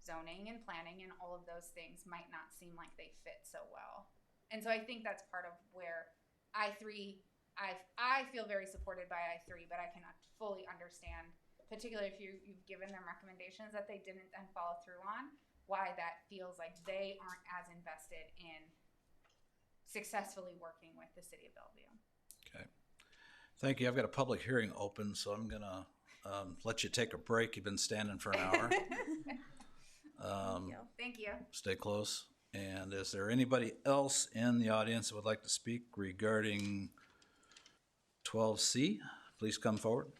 zoning and planning and all of those things might not seem like they fit so well. And so I think that's part of where I3, I feel very supported by I3, but I cannot fully understand, particularly if you've given them recommendations that they didn't then follow through on, why that feels like they aren't as invested in successfully working with the city of Bellevue. Okay.
Thank you. I've got a public hearing open, so I'm going to let you take a break. You've been standing for an hour.
Thank you.
Stay close. And is there anybody else in the audience that would like to speak regarding 12C? Please come forward.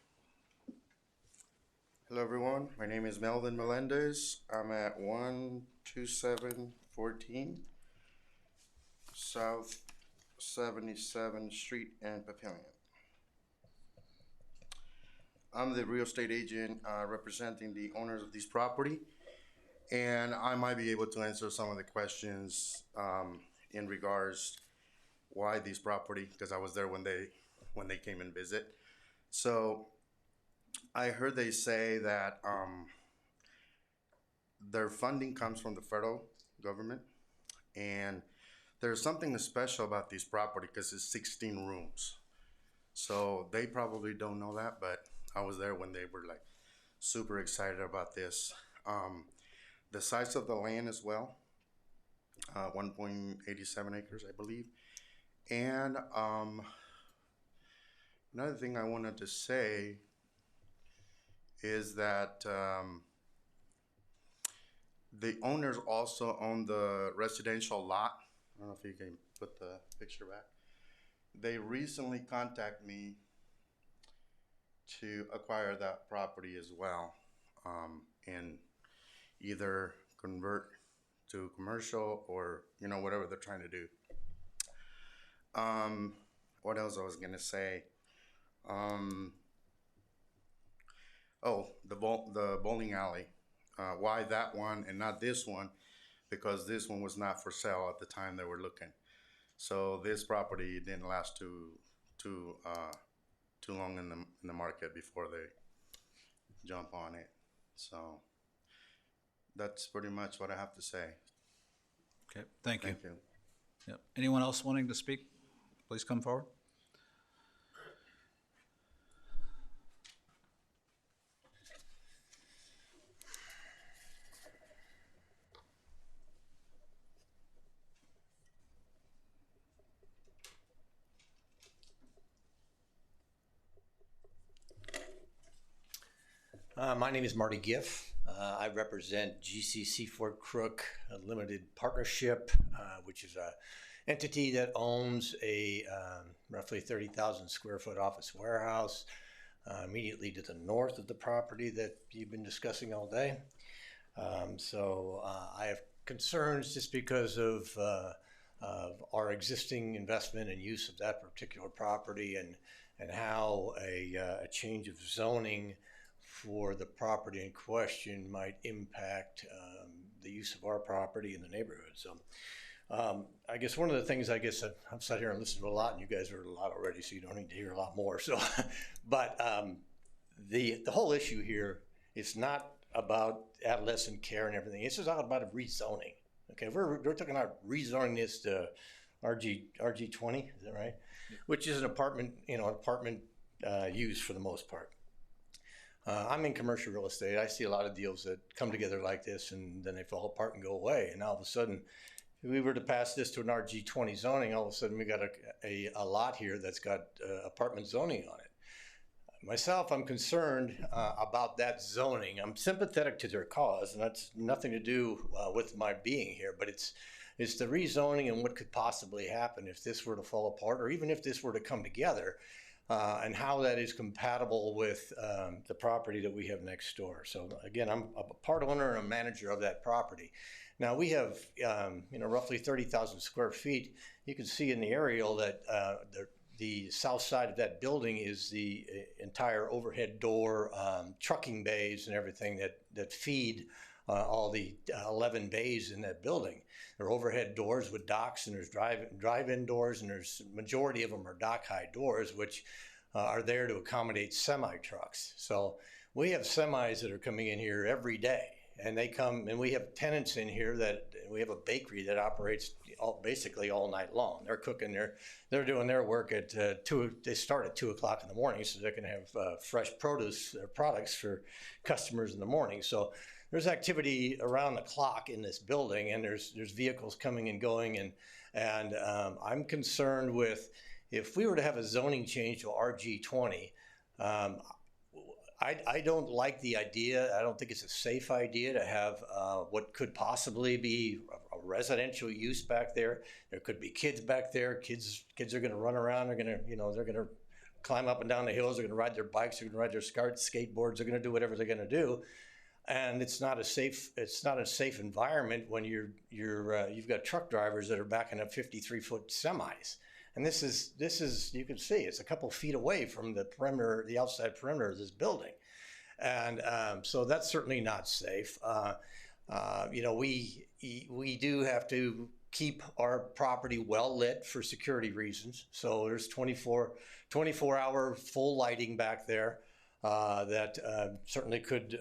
Hello, everyone. My name is Melvin Melendez. I'm at 12714 South 77th Street and Papillion. I'm the real estate agent representing the owners of this property, and I might be able to answer some of the questions in regards why this property, because I was there when they came and visit. So I heard they say that their funding comes from the federal government, and there's something special about this property because it's 16 rooms. So they probably don't know that, but I was there when they were like super excited about this. The size of the land as well, 1.87 acres, I believe. And another thing I wanted to say is that the owners also own the residential lot. I don't know if you can put the picture back. They recently contacted me to acquire that property as well, and either convert to commercial or, you know, whatever they're trying to do. What else I was gonna say? The bowling alley. Why that one and not this one? Because this one was not for sale at the time they were looking. So this property didn't last too
too long in the market before they jump on it. So that's pretty much what I have to say.
Okay, thank you.
Thank you.
Yep. Anyone else wanting to speak? Please come forward.
My name is Marty Giff. I represent GCC Fort Crook Limited Partnership, which is a entity that owns a roughly 30,000 square foot office warehouse immediately to the north of the property that you've been discussing all day. So I have concerns just because of our existing investment and use of that particular property, and how a change of zoning for the property in question might impact the use of our property in the neighborhood. So I guess one of the things, I've sat here and listened to a lot, and you guys heard a lot already, so you don't need to hear a lot more. So, but the whole issue here is not about adolescent care and everything. This is all about a rezoning. Okay, we're talking about rezoning this to RG20, is that right? Which is an apartment, use for the most part. I'm in commercial real estate. I see a lot of deals that come together like this and then they fall apart and go away. And all of a sudden, if we were to pass this to an RG20 zoning, all of a sudden we got a lot here that's got apartment zoning on it. Myself, I'm concerned about that zoning. I'm sympathetic to their cause, and that's nothing to do with my being here, but it's the rezoning and what could possibly happen if this were to fall apart, or even if this were to come together. And how that is compatible with the property that we have next door. So again, I'm a part owner and a manager of that property. Now we have, roughly 30,000 square feet. You can see in the aerial that the south side of that building is the entire overhead door, trucking bays and everything that feed all the 11 bays in that building. There are overhead doors with docks, and there's drive-in doors, and there's majority of them are dock-high doors, which are there to accommodate semi-trucks. So we have semis that are coming in here every day, and they come, and we have tenants in here we have a bakery that operates basically all night long. They're cooking, they're doing their work at they start at 2 o'clock in the morning, so they can have fresh produce products for customers in the morning. So there's activity around the clock in this building, and there's vehicles coming and going, and I'm concerned with, if we were to have a zoning change to RG20, I don't like the idea. I don't think it's a safe idea to have what could possibly be a residential use back there. There could be kids back there. Kids are going to run around. They're going to climb up and down the hills. They're going to ride their bikes. They're going to ride their skateboards. They're going to do whatever they're going to do. And it's not a safe environment when you've got truck drivers that are backing up 53-foot semis. And this is you can see it's a couple feet away from the perimeter, the outside perimeter of this building. And so that's certainly not safe. We do have to keep our property well lit for security reasons. So there's 24-hour full lighting back there. That certainly could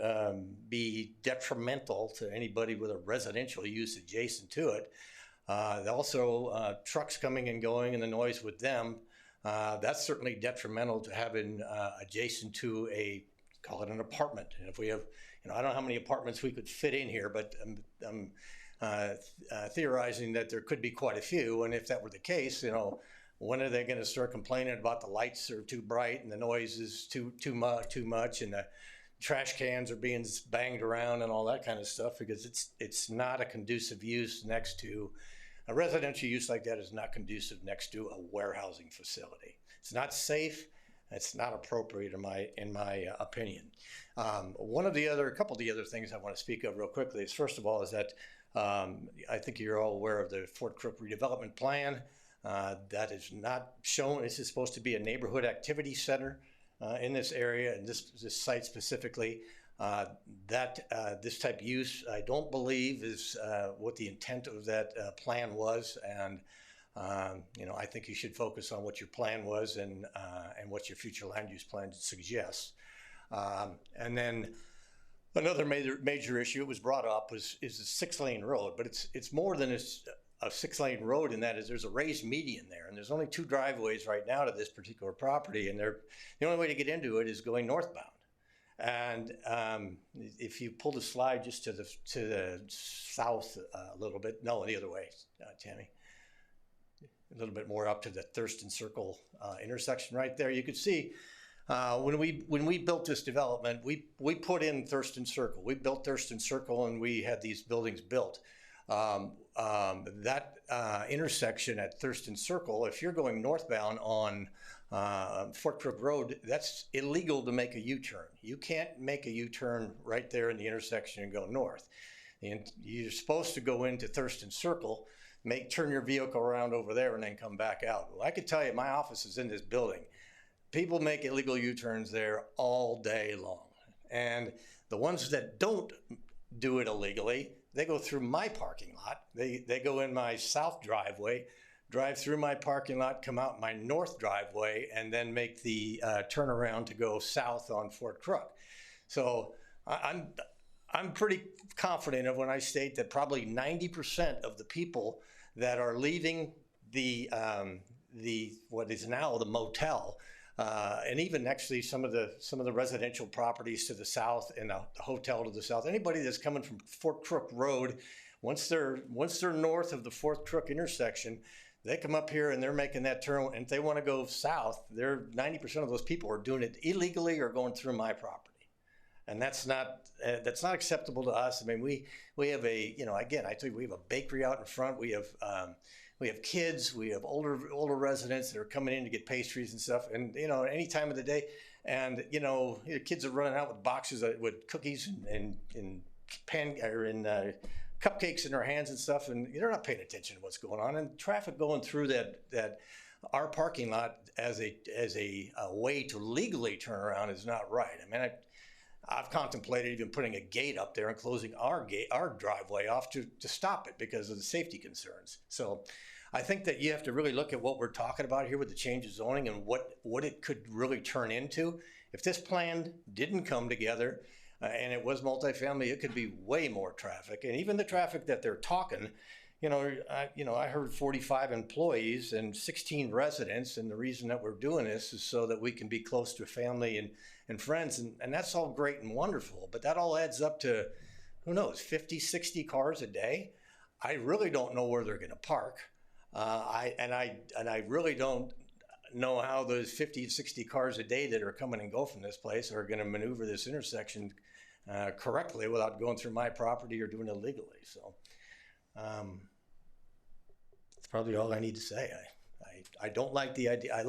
be detrimental to anybody with a residential use adjacent to it. Also, trucks coming and going and the noise with them, that's certainly detrimental to having adjacent to call it an apartment. And if we have, I don't know how many apartments we could fit in here, but I'm theorizing that there could be quite a few. And if that were the case, when are they going to start complaining about the lights are too bright and the noise is too much and the trash cans are being banged around and all that kind of stuff? Because it's not a conducive use next to a residential use like that is not conducive next to a warehousing facility. It's not safe. It's not appropriate in my opinion. A couple of the other things I want to speak of real quickly is, first of all, is that I think you're all aware of the Fort Crook redevelopment plan. That is not shown. This is supposed to be a neighborhood activity center in this area, and this site specifically. This type of use, I don't believe, is what the intent of that plan was. And I think you should focus on what your plan was and what your future land use plan suggests. And then another major issue that was brought up is the 6-lane road, but it's more than a 6-lane road in that is there's a raised median there, and there's only 2 driveways right now to this particular property, and the only way to get into it is going northbound. And if you pull the slide just to the south a little bit, no, the other way, Tammy, a little bit more up to the Thurston Circle intersection right there, you could see when we built this development, we put in Thurston Circle. We built Thurston Circle, and we had these buildings built. That intersection at Thurston Circle, if you're going northbound on Fort Crook Road, that's illegal to make a U-turn. You can't make a U-turn right there in the intersection and go north. And you're supposed to go into Thurston Circle, turn your vehicle around over there, and then come back out. Well, I can tell you, my office is in this building. People make illegal U-turns there all day long. And the ones that don't do it illegally, they go through my parking lot. They go in my south driveway, drive through my parking lot, come out my north driveway, and then make the turnaround to go south on Fort Crook. So I'm pretty confident of when I state that probably 90% of the people that are leaving the what is now the motel, and even actually some of the residential properties to the south and the hotel to the south. Anybody that's coming from Fort Crook Road, once they're north of the Fort Crook intersection, they come up here and they're making that turn. And if they want to go south, 90% of those people are doing it illegally or going through my property, and that's not acceptable to us. I mean, we have again, I tell you, we have a bakery out in front. We have kids, we have older residents that are coming in to get pastries and stuff, and any time of the day, and the kids are running out with boxes with cookies and cupcakes in their hands and stuff, and they're not paying attention to what's going on. And traffic going through that our parking lot as a way to legally turn around is not right. I mean, I've contemplated even putting a gate up there and closing our driveway off to stop it because of the safety concerns. So I think that you have to really look at what we're talking about here with the change of zoning and what it could really turn into. If this plan didn't come together and it was multifamily, it could be way more traffic. And even the traffic that they're talking, I heard 45 employees and 16 residents, and the reason that we're doing this is so that we can be close to family and friends, and that's all great and wonderful, but that all adds up to, who knows, 50, 60 cars a day. I really don't know where they're going to park. I really don't know how those 50, 60 cars a day that are coming and go from this place are going to maneuver this intersection correctly without going through my property or doing it illegally. So that's probably all I need to say. I don't like the idea. I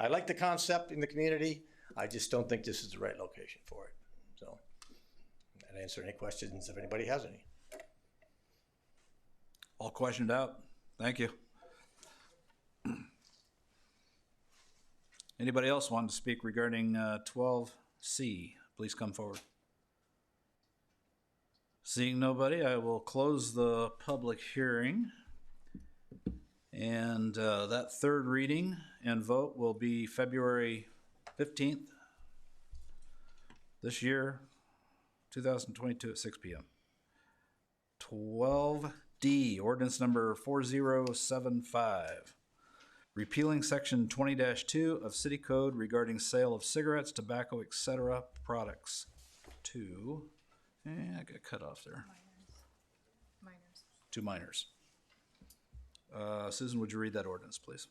like the concept in the community. I just don't think this is the right location for it. So I'd answer any questions if anybody has any.
All questioned out. Thank you. Anybody else want to speak regarding 12C? Please come forward. Seeing nobody, I will close the public hearing. And that third reading and vote will be February 15th this year, 2022 at 6 p.m. 12D, ordinance number 4075. Repealing section 20-2 of City Code regarding sale of cigarettes, tobacco, etc. products to, I got cut off there.
Minors.
To minors. Susan, would you read that ordinance, please?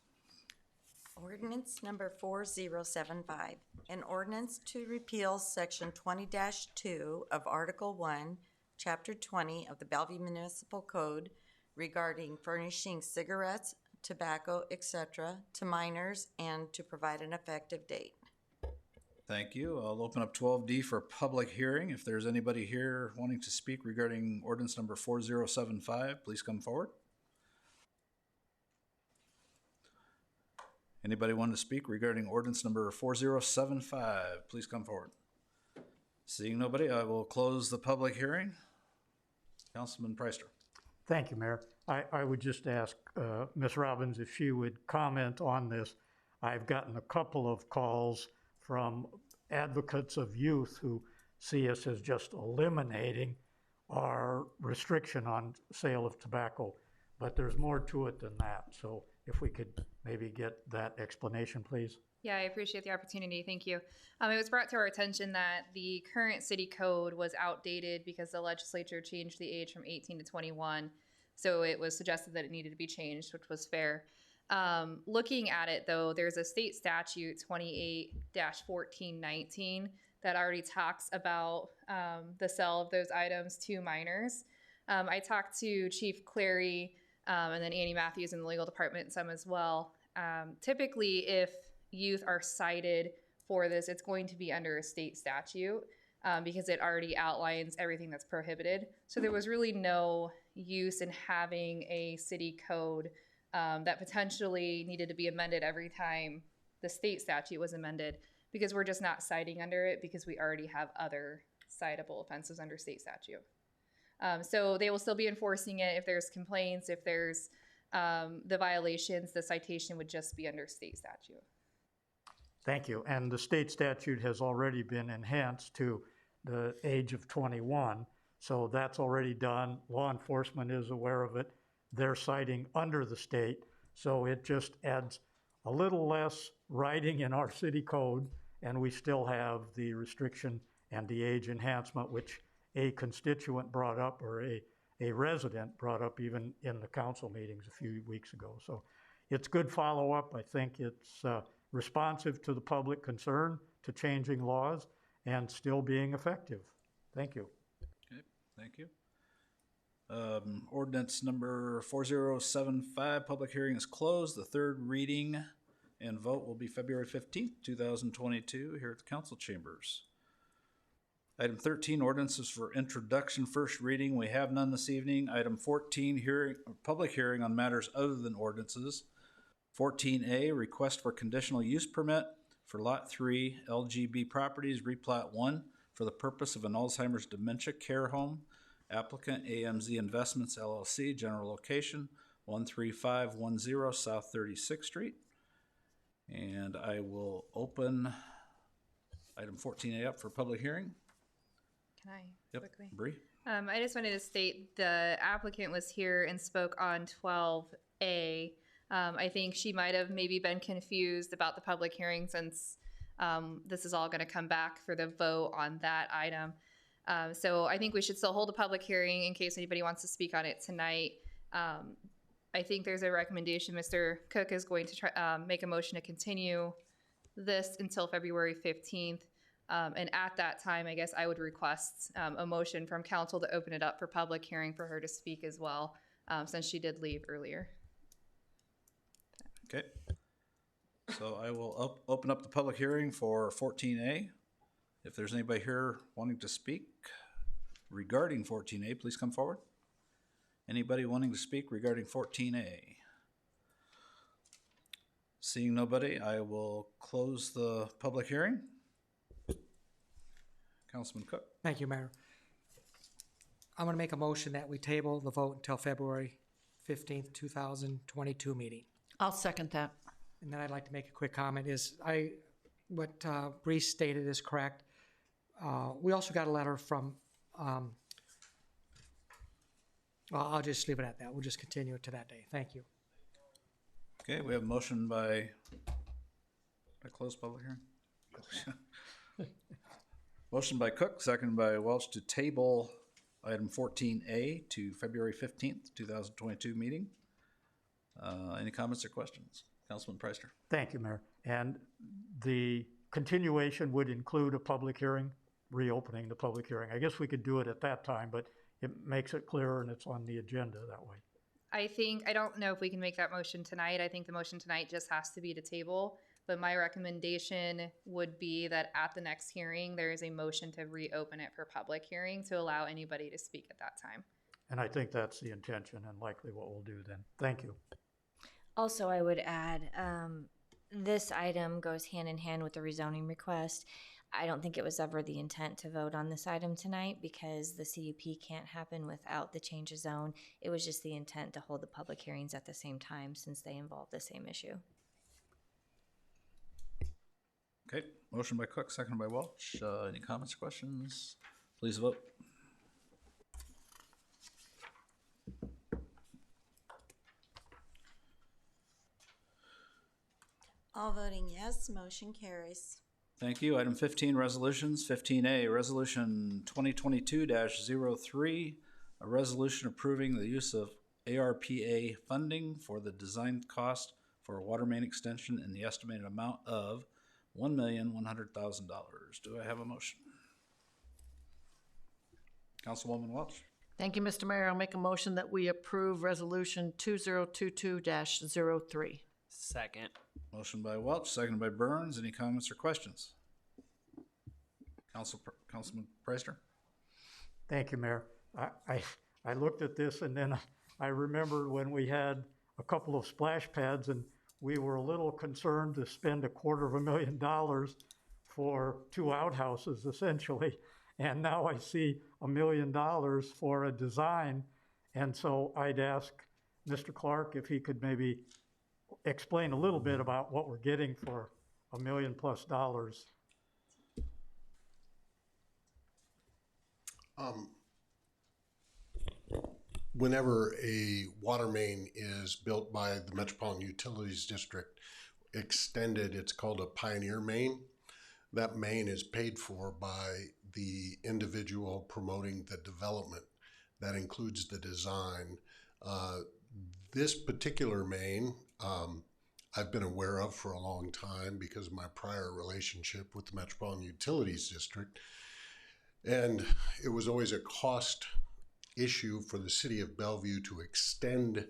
Ordinance number 4075, an ordinance to repeal section 20-2 of Article 1, Chapter 20 of the Bellevue Municipal Code regarding furnishing cigarettes, tobacco, etc. to minors and to provide an effective date.
Thank you. I'll open up 12D for public hearing. If there's anybody here wanting to speak regarding ordinance number 4075, please come forward. Anybody want to speak regarding ordinance number 4075, please come forward. Seeing nobody, I will close the public hearing. Councilman Preister.
Thank you, Mayor. I would just ask Ms. Robbins if she would comment on this. I've gotten a couple of calls from advocates of youth who see us as just eliminating our restriction on sale of tobacco, but there's more to it than that. So if we could maybe get that explanation, please.
Yeah, I appreciate the opportunity. Thank you. It was brought to our attention that the current city code was outdated because the legislature changed the age from 18 to 21. So it was suggested that it needed to be changed, which was fair. Looking at it, though, there's a state statute, 28-1419, that already talks about the sale of those items to minors. I talked to Chief Clary and then Annie Matthews in the legal department, some as well. Typically, if youth are cited for this, it's going to be under a state statute because it already outlines everything that's prohibited. So there was really no use in having a city code that potentially needed to be amended every time the state statute was amended, because we're just not citing under it because we already have other citable offenses under state statute. So they will still be enforcing it if there's complaints, if there's the violations, the citation would just be under state statute.
Thank you. And the state statute has already been enhanced to the age of 21. So that's already done. Law enforcement is aware of it. They're citing under the state. So it just adds a little less writing in our city code, and we still have the restriction and the age enhancement, which a constituent brought up, or a resident brought up even in the council meetings a few weeks ago. So it's good follow-up. I think it's responsive to the public concern, to changing laws, and still being effective. Thank you.
Okay, thank you. Ordinance number 4075, public hearing is closed. The third reading and vote will be February 15th, 2022 here at the council chambers. Item 13, ordinances for introduction, first reading. We have none this evening. Item 14, public hearing on matters other than ordinances. 14A, request for conditional use permit for Lot 3 LGB Properties, Replat 1, for the purpose of an Alzheimer's dementia care home. Applicant AMZ Investments LLC, general location 13510 South 36th Street. And I will open item 14A up for public hearing.
Can I quickly?
Bree?
I just wanted to state the applicant was here and spoke on 12A. I think she might have maybe been confused about the public hearing since this is all going to come back for the vote on that item. So I think we should still hold a public hearing in case anybody wants to speak on it tonight. I think there's a recommendation. Mr. Cook is going to try, make a motion to continue this until February 15th. And at that time, I guess I would request a motion from council to open it up for public hearing for her to speak as well, since she did leave earlier.
Okay. So I will open up the public hearing for 14A. If there's anybody here wanting to speak regarding 14A, please come forward. Anybody wanting to speak regarding 14A? Seeing nobody, I will close the public hearing. Councilman Cook.
Thank you, Mayor. I'm going to make a motion that we table the vote until February 15th, 2022 meeting.
I'll second that.
And then I'd like to make a quick comment what Bree stated is correct. We also got a letter from, I'll just leave it at that. We'll just continue it to that day. Thank you.
Okay, we have a motion by close public hearing. Motion by Cook, second by Welch to table item 14A to February 15th, 2022 meeting. Any comments or questions? Councilman Preister.
Thank you, Mayor. And the continuation would include a public hearing, reopening the public hearing. I guess we could do it at that time, but it makes it clearer and it's on the agenda that way.
I don't know if we can make that motion tonight. I think the motion tonight just has to be to table. But my recommendation would be that at the next hearing, there is a motion to reopen it for public hearing to allow anybody to speak at that time.
And I think that's the intention and likely what we'll do then. Thank you.
Also, I would add, this item goes hand in hand with the rezoning request. I don't think it was ever the intent to vote on this item tonight because the CUP can't happen without the change of zone. It was just the intent to hold the public hearings at the same time since they involve the same issue.
Okay, motion by Cook, seconded by Welch. Any comments or questions? Please vote.
All voting yes, motion carries.
Thank you. Item 15, resolutions. 15A, resolution 2022-03, a resolution approving the use of ARPA funding for the design cost for a water main extension in the estimated amount of $1,100,000. Do I have a motion? Councilwoman Welch.
Thank you, Mr. Mayor. I'll make a motion that we approve resolution 2022-03.
Second.
Motion by Welch, seconded by Burns. Any comments or questions? Councilman Preister.
Thank you, Mayor. I looked at this and then I remembered when we had a couple of splash pads and we were a little concerned to spend $250,000 for 2 outhouses essentially. And now I see $1 million for a design. And so I'd ask Mr. Clark if he could maybe explain a little bit about what we're getting for $1 million+.
Whenever a water main is built by the Metropolitan Utilities District extended, it's called a pioneer main. That main is paid for by the individual promoting the development. That includes the design. This particular main, I've been aware of for a long time because of my prior relationship with the Metropolitan Utilities District. And it was always a cost issue for the city of Bellevue to extend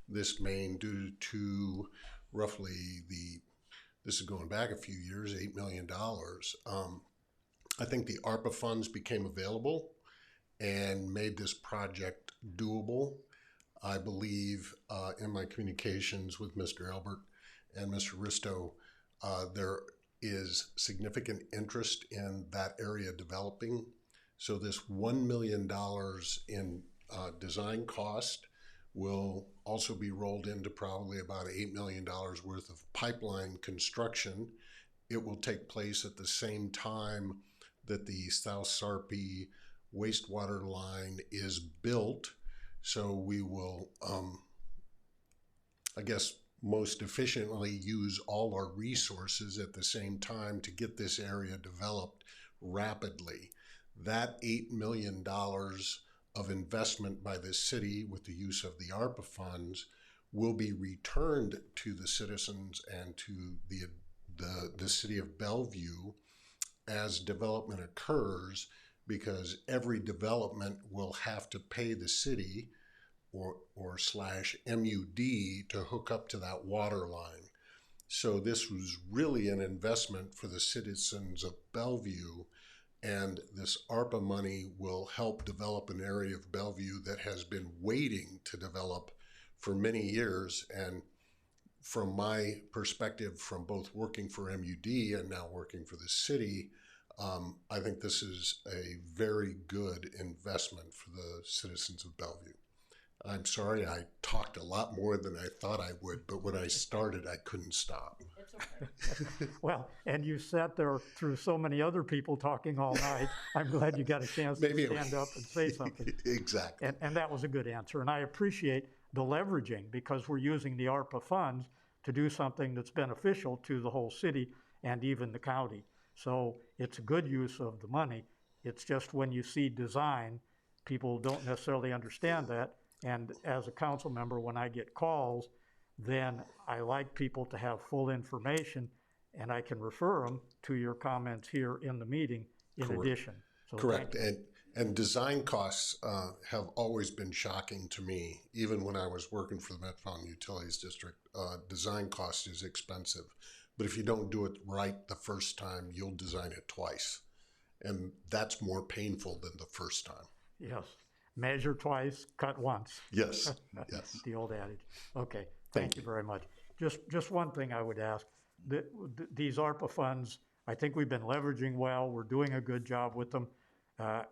this main due to roughly this is going back a few years, $8 million. I think the ARPA funds became available and made this project doable. I believe in my communications with Mr. Albert and Mr. Risto, there is significant interest in that area developing. So this $1 million in design cost will also be rolled into probably about $8 million worth of pipeline construction. It will take place at the same time that the South Sarpy wastewater line is built. So we will, I guess, most efficiently use all our resources at the same time to get this area developed rapidly. That $8 million of investment by the city with the use of the ARPA funds will be returned to the citizens and to the city of Bellevue as development occurs, because every development will have to pay the city or /MUD to hook up to that water line. So this was really an investment for the citizens of Bellevue, and this ARPA money will help develop an area of Bellevue that has been waiting to develop for many years. And from my perspective, from both working for MUD and now working for the city, I think this is a very good investment for the citizens of Bellevue. I'm sorry, I talked a lot more than I thought I would, but when I started, I couldn't stop.
It's okay. Well, and you sat there through so many other people talking all night. I'm glad you got a chance to stand up and say something.
Exactly.
And that was a good answer. And I appreciate the leveraging, because we're using the ARPA funds to do something that's beneficial to the whole city and even the county. So it's a good use of the money. It's just when you see design, people don't necessarily understand that. And as a council member, when I get calls, then I like people to have full information, and I can refer them to your comments here in the meeting in addition. So
correct. And design costs have always been shocking to me. Even when I was working for the Metropolitan Utilities District, design cost is expensive. But if you don't do it right the first time, you'll design it twice. And that's more painful than the first time.
Yes. Measure twice, cut once.
Yes, yes.
The old adage. Okay, thank you very much. Just one thing I would ask. These ARPA funds I think we've been leveraging well. We're doing a good job with them. I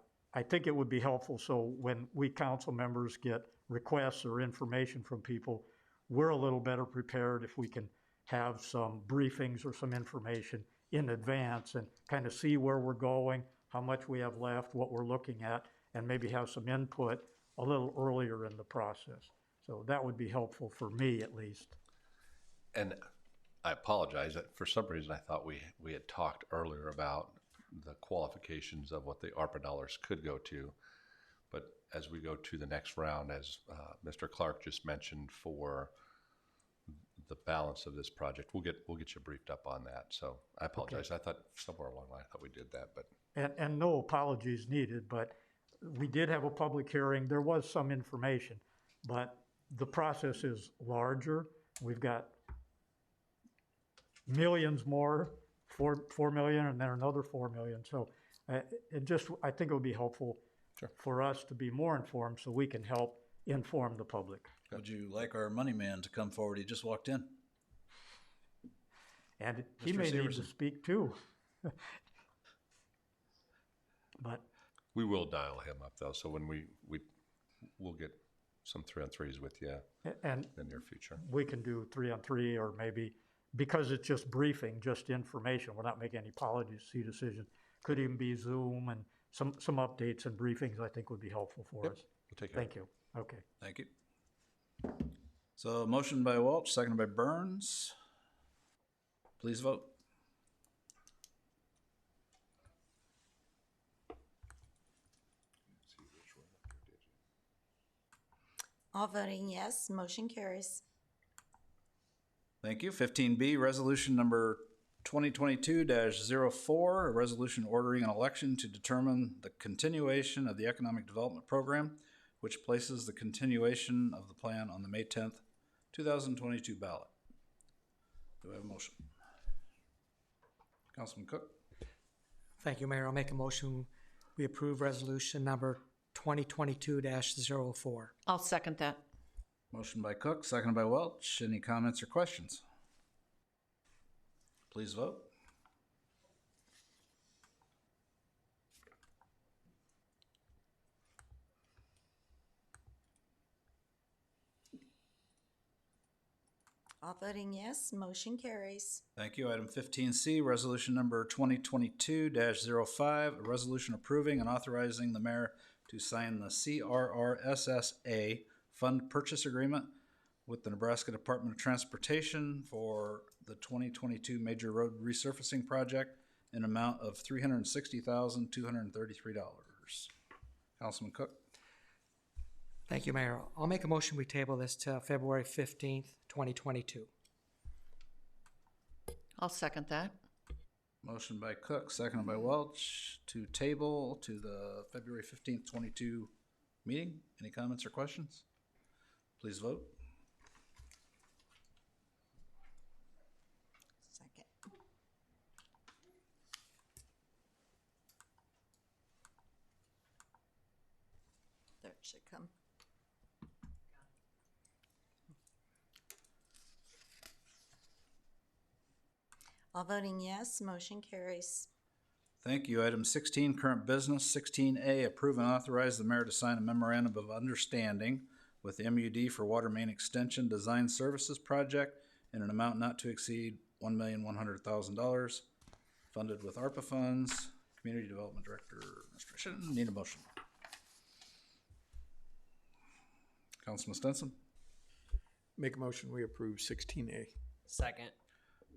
think it would be helpful so when we council members get requests or information from people, we're a little better prepared if we can have some briefings or some information in advance and kind of see where we're going, how much we have left, what we're looking at, and maybe have some input a little earlier in the process. So that would be helpful for me at least.
And I apologize that for some reason I thought we had talked earlier about the qualifications of what the ARPA dollars could go to. But as we go to the next round, as Mr. Clark just mentioned, for the balance of this project, we'll get you briefed up on that. So I apologize. Okay. I thought somewhere along the line I thought we did that, but
and no apologies needed. But we did have a public hearing. There was some information, but the process is larger. We've got millions more, 4 million, and then another 4 million. So I think it would be helpful for us to be more informed so we can help inform the public.
Would you like our money man to come forward? He just walked in.
And he may need to speak too. But
we will dial him up though. So when we'll get some 3-on-3s with you in the near future.
We can do 3-on-3 or maybe, because it's just briefing, just information. We're not making any policy decisions. Could even be Zoom and some updates and briefings I think would be helpful for us.
We'll take care.
Thank you. Okay.
Thank you. So motion by Welch, seconded by Burns. Please vote.
All voting yes, motion carries.
Thank you. 15B, resolution number 2022-04, a resolution ordering an election to determine the continuation of the Economic Development Program, which places the continuation of the plan on the May 10th, 2022 ballot. Do I have a motion? Councilman Cook.
Thank you, Mayor. I'll make a motion. We approve resolution number 2022-04.
I'll second that.
Motion by Cook, seconded by Welch. Any comments or questions? Please vote.
All voting yes, motion carries.
Thank you. Item 15C, resolution number 2022-05, a resolution approving and authorizing the mayor to sign the CRRSSA Fund Purchase Agreement with the Nebraska Department of Transportation for the 2022 Major Road Resurfacing Project in amount of $360,233. Councilman Cook.
Thank you, Mayor. I'll make a motion. We table this to February 15th, 2022.
I'll second that.
Motion by Cook, seconded by Welch to table to the February 15th, 22 meeting. Any comments or questions? Please vote.
Second. There it should come. All voting yes, motion carries.
Thank you. Item 16, current business. 16A, approve and authorize the mayor to sign a memorandum of understanding with the MUD for water main extension design services project in an amount not to exceed $1,100,000, funded with ARPA funds. Community Development Director, Mr. Shinn, need a motion. Councilman Stinson.
Make a motion, we approve 16A.
Second.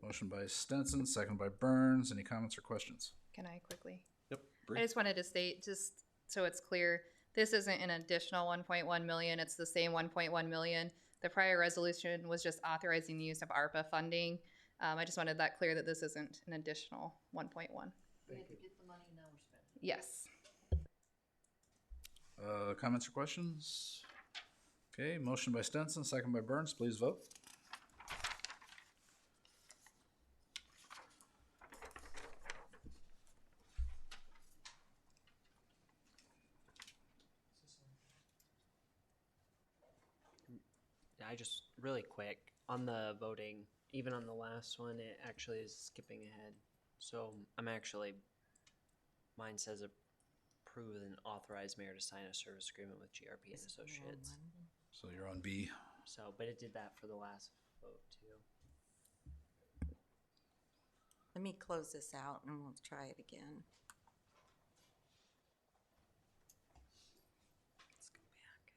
Motion by Stinson, second by Burns. Any comments or questions?
Can I quickly?
Yep.
I just wanted to state, just so it's clear, this isn't an additional 1.1 million. It's the same 1.1 million. The prior resolution was just authorizing the use of ARPA funding. I just wanted that clear that this isn't an additional 1.1.
We had to get the money, now we're spending.
Yes.
Comments or questions? Okay, motion by Stinson, second by Burns. Please vote.
I just, really quick, on the voting, even on the last one, it actually is skipping ahead. So mine says approve and authorize mayor to sign a service agreement with GRP and Associates.
So you're on B.
So, but it did that for the last vote too.
Let me close this out and we'll try it again. Let's go back.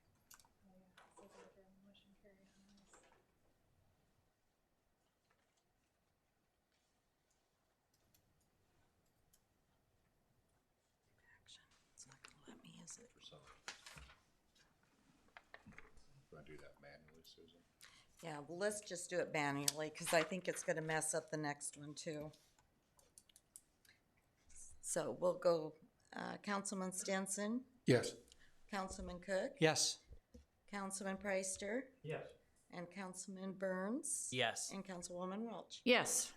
Action. It's not gonna let me, is it?
Do I do that manually, Susan?
Yeah, well, let's just do it manually, because I think it's gonna mess up the next one too. So we'll go, Councilman Stinson,
Yes.
Councilman Cook,
Yes.
Councilman Preister,
Yes.
and Councilman Burns.
Yes.
And Councilwoman Welch.
Yes.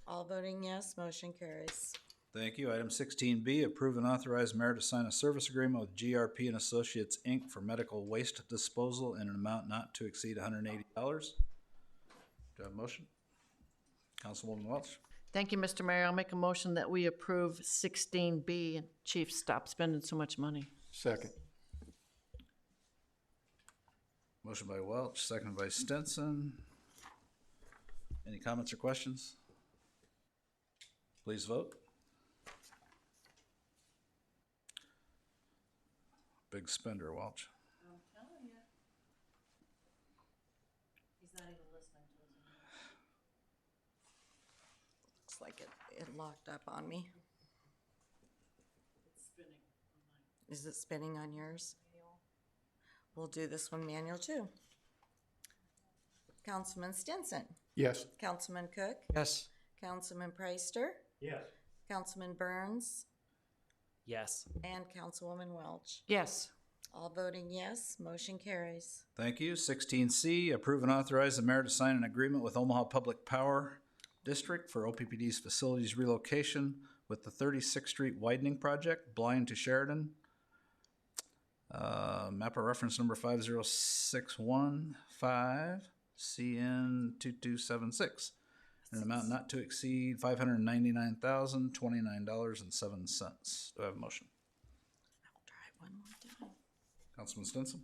All voting yes, motion carries.
Thank you. Item 16B, approve and authorize mayor to sign a service agreement with GRP and Associates, Inc. for medical waste disposal in an amount not to exceed $180. Do I have a motion? Councilwoman Welch.
Thank you, Mr. Mayor. I'll make a motion that we approve 16B and Chief, stop spending so much money.
Second.
Motion by Welch, seconded by Stinson. Any comments or questions? Please vote. Big spender, Welch.
I'm telling you. He's not even listening to us.
Looks like it locked up on me.
It's spinning on mine.
Is it spinning on yours? We'll do this one manual too. Councilman Stinson.
Yes.
Councilman Cook.
Yes.
Councilman Preister.
Yes.
Councilman Burns.
Yes.
And Councilwoman Welch.
Yes.
All voting yes, motion carries.
Thank you. 16C, approve and authorize the mayor to sign an agreement with Omaha Public Power District for OPPD's facilities relocation with the 36th Street widening project, Blind to Sheridan. Mapper reference number 50615 CN2276. An amount not to exceed $599,029.07. Do I have a motion?
I'll try one more time.
Councilman Stinson.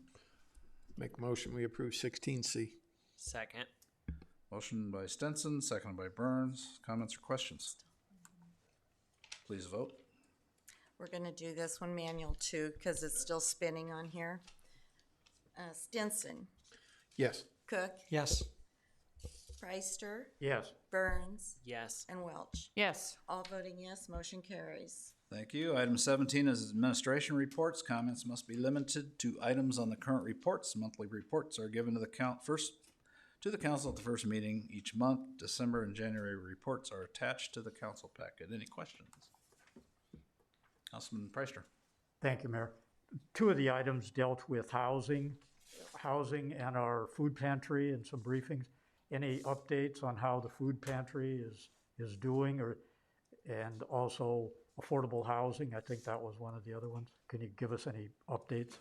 Make a motion, we approve 16C.
Second.
Motion by Stinson, seconded by Burns. Comments or questions? Please vote.
We're gonna do this one manual too, because it's still spinning on here. Stinson.
Yes.
Cook.
Yes.
Preister.
Yes.
Burns.
Yes.
And Welch.
Yes.
All voting yes, motion carries.
Thank you. Item 17 is administration reports. Comments must be limited to items on the current reports. Monthly reports are given to the council at the first meeting each month. December and January reports are attached to the council packet. Any questions? Councilman Preister.
Thank you, Mayor. Two of the items dealt with housing and our food pantry and some briefings. Any updates on how the food pantry is doing, and also affordable housing? I think that was one of the other ones. Can you give us any updates?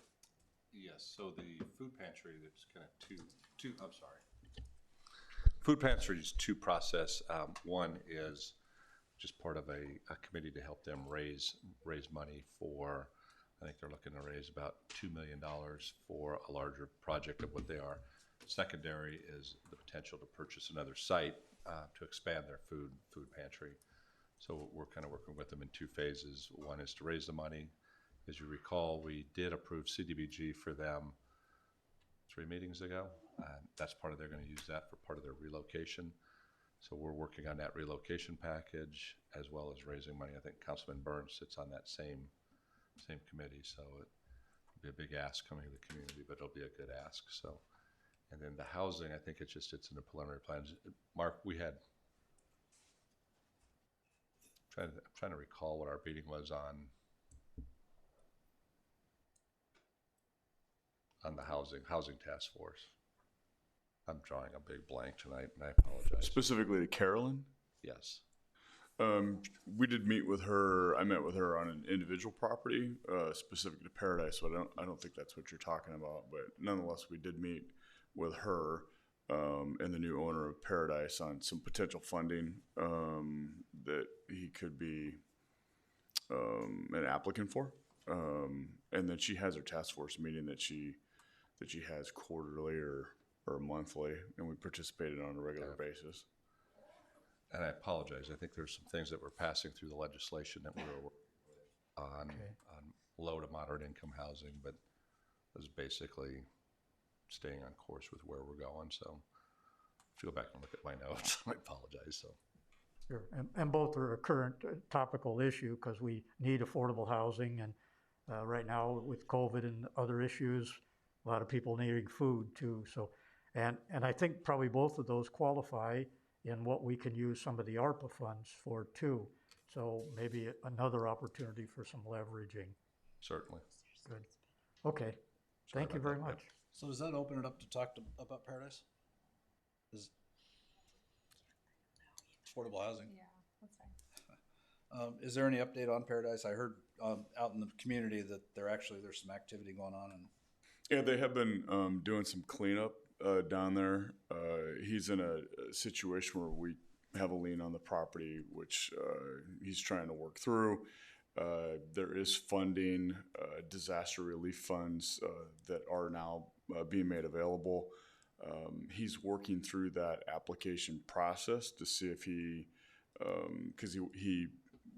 Yes, so the food pantry, there's kind of two, I'm sorry. Food pantry is two process. One is just part of a committee to help them raise money for, I think they're looking to raise about $2 million for a larger project of what they are. Secondary is the potential to purchase another site to expand their food pantry. So we're kind of working with them in two phases. One is to raise the money. As you recall, we did approve CDBG for them 3 meetings ago. That's part of, they're going to use that for part of their relocation. So we're working on that relocation package as well as raising money. I think Councilman Burns sits on that same committee. So it'll be a big ask coming to the community, but it'll be a good ask. So, and then the housing, I think it's in the preliminary plans. Mark, we had, I'm trying to recall what our meeting was on the housing task force. I'm drawing a big blank tonight, and I apologize.
Specifically to Carolyn?
Yes.
We did meet with her. I met with her on an individual property, specific to Paradise. So I don't think that's what you're talking about. But nonetheless, we did meet with her and the new owner of Paradise on some potential funding that he could be an applicant for. And then she has her task force meeting that she has quarterly or monthly, and we participated on a regular basis.
And I apologize. I think there's some things that were passing through the legislation that we were on low to moderate income housing, but it was basically staying on course with where we're going. So if you go back and look at my notes, I apologize. So.
Sure, and both are a current topical issue because we need affordable housing, and right now with COVID and other issues, a lot of people needing food too. So, and I think probably both of those qualify in what we can use some of the ARPA funds for too. So maybe another opportunity for some leveraging.
Certainly.
Good. Okay. Thank you very much.
So does that open it up to talk about Paradise? Is affordable housing?
Yeah, that's fine.
Is there any update on Paradise? I heard out in the community that there's some activity going on. And
yeah, they have been doing some cleanup down there. He's in a situation where we have a lien on the property, which he's trying to work through. There is funding, disaster relief funds that are now being made available. He's working through that application process to see if because he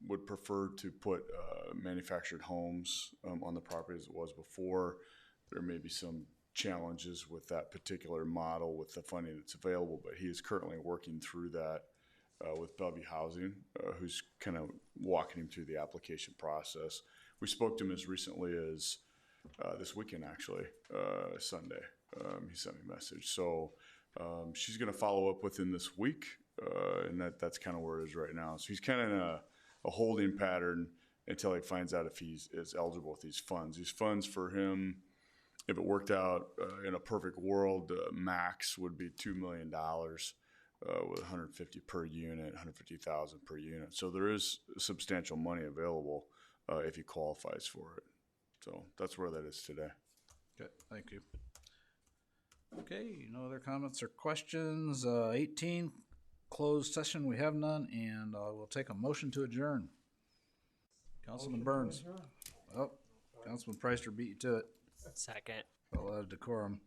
would prefer to put manufactured homes on the property as it was before. There may be some challenges with that particular model with the funding that's available, but he is currently working through that with Bellevue Housing, who's kind of walking him through the application process. We spoke to him as recently as this weekend, actually, Sunday. He sent me a message. So she's going to follow up with him this week, and that's kind of where it is right now. So he's kind of in a holding pattern until he finds out if he is eligible with these funds. These funds for him, if it worked out in a perfect world, max would be $2 million with $150,000 per unit, $150,000 per unit. So there is substantial money available if he qualifies for it. So that's where that is today.
Okay, thank you. Okay, no other comments or questions? 18, closed session, we have none, and we'll take a motion to adjourn. Councilman Burns. Oh, Councilman Preister beat you to it.
Second.
A lot of decorum.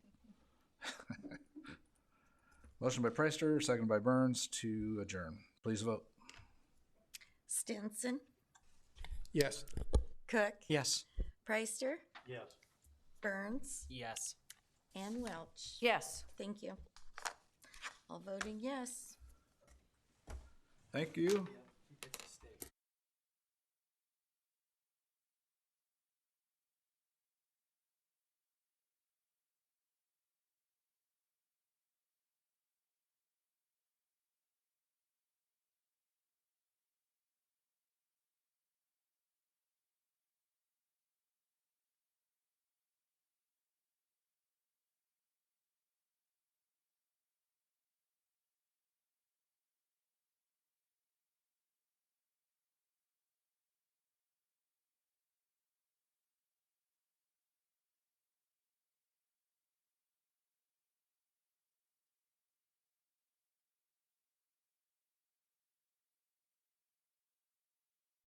Motion by Preister, second by Burns to adjourn. Please vote.
Stinson,
Yes.
Cook,
Yes.
Preister,
Yes.
Burns,
Yes.
and Welch.
Yes.
Thank you. All voting yes.
Thank you.